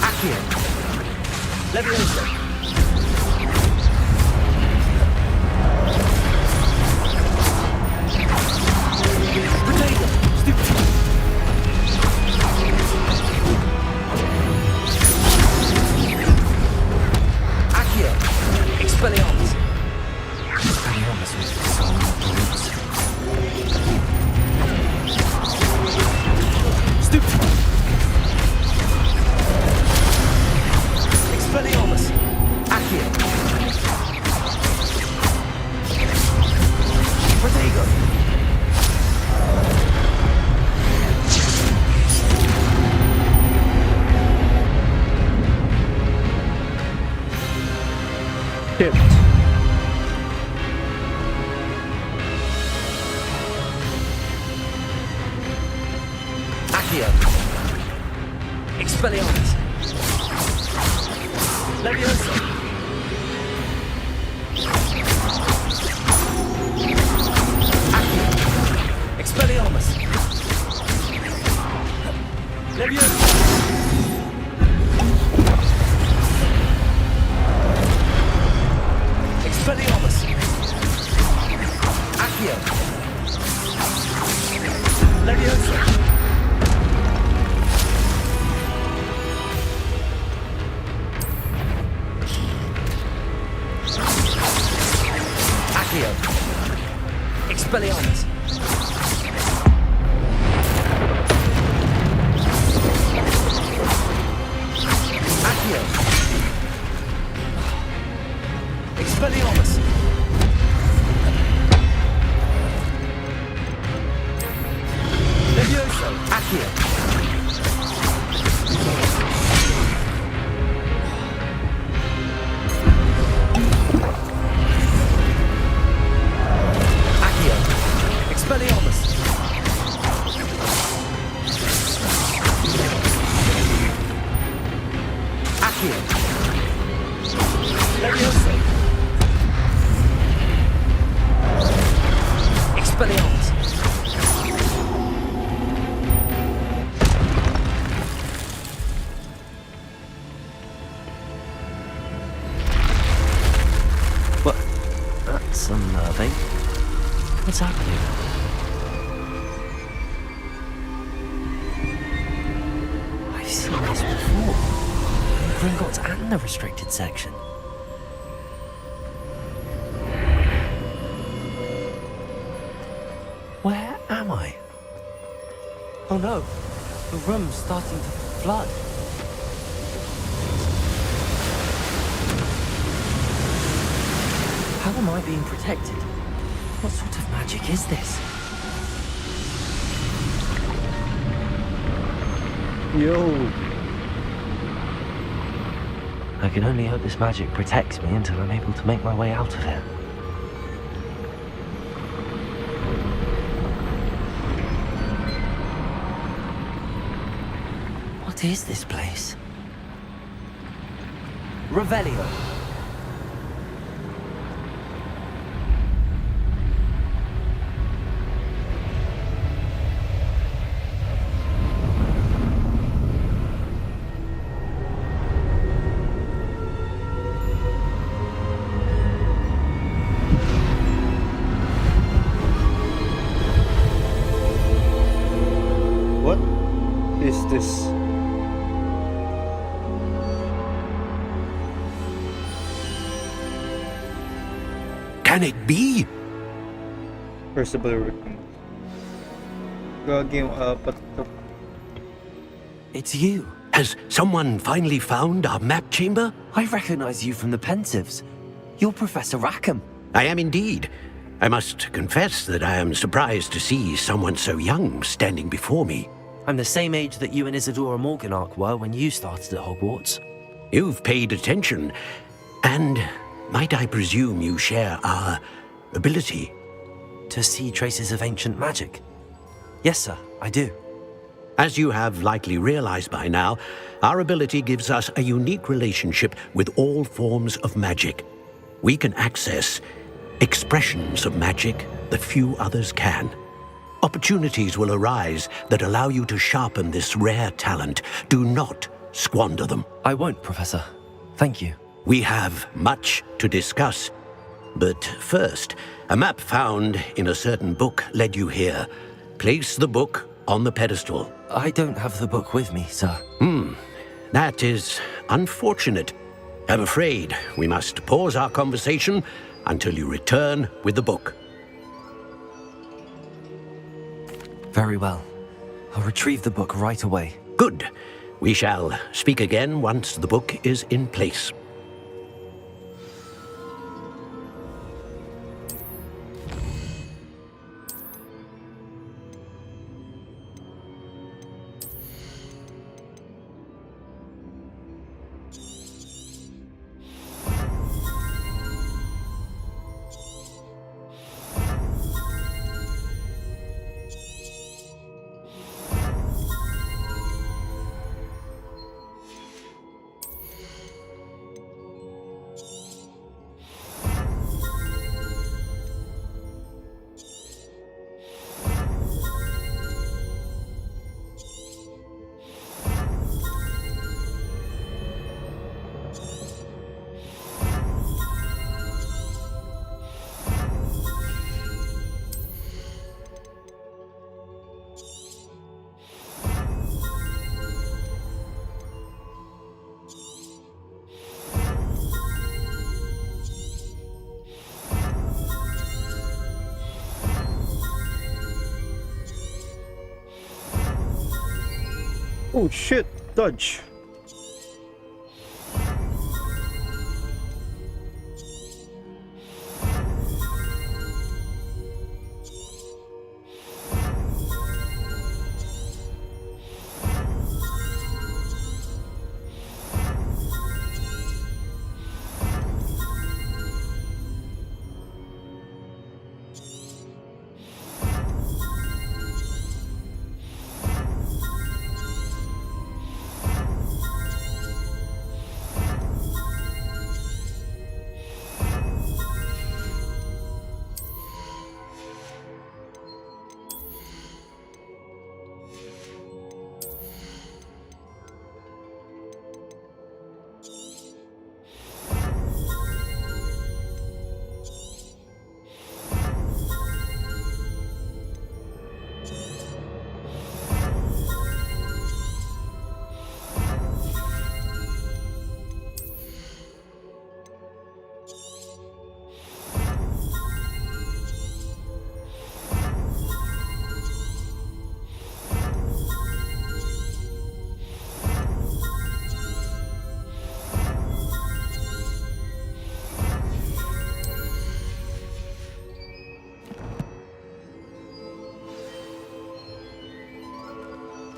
Accio. Levioso. Protego. Stupid. Accio. Expelliarmus. Expelliarmus was the soul of the roots. Stupid. Expelliarmus. Accio. Protego. Hit. Accio. Expelliarmus. Levioso. Accio. Expelliarmus. Levioso. Expelliarmus. Accio. Levioso. Accio. Expelliarmus. Accio. Expelliarmus. Levioso. Accio. Accio. Expelliarmus. seen this before. Gringotts and the restricted section. Where am I? Oh no, the room's starting to flood. How am I being protected? What sort of magic is this? Yo. I can only hope this magic protects me until I'm able to make my way out of here. What is this place? Revelio. What is this? Can it be? Perseverance. Gagi yung apat to. It's you. Has someone finally found our map chamber? I recognize you from the Pensives. You're Professor Rackham. I am indeed. I must confess that I am surprised to see someone so young standing before me. I'm the same age that you and Isadora Morganach were when you started at Hogwarts. You've paid attention, and might I presume you share our ability? To see traces of ancient magic? Yes, sir, I do. As you have likely realized by now, our ability gives us a unique relationship with all forms of magic. We can access expressions of magic that few others can. Opportunities will arise that allow you to sharpen this rare talent. Do not squander them. I won't, Professor. Thank you. We have much to discuss. But first, a map found in a certain book led you here. Place the book on the pedestal. I don't have the book with me, sir. That is unfortunate. I'm afraid we must pause our conversation until you return with the book. Very well. I'll retrieve the book right away. Good. We shall speak again once the book is in place. Oh shit, dodge.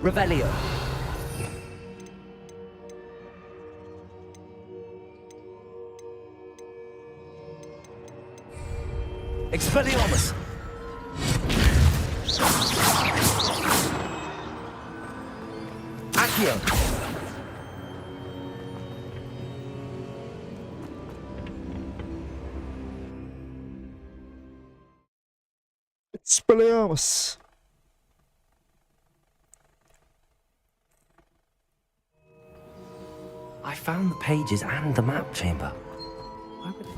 Revelio. Expelliarmus. Accio. Expelliarmus. I found the pages and the map chamber. Why would it...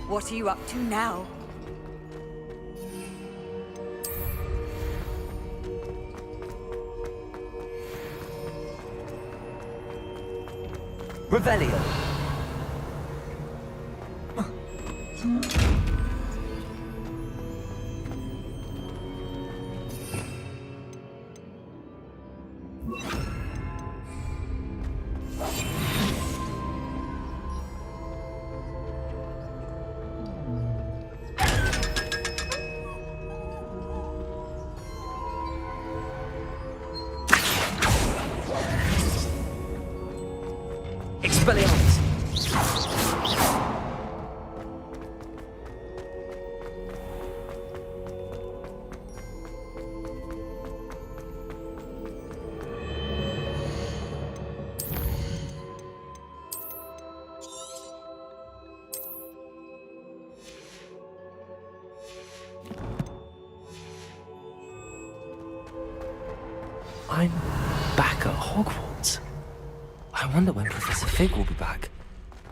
What are you up to now? Revelio. Expelliarmus. I'm back at Hogwarts. I wonder when Professor Fig will be back.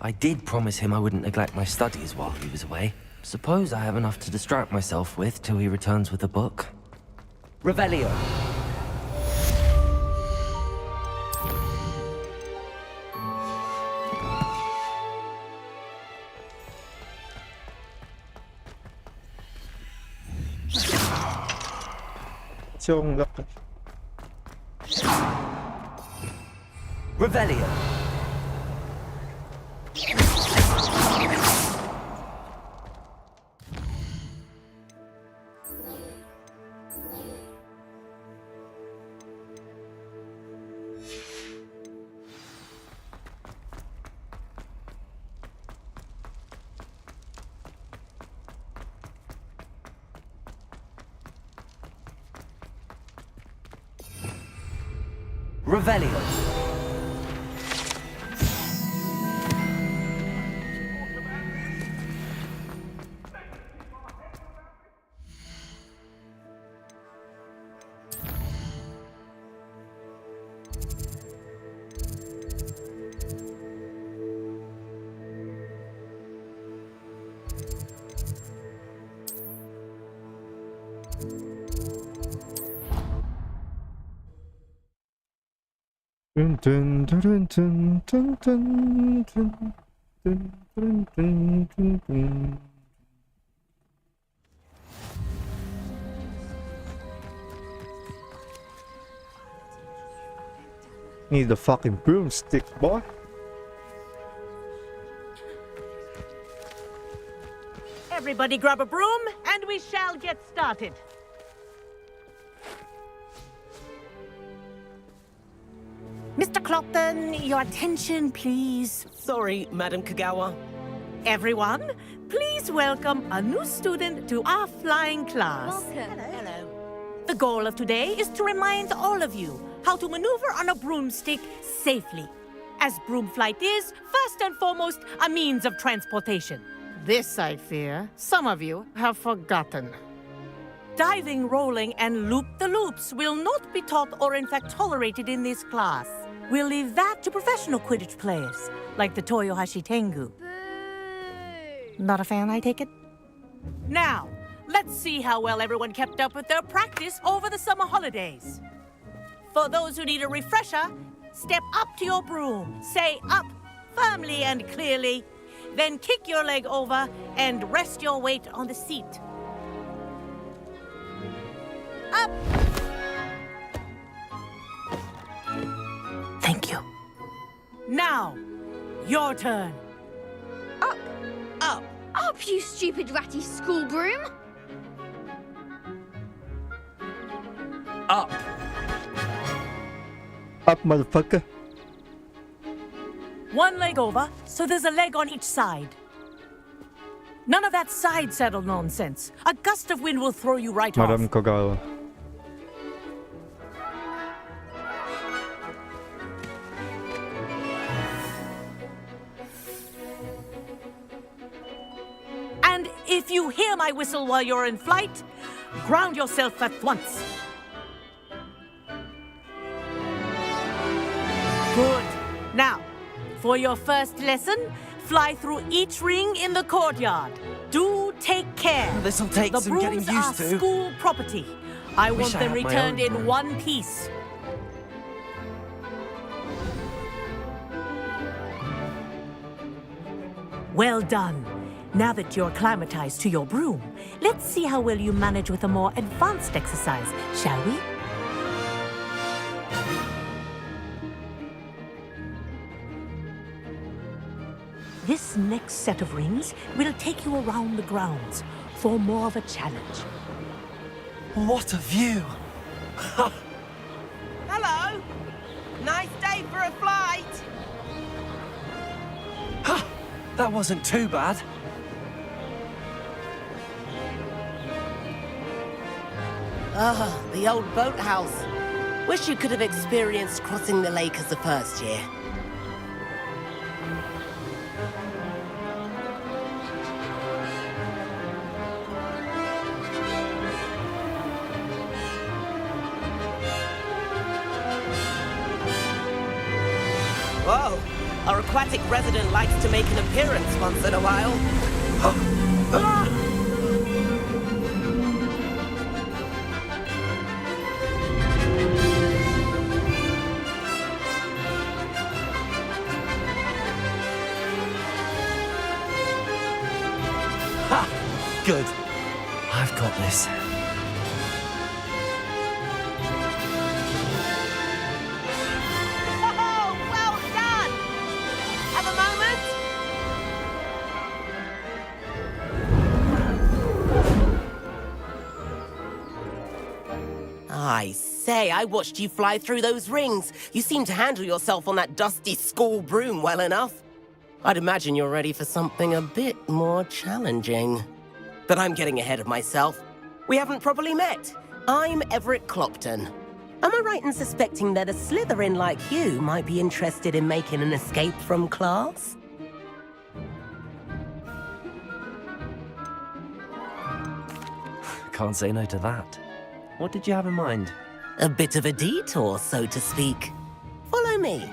I did promise him I wouldn't neglect my studies while he was away. Suppose I have enough to distract myself with till he returns with a book. Revelio. Yung lock. Revelio. Revelio. Dun, dun, dun, dun, dun, dun, dun, dun, dun, dun, dun, dun, dun. Need the fucking broomstick, boy. Everybody grab a broom, and we shall get started. Mr. Clopton, your attention, please. Sorry, Madam Kagawa. Everyone, please welcome a new student to our flying class. Welcome. Hello. The goal of today is to remind all of you how to maneuver on a broomstick safely, as broom flight is, first and foremost, a means of transportation. This, I fear, some of you have forgotten. Diving, rolling, and loop-the-loops will not be taught or in fact tolerated in this class. We'll leave that to professional Quidditch players, like the Toyohashi Tengu. Not a fan, I take it? Now, let's see how well everyone kept up with their practice over the summer holidays. For those who need a refresher, step up to your broom, say up firmly and clearly, then kick your leg over and rest your weight on the seat. Up! Thank you. Now, your turn. Up. Up. Up, you stupid ratty school broom. Up. Up, motherfucker. One leg over, so there's a leg on each side. None of that side saddle nonsense. A gust of wind will throw you right Madam off. Kagawa. And if you hear my whistle while you're in flight, ground yourself at once. Good. Now, for your first lesson, fly through each ring in the courtyard. Do take care. This'll take the some getting brooms used are to. school property. I Wish want I them had my returned own in broom. one piece. Well done. Now that you're acclimatized to your broom, let's see how well you manage with a more advanced exercise, shall we? This next set of rings will take you around the grounds for more of a challenge. What a view! Hello. Nice day for a flight. That wasn't too bad. Ah, the old boathouse. Wish you could have experienced crossing the lake as a first year. Whoa, our aquatic resident likes to make an appearance once in a while. Good. I've got this. Oh, well done! Have a moment? I say, I watched you fly through those rings. You seem to handle yourself on that dusty school broom well enough. I'd imagine you're ready for something a bit more challenging. But I'm getting ahead of myself. We haven't properly met. I'm Everett Clopton. Am I right in suspecting that a Slytherin like you might be interested in making an escape from class? Can't say no to that. What did you have in mind? A bit of a detour, so to speak. Follow me.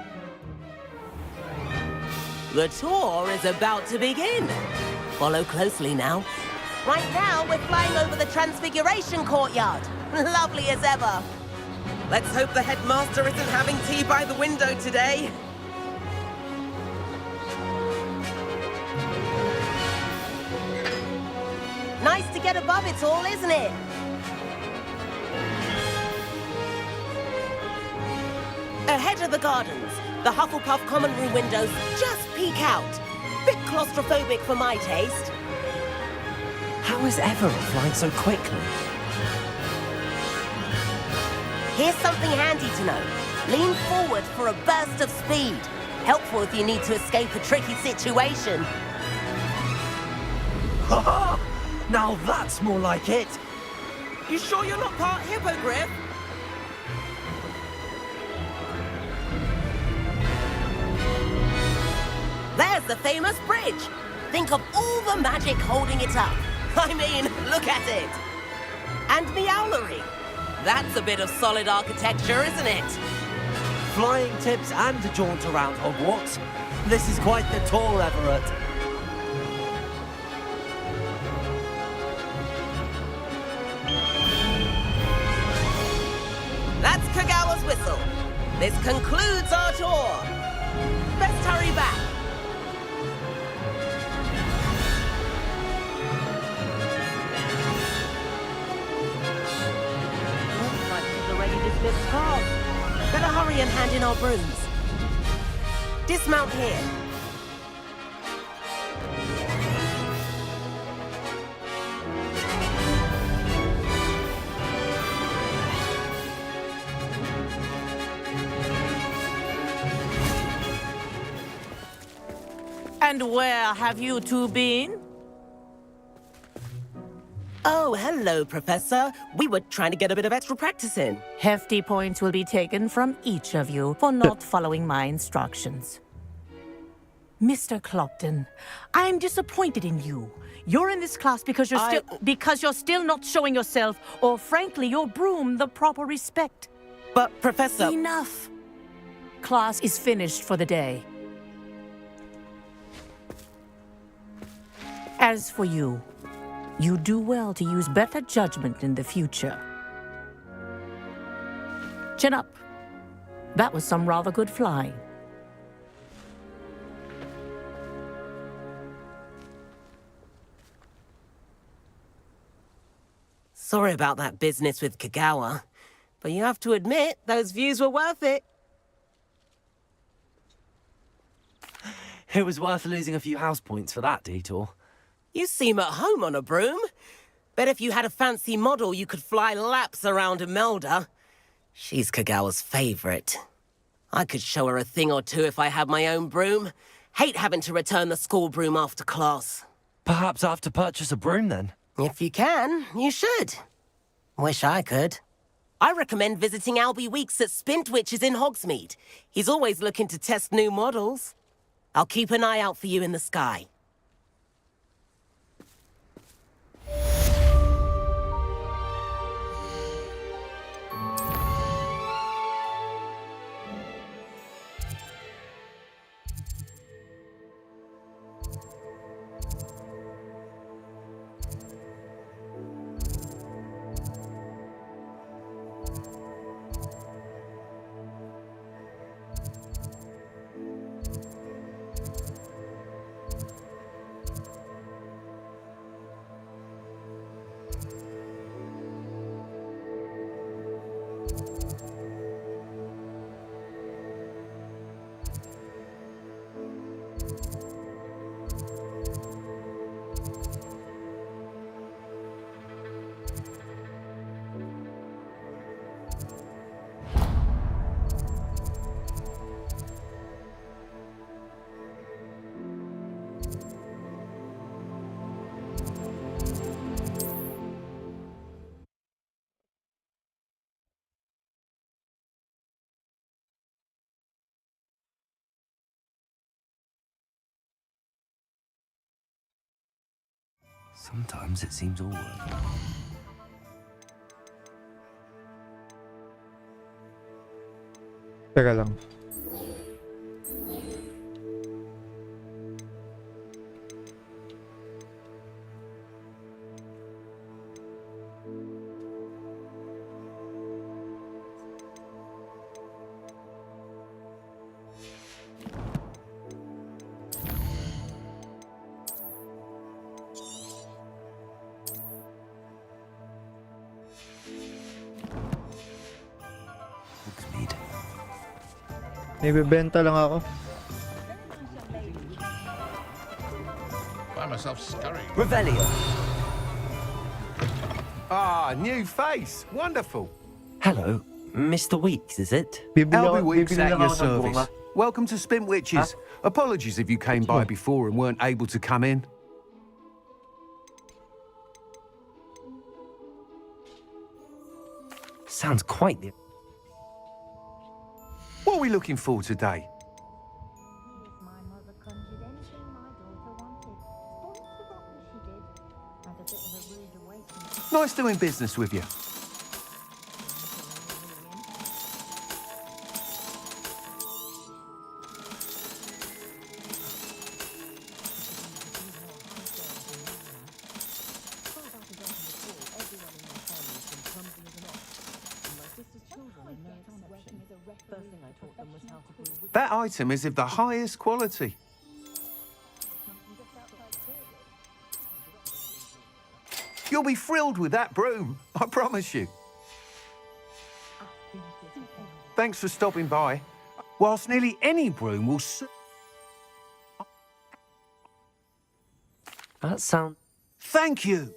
The tour is about to begin. Follow closely now. Right now, we're flying over the Transfiguration Courtyard. Lovely as ever. Let's hope the headmaster isn't having tea by the window today. Nice to get above it all, isn't it? Ahead of the gardens, the Hufflepuff common room windows just peek out. Bit claustrophobic for my taste. How is Everett flying so quickly? Here's something handy to know. Lean forward for a burst of speed. Helpful if you need to escape a tricky situation. Now that's more like it. You sure you're not part hippogriff? There's the famous bridge. Think of all the magic holding it up. I mean, look at it. And the owlery. That's a bit of solid architecture, isn't it? Flying tips and a jaunt around Hogwarts. This is quite the tour, Everett. That's Kagawa's whistle. This concludes our tour. Best hurry back. Looks like people are ready to dismiss cars. Better hurry and hand in our brooms. Dismount here. And where have you two been? Oh, hello, Professor. We were trying to get a bit of extra practice in. Hefty points will be taken from each of you for not following my instructions. Mr. Clopton, I'm disappointed in you. You're in this class because you're still not showing yourself, or frankly, your broom the proper respect. But, Professor... Enough. Class is finished for the day. As for you, you do well to use better judgment in the future. Chin up. That was some rather good flying. Sorry about that business with Kagawa, but you have to admit, those views were worth it. It was worth losing a few house points for that detour. You seem at home on a broom. Bet if you had a fancy model, you could fly laps around Imelda. She's Kagawa's favorite. I could show her a thing or two if I had my own broom. Hate having to return the school broom after class. Perhaps I have to purchase a broom then? If you can, you should. Wish I could. I recommend visiting Albie Weeks at Spintwitches in Hogsmeade. He's always looking to test new models. I'll keep an eye out for you in the sky. Sometimes it seems all worth. Teka lang. May bebenta lang ako. Find myself scurrying. Revelio. Ah, new face. Wonderful. Hello, Mr. Weeks, is it? Albie Weeks at your service. Welcome to Spintwitches. Apologies if you came by before and weren't able to come in. Sounds quite the... What are we looking for today? Nice doing business with you. That item is of the highest quality. You'll be thrilled with that broom, I promise you. Thanks for stopping by. Whilst nearly any broom will... That sounds... Thank you!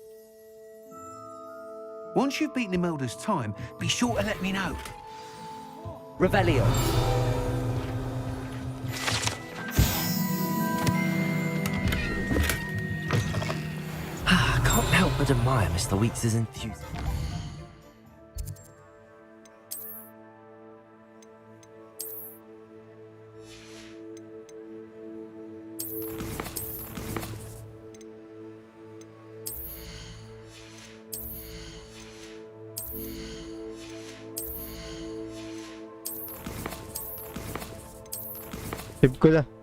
Once you've beaten Imelda's time, be sure to let me know. Revelio. I can't help but admire Mr. Weeks' enthusiasm. Save ko na.